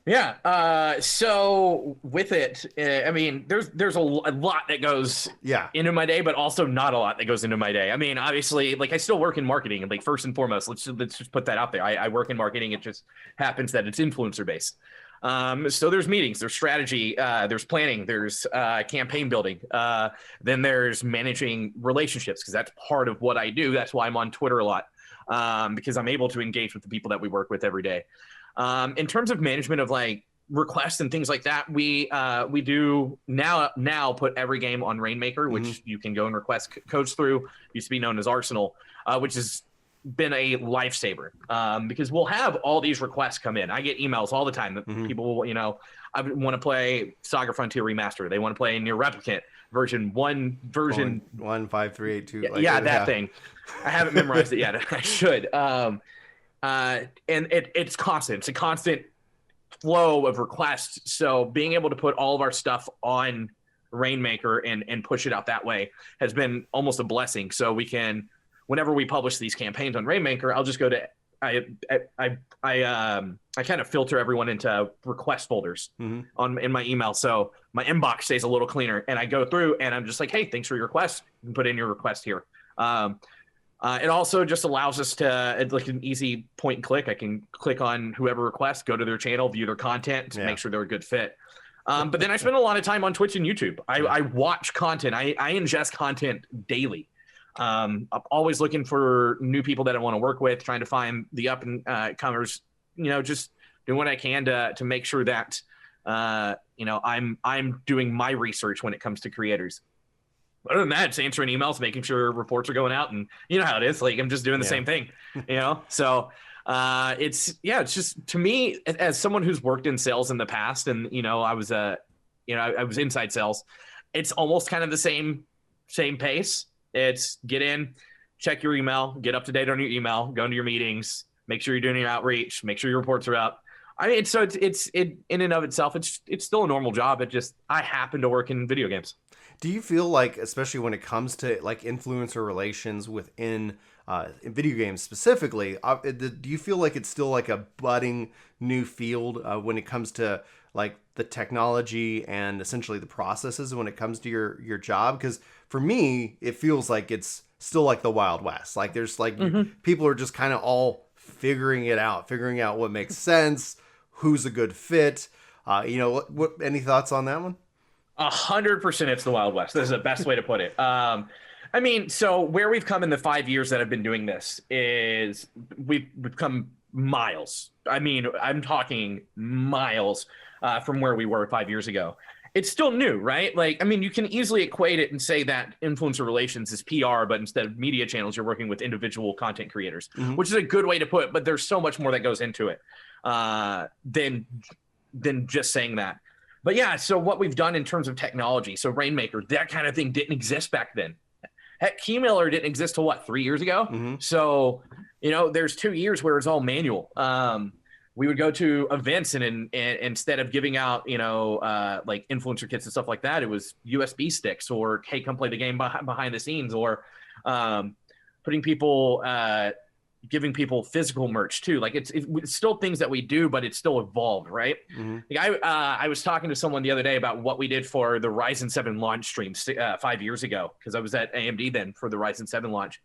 Yeah. So with it, I mean, there's a lot that goes into my day, but also not a lot that goes into my day. I mean, obviously, like, I still work in marketing, and like, first and foremost, let's just put that out there. I work in marketing. It just happens that it's influencer based. So there's meetings, there's strategy, there's planning, there's campaign building, then there's managing relationships, because that's part of what I do. That's why I'm on Twitter a lot, because I'm able to engage with the people that we work with every day. In terms of management of like requests and things like that, we do now put every game on Rainmaker, which you can go and request codes through. Used to be known as Arsenal, which is been a lifesaver, because we'll have all these requests come in. I get emails all the time that people will, I want to play Saga Frontier Remaster. They want to play Near Replicant version 15382. That thing. I haven't memorized it yet. I should. And it's constant. It's a constant flow of requests. So being able to put all of our stuff on Rainmaker and push it out that way has been almost a blessing. So we can, whenever we publish these campaigns on Rainmaker, I'll just go to I kind of filter everyone into request folders in my email, so my inbox stays a little cleaner. And I go through and I'm just like, hey, thanks for your request. You can put in your request here. It also just allows us to, it's like an easy point and click. I can click on whoever requests, go to their channel, view their content, to make sure they're a good fit. But then I spend a lot of time on Twitch and YouTube. I watch content. I ingest content daily. I'm always looking for new people that I want to work with, trying to find the up and comers, just doing what I can to make sure that, I'm doing my research when it comes to creators. Other than that, it's answering emails, making sure reports are going out, and you know how it is. Like, I'm just doing the same thing, So it's just, to me, as someone who's worked in sales in the past, and I was I was inside sales. It's almost kind of the same pace. It's get in, check your email, get up to date on your email, go into your meetings, make sure you're doing your outreach, make sure your reports are up. I mean, so it's in and of itself, it's still a normal job. I happen to work in video games. Do you feel like, especially when it comes to like influencer relations within in video games specifically, do you feel like it's still like a budding new field when it comes to like the technology and essentially the processes when it comes to your job? Because for me, it feels like it's still like the Wild West. Like there's like people are just kind of all figuring out what makes sense, who's a good fit. What any thoughts on that one? 100% it's the Wild West. This is the best way to put it. I mean, so where we've come in the 5 years that I've been doing this is we've come miles. I mean, I'm talking miles from where we were 5 years ago. It's still new, right? Like, I mean, you can easily equate it and say that influencer relations is PR, but instead of media channels, you're working with individual content creators, which is a good way to put it. But there's so much more that goes into it than just saying that. But yeah, so what we've done in terms of technology, so Rainmaker, that kind of thing didn't exist back then. Heck, Keymailer didn't exist till 3 years ago? So, there's 2 years where it's all manual. we would go to events and instead of giving out, like influencer kits and stuff like that, it was USB sticks or, hey, come play the game behind the scenes, or putting people, giving people physical merch too. Like it's still things that we do, but it's still evolved, right? Like I was talking to someone the other day about what we did for the Ryzen 7 launch stream 5 years ago, because I was at AMD then for the Ryzen 7 launch.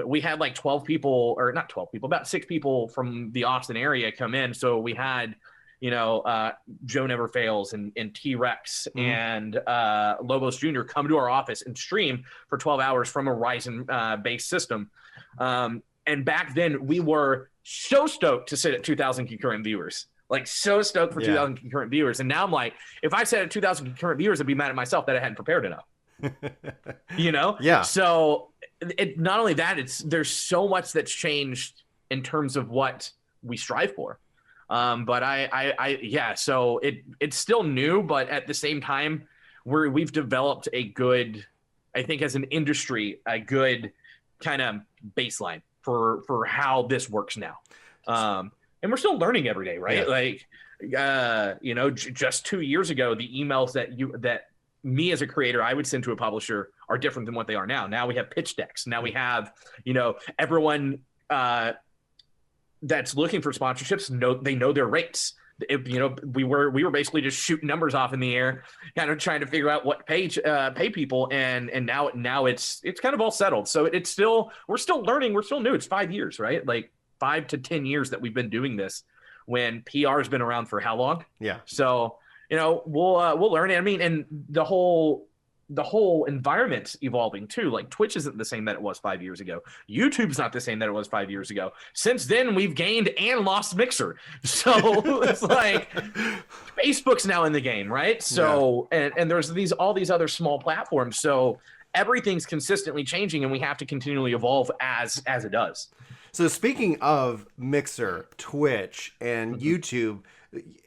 We had like 12 people, or not 12 people, about 6 people from the Austin area come in. So we had, Joe Never Fails and T-Rex and Lobos Jr. come to our office and stream for 12 hours from a Ryzen based system. And back then we were so stoked to sit at 2,000 concurrent viewers, like so stoked for 2,000 concurrent viewers. And now I'm like, if I sat at 2,000 concurrent viewers, I'd be mad at myself that I hadn't prepared enough. Yeah. So not only that, there's so much that's changed in terms of what we strive for. But so it's still new, but at the same time, we've developed a good, I think as an industry, a good kind of baseline for how this works now. And we're still learning every day, right? Yeah. Like, just 2 years ago, the emails that me as a creator, I would send to a publisher are different than what they are now. Now we have pitch decks. Now we have, everyone that's looking for sponsorships, they know their rates. We were basically just shooting numbers off in the air, kind of trying to figure out what pay people. And now it's kind of all settled. So we're still learning. We're still new. It's 5 years, right? Like 5 to 10 years that we've been doing this, when PR has been around for how long? Yeah. So, we'll learn. I mean, and the whole environment's evolving too. Like Twitch isn't the same that it was 5 years ago. YouTube's not the same that it was 5 years ago. Since then, we've gained and lost Mixer. So it's like Facebook's now in the game, right? So, and there's all these other small platforms. So everything's consistently changing, and we have to continually evolve as it does. So speaking of Mixer, Twitch, and YouTube,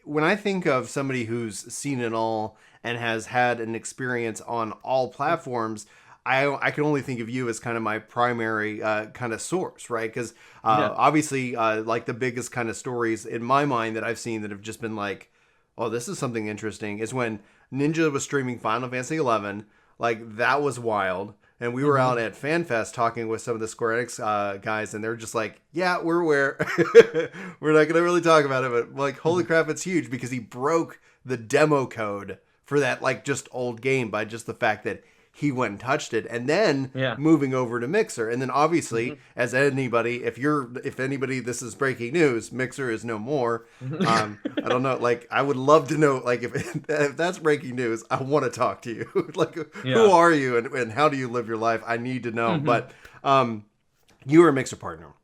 when I think of somebody who's seen it all and has had an experience on all platforms, I can only think of you as kind of my primary kind of source, right? Because obviously, like the biggest kind of stories in my mind that I've seen that have just been like, oh, this is something interesting, is when Ninja was streaming Final Fantasy XI. Like, that was wild. And we were out at FanFest talking with some of the Square Enix guys, and they're just like, yeah, we're aware. We're not going to really talk about it, but like, holy crap, it's huge, because he broke the demo code for that, like, just old game by just the fact that he went and touched it, and then moving over to Mixer. And then obviously, as anybody, if anybody, this is breaking news, Mixer is no more. I don't know, like, I would love to know, like, if that's breaking news, I want to talk to you. Like, who are you, and how do you live your life? I need to know. But you were a Mixer partner.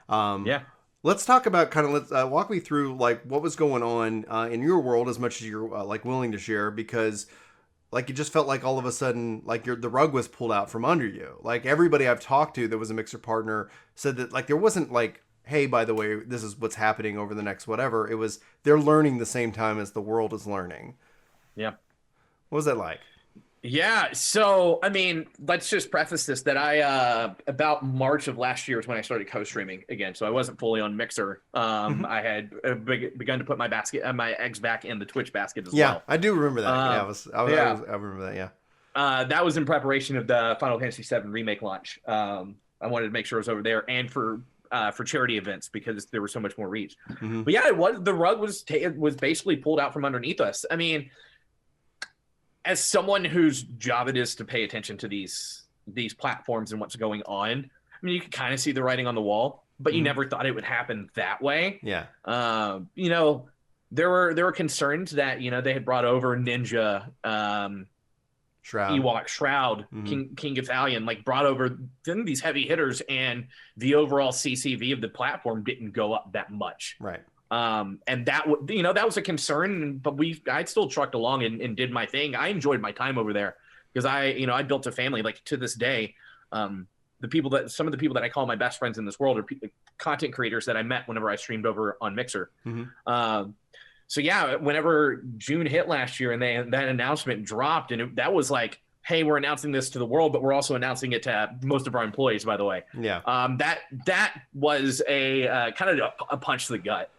Let's talk about let's walk me through, like, what was going on in your world, as much as you're like willing to share, because like, it just felt like all of a sudden, like, the rug was pulled out from under you. Like, everybody I've talked to that was a Mixer partner said that, like, there wasn't like, hey, by the way, this is what's happening over the next whatever. It was, they're learning the same time as the world is learning. Yeah. What was that like? Yeah. So, I mean, let's just preface this that I, about March of last year is when I started co-streaming again. So I wasn't fully on Mixer. I had begun to put my eggs back in the Twitch basket as well. Yeah, I do remember that. I remember that. Yeah. That was in preparation of the Final Fantasy VII remake launch. I wanted to make sure it was over there, and for charity events, because there was so much more reach. But yeah, the rug was basically pulled out from underneath us. I mean, as someone whose job it is to pay attention to these platforms and what's going on, I mean, you can kind of see the writing on the wall, but you never thought it would happen that way. Yeah. There were concerns that, they had brought over Ninja, Shroud, Ewok, Shroud, King Ithalian, like, brought over these heavy hitters, and the overall CCV of the platform didn't go up that much. Right. And that was a concern, but I still trucked along and did my thing. I enjoyed my time over there, because I built a family. Like, to this day, some of the people that I call my best friends in this world are content creators that I met whenever I streamed over on Mixer. So yeah, whenever June hit last year and that announcement dropped, and that was like, hey, we're announcing this to the world, but we're also announcing it to most of our employees, by the way. Yeah. That was a kind of a punch to the gut.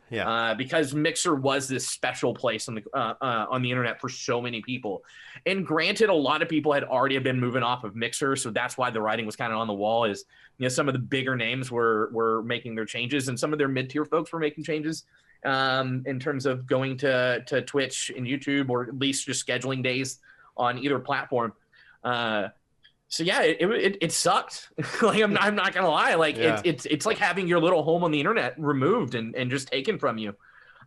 because Mixer was this special place on the internet for so many people. And granted, a lot of people had already been moving off of Mixer, so that's why the writing was kind of on the wall. Is some of the bigger names were making their changes, and some of their mid-tier folks were making changes in terms of going to Twitch and YouTube, or at least just scheduling days on either platform. So yeah, it sucked. Like I'm not gonna lie. Like it's like having your little home on the internet removed and just taken from you.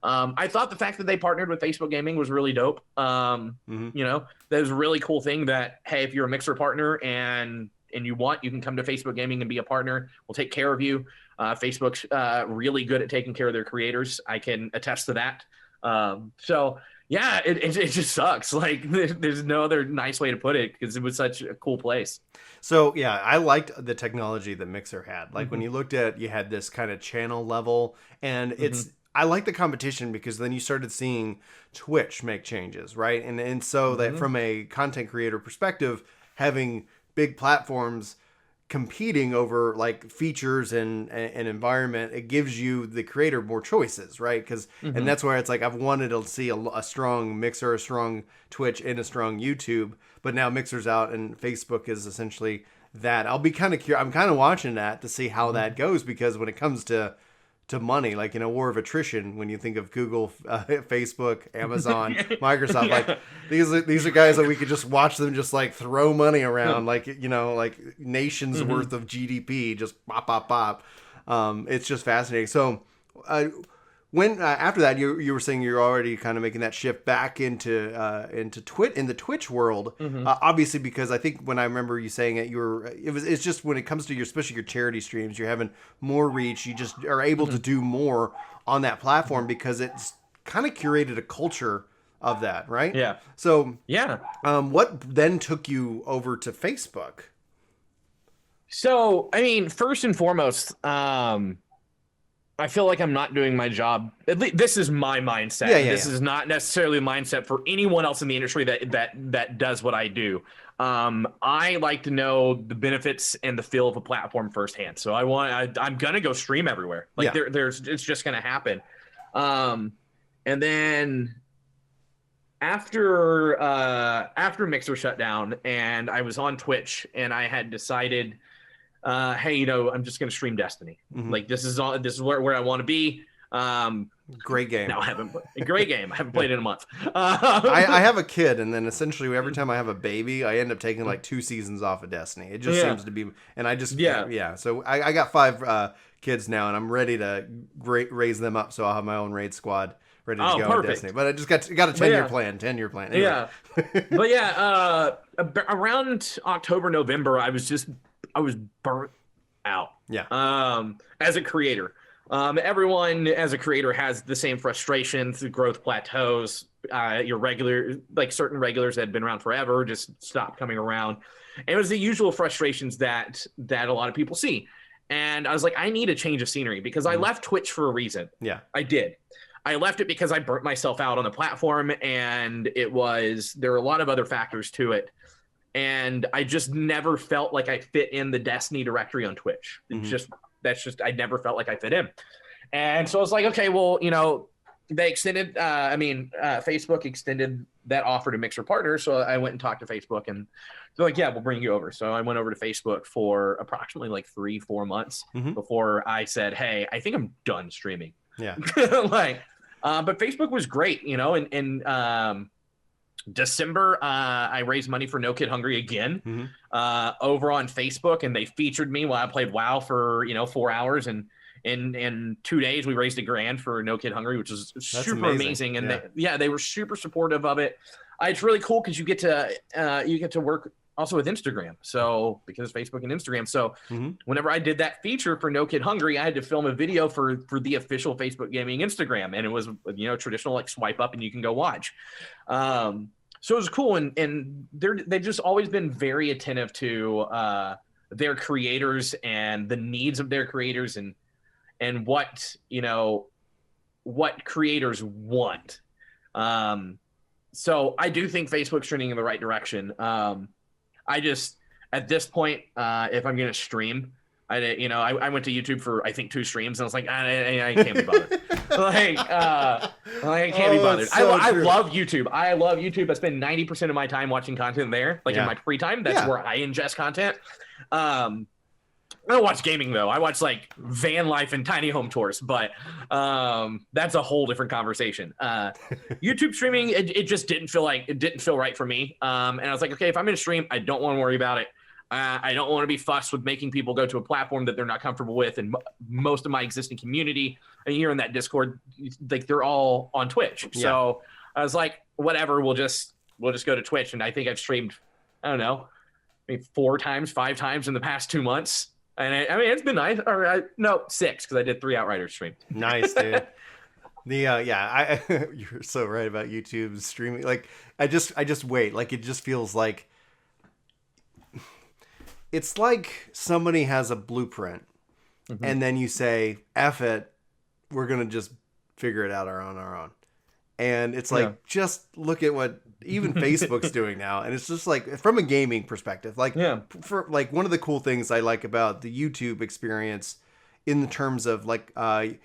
I thought the fact that they partnered with Facebook Gaming was really dope. That was a really cool thing. That hey, if you're a Mixer partner and you can come to Facebook Gaming and be a partner. We'll take care of you. Facebook's really good at taking care of their creators. I can attest to that. So yeah, it just sucks. Like there's no other nice way to put it, because it was such a cool place. So yeah, I liked the technology that Mixer had. Like when you looked at, you had this kind of channel level, and I like the competition, because then you started seeing Twitch make changes, right? And so that from a content creator perspective, having big platforms competing over like features and environment, it gives you, the creator, more choices, right? Because and that's where it's like I've wanted to see a strong Mixer, a strong Twitch, and a strong YouTube, but now Mixer's out and Facebook is essentially that. I'll be kind of curious. I'm kind of watching that to see how that goes, because when it comes to money, like in a war of attrition, when you think of Google, Facebook, Amazon, Microsoft, like these are guys that we could just watch them just like throw money around, like like nations worth of GDP, just pop. It's just fascinating. So when after that, you were saying you're already kind of making that shift back into the Twitch world, obviously, because I think when I remember you saying it, it's just when it comes to especially your charity streams, you're having more reach. You just are able to do more on that platform, because it's kind of curated a culture of that, right? Yeah. So yeah, what then took you over to Facebook? So I mean, first and foremost, I feel like I'm not doing my job. At least this is my mindset. This is not necessarily a mindset for anyone else in the industry that does what I do. I like to know the benefits and the feel of a platform firsthand. So I'm gonna go stream everywhere. Like it's just gonna happen. And then after Mixer shut down and I was on Twitch, and I had decided, hey, I'm just going to stream Destiny. Like this is where I want to be. Great game. No, I haven't played it in a month. I have a kid, and then essentially every time I have a baby, I end up taking like 2 seasons off of Destiny. It just seems to be, and I just So I got 5 kids now, and I'm ready to raise them up, so I'll have my own raid squad ready to go in Destiny. But I just got a 10-year plan. 10-year plan. Anyway. Yeah. But yeah, around October, November, I was burnt out. Yeah. As a creator, everyone as a creator has the same frustrations. The growth plateaus. Certain regulars that had been around forever just stopped coming around. And it was the usual frustrations that a lot of people see. And I was like, I need a change of scenery, because I left Twitch for a reason. Yeah, I did. I left it because I burnt myself out on the platform, and there were a lot of other factors to it. And I just never felt like I fit in the Destiny directory on Twitch. I never felt like I fit in. And so I was like, okay, well, they extended, Facebook extended that offer to Mixer partners. So I went and talked to Facebook, and they're like, yeah, we'll bring you over. So I went over to Facebook for approximately like 3-4 months before I said, hey, I think I'm done streaming. Yeah. But Facebook was great, in December, I raised money for No Kid Hungry again over on Facebook, and they featured me while I played WoW for 4 hours, and in 2 days we raised $1,000 for No Kid Hungry, which is super amazing. And they were super supportive of it. It's really cool because you get to work also with Instagram. So because Facebook and Instagram. So whenever I did that feature for No Kid Hungry, I had to film a video for the official Facebook Gaming Instagram. And it was, traditional, like swipe up and you can go watch. So it was cool. And they've just always been very attentive to their creators and the needs of their creators and what creators want. So I do think Facebook's trending in the right direction. I just, at this point, if I'm going to stream, I went to YouTube for I think 2 streams, and I was like, I can't be bothered. I can't be bothered. So I true. love YouTube. I love YouTube. I spend 90% of my time watching content there, like in my free time. That's where I ingest content. I don't watch gaming though. I watch like van life and tiny home tours, but that's a whole different conversation. YouTube streaming, it just didn't feel right for me. And I was like, okay, if I'm going to stream, I don't want to worry about it. I don't want to be fussed with making people go to a platform that they're not comfortable with. And most of my existing community, and here in that Discord, like they're all on Twitch. Yeah. So I was like, whatever, we'll just go to Twitch. And I think I've streamed, I don't know, maybe 4 times, 5 times in the past 2 months. And I mean, it's been nice. Or no, 6 because I did 3 Outriders stream. Nice, dude. You're so right about YouTube streaming. Like, I just wait. Like, it just feels like it's like somebody has a blueprint, and then you say, "F it, we're gonna just figure it out on our own." And it's like, just look at what even Facebook's doing now. And it's just like, from a gaming perspective, like, for like one of the cool things I like about the YouTube experience in the terms of like,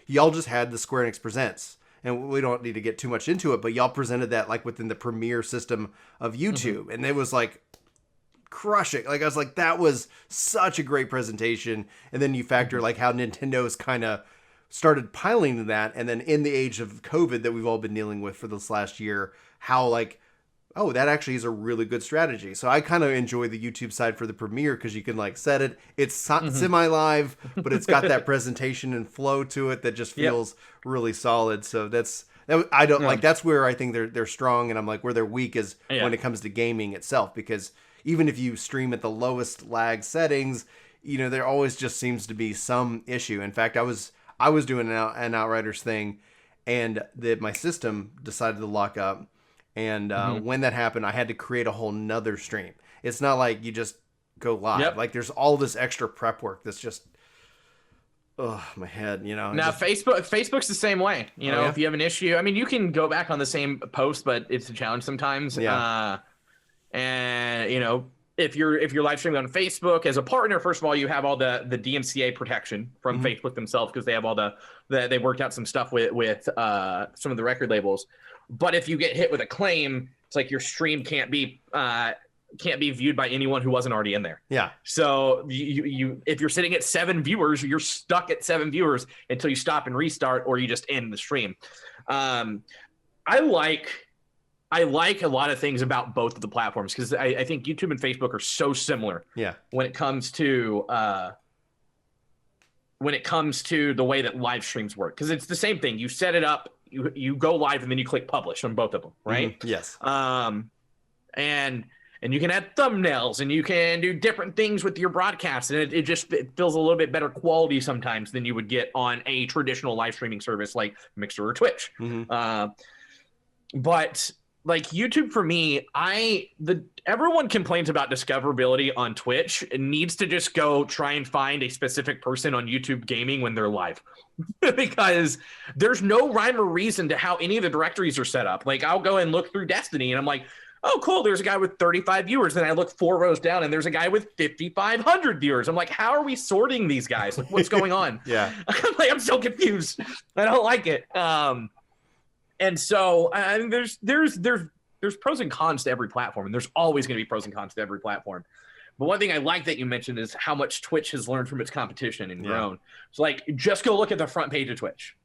y'all just had the Square Enix Presents, and we don't need to get too much into it, but y'all presented that like within the Premiere system of YouTube. And it was like crushing. Like, I was like, that was such a great presentation. And then you factor like how Nintendo's kind of started piling to that, and then in the age of COVID that we've all been dealing with for this last year, how like, oh, that actually is a really good strategy. So I kind of enjoy the YouTube side for the Premiere because you can like set it. It's semi-live, but it's got that presentation and flow to it that just feels really solid. So that's where I think they're strong, and I'm like, where they're weak is when it comes to gaming itself, because even if you stream at the lowest lag settings, there always just seems to be some issue. In fact, I was doing an Outriders thing, and my system decided to lock up. And when that happened, I had to create a whole nother stream. It's not like you just go live. Yep. Like, there's all this extra prep work that's just, my head, Now, Facebook's the same way. If you have an issue, I mean, you can go back on the same post, but it's a challenge sometimes. Yeah. And, if you're live streaming on Facebook as a partner, first of all, you have all the DMCA protection from Facebook themselves, because they have all they worked out some stuff with some of the record labels. But if you get hit with a claim, it's like your stream can't be viewed by anyone who wasn't already in there. Yeah. So you if you're sitting at 7 viewers, you're stuck at 7 viewers until you stop and restart, or you just end the stream. I like a lot of things about both of the platforms, because I think YouTube and Facebook are so similar. Yeah. When it comes to the way that live streams work, because it's the same thing. You set it up, you go live, and then you click publish on both of them, right? Yes. And you can add thumbnails, and you can do different things with your broadcast, and it feels a little bit better quality sometimes than you would get on a traditional live streaming service like Mixer or Twitch. But like YouTube, for me, everyone complains about discoverability on Twitch. It needs to just go try and find a specific person on YouTube gaming when they're live, because there's no rhyme or reason to how any of the directories are set up. Like, I'll go and look through Destiny, and I'm like, oh, cool, there's a guy with 35 viewers. Then I look 4 rows down, and there's a guy with 5,500 viewers. I'm like, how are we sorting these guys? Like, what's going on? Yeah. I'm so confused. I don't like it. And so I mean, there's pros and cons to every platform, and there's always going to be pros and cons to every platform. But one thing I like that you mentioned is how much Twitch has learned from its competition and grown. So, like, just go look at the front page of Twitch.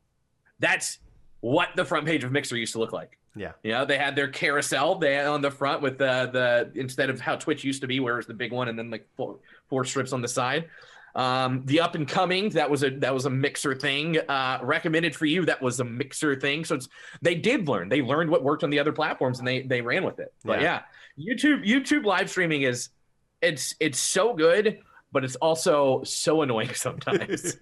That's what the front page of Mixer used to look like. Yeah. They had their carousel on the front with the instead of how Twitch used to be, where it was the big one and then like 4 strips on the side. The up and coming, that was a Mixer thing. Recommended for you, that was a Mixer thing. So they did learn. They learned what worked on the other platforms, and they ran with it. But YouTube live streaming it's so good, but it's also so annoying sometimes.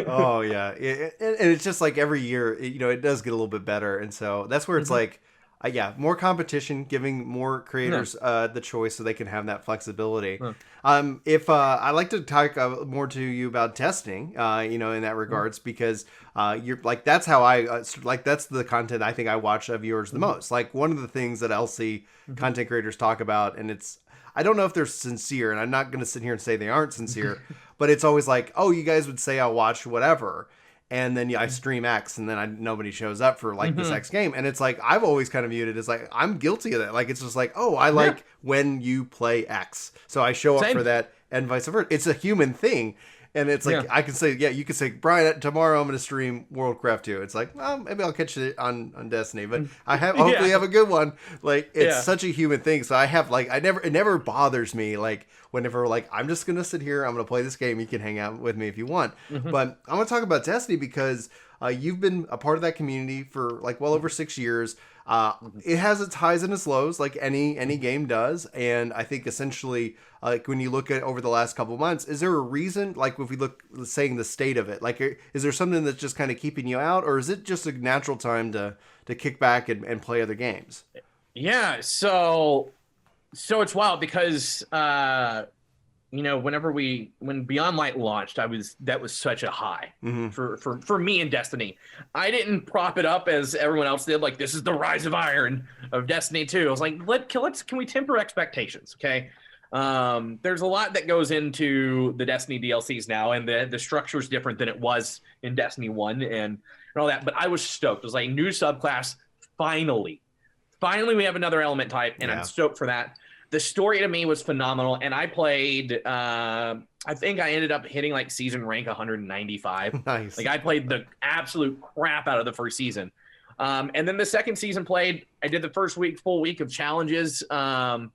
Oh yeah, and it's just like every year, it does get a little bit better, and so that's where it's like, more competition, giving more creators the choice so they can have that flexibility. If I'd like to talk more to you about testing, in that regards, because you're like, that's how that's the content I think I watch of yours the most. Like, one of the things that I'll see content creators talk about, and I don't know if they're sincere, and I'm not going to sit here and say they aren't sincere, but it's always like, oh, you guys would say I'll watch whatever, and then I stream X, and then nobody shows up for like this X game, and it's like I've always kind of viewed it as like I'm guilty of that. Like it's just like, oh, I like when you play X, so I show up for that, and vice versa. It's a human thing. And it's like, I can say, you can say, Brian, tomorrow I'm going to stream Worldcraft 2. It's like, well, maybe I'll catch it on Destiny, but I hopefully have a good one. Like, it's such a human thing. So I have like, it never bothers me. Like whenever like, I'm just going to sit here, I'm going to play this game. You can hang out with me if you want. But I'm going to talk about Destiny because you've been a part of that community for like well over 6 years. It has its highs and its lows, like any game does, and I think essentially, like when you look at over the last couple of months, is there a reason? Like if we look, saying the state of it, like is there something that's just kind of keeping you out, or is it just a natural time to kick back and play other games? Yeah, so it's wild because when Beyond Light launched, that was such a high for me in Destiny. I didn't prop it up as everyone else did, like this is the rise of iron of Destiny 2. I was like, can we temper expectations, okay? There's a lot that goes into the Destiny DLCs now, and the structure is different than it was in Destiny 1 and all that. But I was stoked. It was like new subclass. Finally we have another element type, and I'm stoked for that. The story to me was phenomenal, and I played, I think I ended up hitting like season rank 195. Nice. Like I played the absolute crap out of the first season. And then the second season played, I did the first full week of challenges, and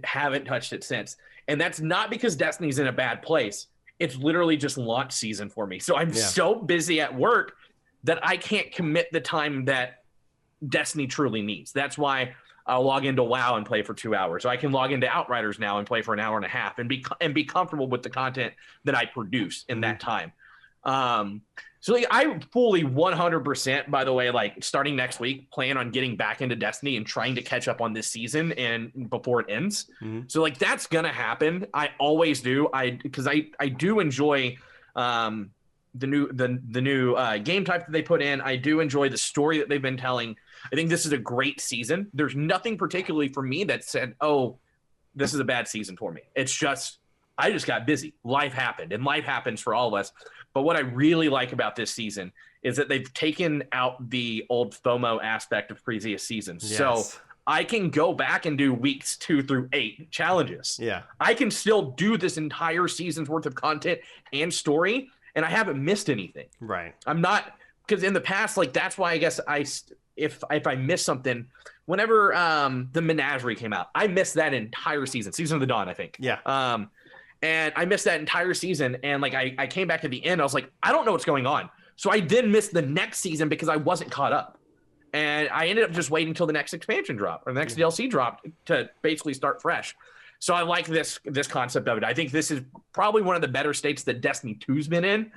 haven't touched it since. And that's not because Destiny's in a bad place. It's literally just launch season for me. So I'm so busy at work that I can't commit the time that Destiny truly needs. That's why I'll log into WoW and play for 2 hours. So I can log into Outriders now and play for an hour and a half and be comfortable with the content that I produce in that time. So like, I fully 100%, by the way, like starting next week, plan on getting back into Destiny and trying to catch up on this season and before it ends. So like that's gonna happen. I always do. Because I do enjoy the new game type that they put in. I do enjoy the story that they've been telling. I think this is a great season. There's nothing particularly for me that said, oh, this is a bad season for me. It's just, I just got busy. Life happened, and life happens for all of us. But what I really like about this season is that they've taken out the old FOMO aspect of previous seasons. Yes. So I can go back and do weeks 2 through 8 challenges. Yeah. I can still do this entire season's worth of content and story, and I haven't missed anything. Right. I'm not, because in the past, like that's why I guess if I miss something, whenever the Menagerie came out, I missed that entire season of the Dawn, I think. Yeah. And I missed that entire season, and like I came back to the end, I was like, I don't know what's going on. So I then missed the next season because I wasn't caught up. And I ended up just waiting until the next expansion drop or the next DLC drop to basically start fresh. So I like this concept of it. I think this is probably one of the better states that Destiny 2's been in.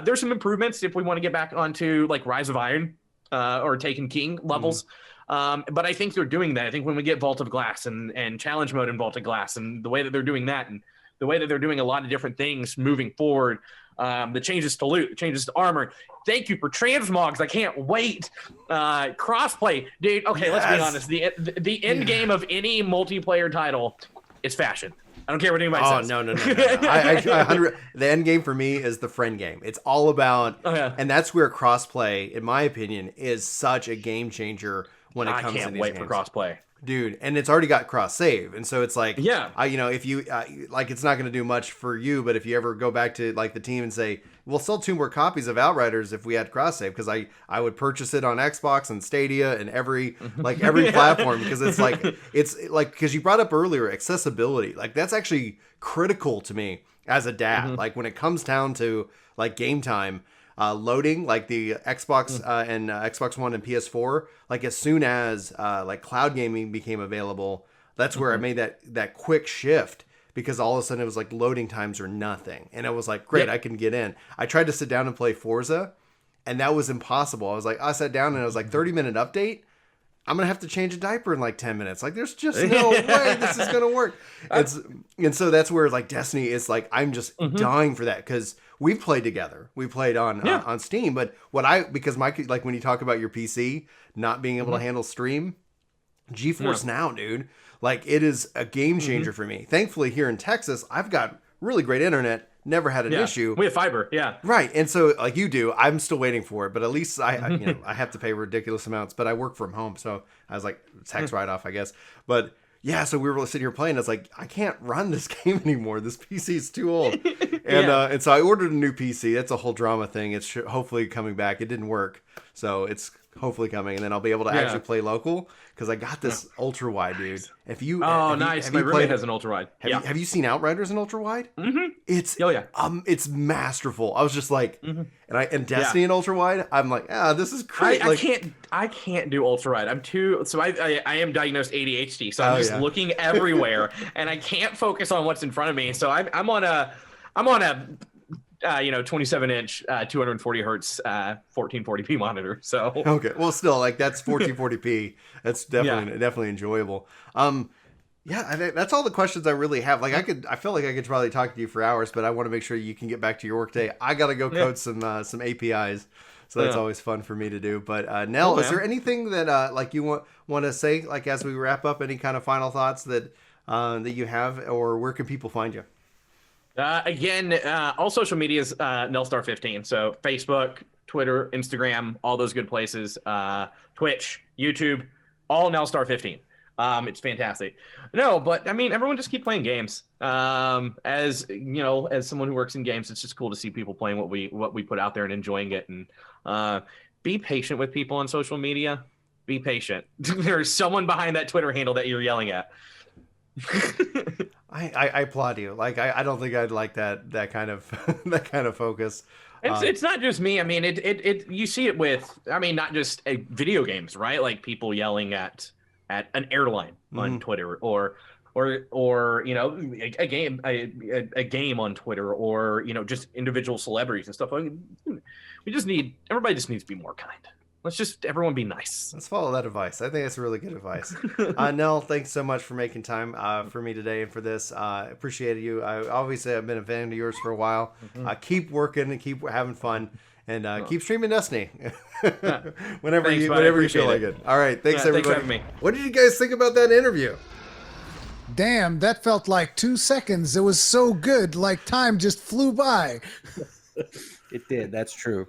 There's some improvements if we want to get back onto like Rise of Iron or Taken King levels. But I think they're doing that. I think when we get Vault of Glass and challenge mode in Vault of Glass and the way that they're doing that and the way that they're doing a lot of different things moving forward, the changes to loot, the changes to armor. Thank you for transmogs. I can't wait. Crossplay, dude. Okay, let's be honest. The end game of any multiplayer title is fashion. I don't care what anybody says. No. The end game for me is the friend game. It's all about, and that's where crossplay, in my opinion, is such a game changer when it comes to these games. I can't wait for crossplay. Dude, and it's already got cross save, and so it's like, if you like, it's not going to do much for you, but if you ever go back to like the team and say, we'll sell 2 more copies of Outriders if we had cross save, because I would purchase it on Xbox and Stadia and every platform, because it's like because you brought up earlier accessibility, like that's actually critical to me as a dad. Like when it comes down to like game time. Loading like the Xbox and Xbox One and PS4, like as soon as like cloud gaming became available, that's where I made that quick shift, because all of a sudden it was like loading times are nothing, and it was like, great, I can get in. I tried to sit down and play Forza, and that was impossible. I sat down and it was like 30-minute update. I'm gonna have to change a diaper in like 10 minutes. Like there's just no way this is gonna work. And so that's where like Destiny is like, I'm just dying for that, because we've played together. We played on Steam, but because like when you talk about your PC not being able to handle stream, GeForce Now, dude. Like, it is a game changer for me. Thankfully, here in Texas, I've got really great internet. Never had an issue. We have fiber, yeah. Right, and so like you do, I'm still waiting for it. But at least I have to pay ridiculous amounts. But I work from home, so I was like, tax write-off, I guess. But yeah, so we were sitting here playing. It's like, I can't run this game anymore. This PC is too old. And so I ordered a new PC. That's a whole drama thing. It's hopefully coming back. It didn't work, so it's hopefully coming, and then I'll be able to actually play local because I got this ultra wide, dude. Nice. My roommate has an ultra wide. Have you seen Outriders in ultra wide? Mm-hmm. It's masterful. I was just like, and Destiny in ultra wide. I'm like, this is great. I can't do ultra wide. I'm too. So I am diagnosed ADHD. So I'm just looking everywhere, and I can't focus on what's in front of me. So I'm on a 27-inch, 240 hertz, 1440p monitor. So okay, well, still, like, that's 1440p. That's definitely enjoyable. That's all the questions I really have. Like, I feel like I could probably talk to you for hours, but I want to make sure you can get back to your workday. I gotta go code some APIs, so that's always fun for me to do. But Nell, is there anything that like you want to say, like, as we wrap up? Any kind of final thoughts that you have, or where can people find you? Again, all social media is NelStar15. So Facebook, Twitter, Instagram, all those good places. Twitch, YouTube, all NelStar15. It's fantastic. No, but I mean, everyone just keep playing games. As you know, as someone who works in games, it's just cool to see people playing what we put out there and enjoying it. And be patient with people on social media. Be patient. There's someone behind that Twitter handle that you're yelling at. I applaud you. Like, I don't think I'd like that kind of focus. It's not just me. I mean, it you see it with, I mean, not just video games, right? Like people yelling at an airline on Twitter, or a game on Twitter, or just individual celebrities and stuff. I mean, everybody just needs to be more kind. Let's just everyone be nice. Let's follow that advice. I think that's really good advice. Nell, thanks so much for making time for me today and for this. Appreciated you. Obviously, I've been a fan of yours for a while. Keep working and keep having fun, and keep streaming Destiny whenever you feel like it. All right, thanks everybody. Thanks for having me. What did you guys think about that interview? Damn, that felt like 2 seconds. It was so good. Like, time just flew by. It did. That's true.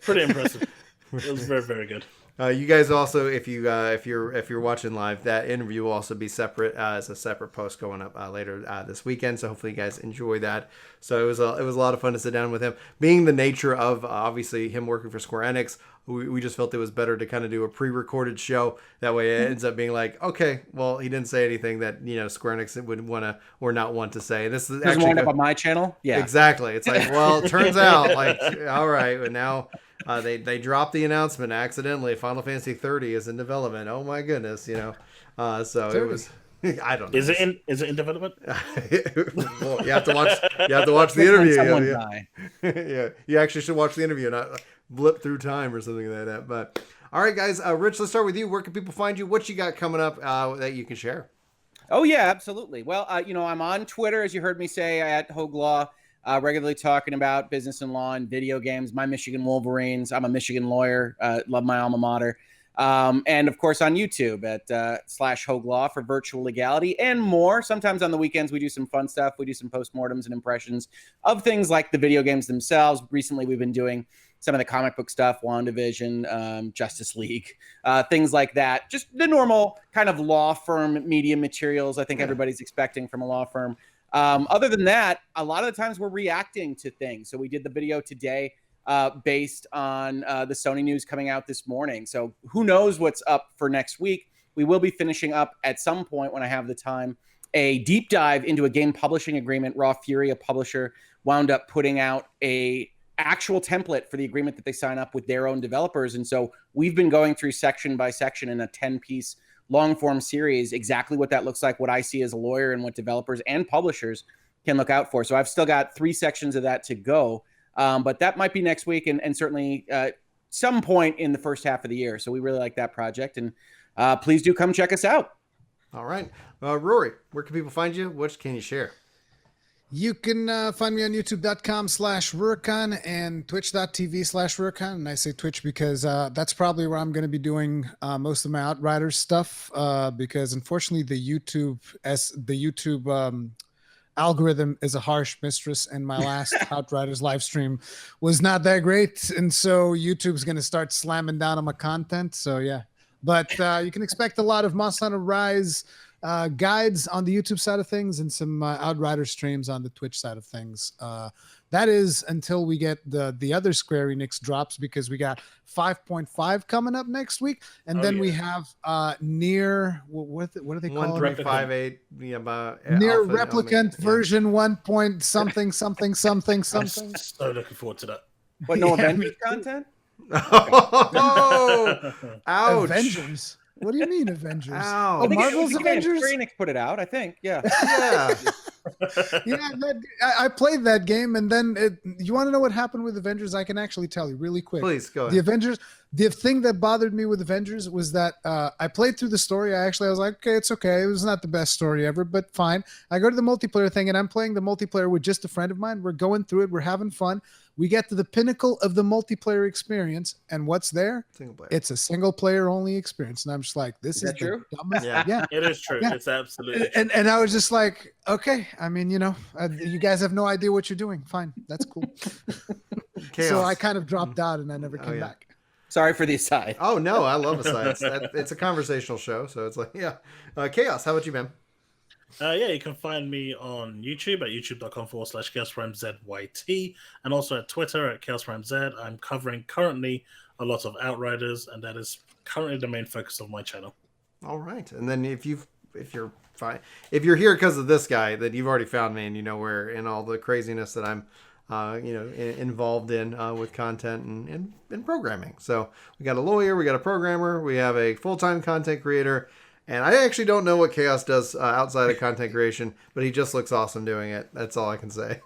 Pretty impressive. It was very, very good. You guys also, if you're watching live, that interview will also be separate as a separate post going up later this weekend. So hopefully you guys enjoy that. So it was a lot of fun to sit down with him. Being the nature of obviously him working for Square Enix, we just felt it was better to kind of do a pre-recorded show. That way it ends up being like, okay, well, he didn't say anything that Square Enix would want to or not want to say. And this is actually wind up on my channel. Yeah, exactly. It's like, well, it turns out like, all right, but now. They dropped the announcement accidentally. Final Fantasy 30 is in development. Oh my goodness, so 30. It was. I don't know. Is it in development? Well, you have to watch the interview. Yeah, you actually should watch the interview, not blip through time or something like that. But all right, guys, Rich, let's start with you. Where can people find you? What you got coming up that you can share? Oh yeah, absolutely. Well, I'm on Twitter, as you heard me say, at Hoglaw. Regularly talking about business and law and video games. My Michigan Wolverines. I'm a Michigan lawyer. Love my alma mater. And of course on YouTube at /Hoglaw for virtual legality and more. Sometimes on the weekends we do some fun stuff. We do some postmortems and impressions of things like the video games themselves. Recently we've been doing some of the comic book stuff, WandaVision, Justice League, things like that. Just the normal kind of law firm media materials I think everybody's expecting from a law firm. Other than that, a lot of the times we're reacting to things. So we did the video today based on the Sony news coming out this morning. So who knows what's up for next week. We will be finishing up at some point when I have the time, a deep dive into a game publishing agreement. Raw Fury, a publisher, wound up putting out a actual template for the agreement that they sign up with their own developers. And so we've been going through section by section in a 10-piece long form series, exactly what that looks like, what I see as a lawyer and what developers and publishers can look out for. So I've still got 3 sections of that to go. But that might be next week and certainly some point in the first half of the year. So we really like that project. And please do come check us out. All right. Rory, where can people find you? What can you share? You can find me on youtube.com/Rurikon and twitch.tv/Rurikon. And I say Twitch because that's probably where I'm going to be doing most of my Outriders stuff. Because unfortunately, the YouTube algorithm is a harsh mistress, and my last Outriders live stream was not that great, and so YouTube's going to start slamming down on my content. So yeah, but you can expect a lot of Monster Hunter Rise guides on the YouTube side of things and some Outrider streams on the Twitch side of things. That is until we get the other Square Enix drops, because we got 5.5 coming up next week, and then we have near what are they called? 1.58. Yeah, Near Replicant version 1. Something. I'm so looking forward to that. What, no Avengers content? Oh, ouch! Avengers. What do you mean Avengers? Ow. Oh, Marvel's Avengers. Square Enix put it out, I think. Yeah. Yeah. Yeah, I played that game, and then you want to know what happened with Avengers? I can actually tell you really quick. Please go ahead. The Avengers. The thing that bothered me with Avengers was that I played through the story. I was like, okay, it's okay. It was not the best story ever, but fine. I go to the multiplayer thing, and I'm playing the multiplayer with just a friend of mine. We're going through it. We're having fun. We get to the pinnacle of the multiplayer experience, and what's there? Single player. It's a single player only experience, and I'm just like, this is true? the dumbest. Yeah. It is true. Yeah. It's absolutely true. And I was just like, okay. I mean, you guys have no idea what you're doing. Fine, that's cool. Chaos. So I kind of dropped out, and I never came back. Sorry for the aside. Oh no, I love asides. It's a conversational show, so it's like, yeah. Chaos, how about you, man? Yeah, you can find me on YouTube at youtube.com/ChaosPrimeZYT, and also at Twitter at ChaosPrimeZ. I'm covering currently a lot of Outriders, and that is currently the main focus of my channel. All right, and then if you're here because of this guy, then you've already found me, and you know where in all the craziness that I'm involved in with content and programming. So we got a lawyer, we got a programmer, we have a full-time content creator, and I actually don't know what Chaos does outside of content creation, but he just looks awesome doing it. That's all I can say.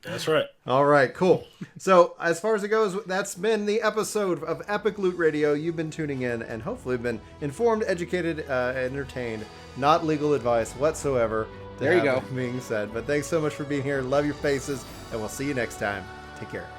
That's right. All right, cool. So as far as it goes, that's been the episode of Epic Loot Radio. You've been tuning in and hopefully been informed, educated, entertained. Not legal advice whatsoever. There you go. Being said, but thanks so much for being here. Love your faces, and we'll see you next time. Take care.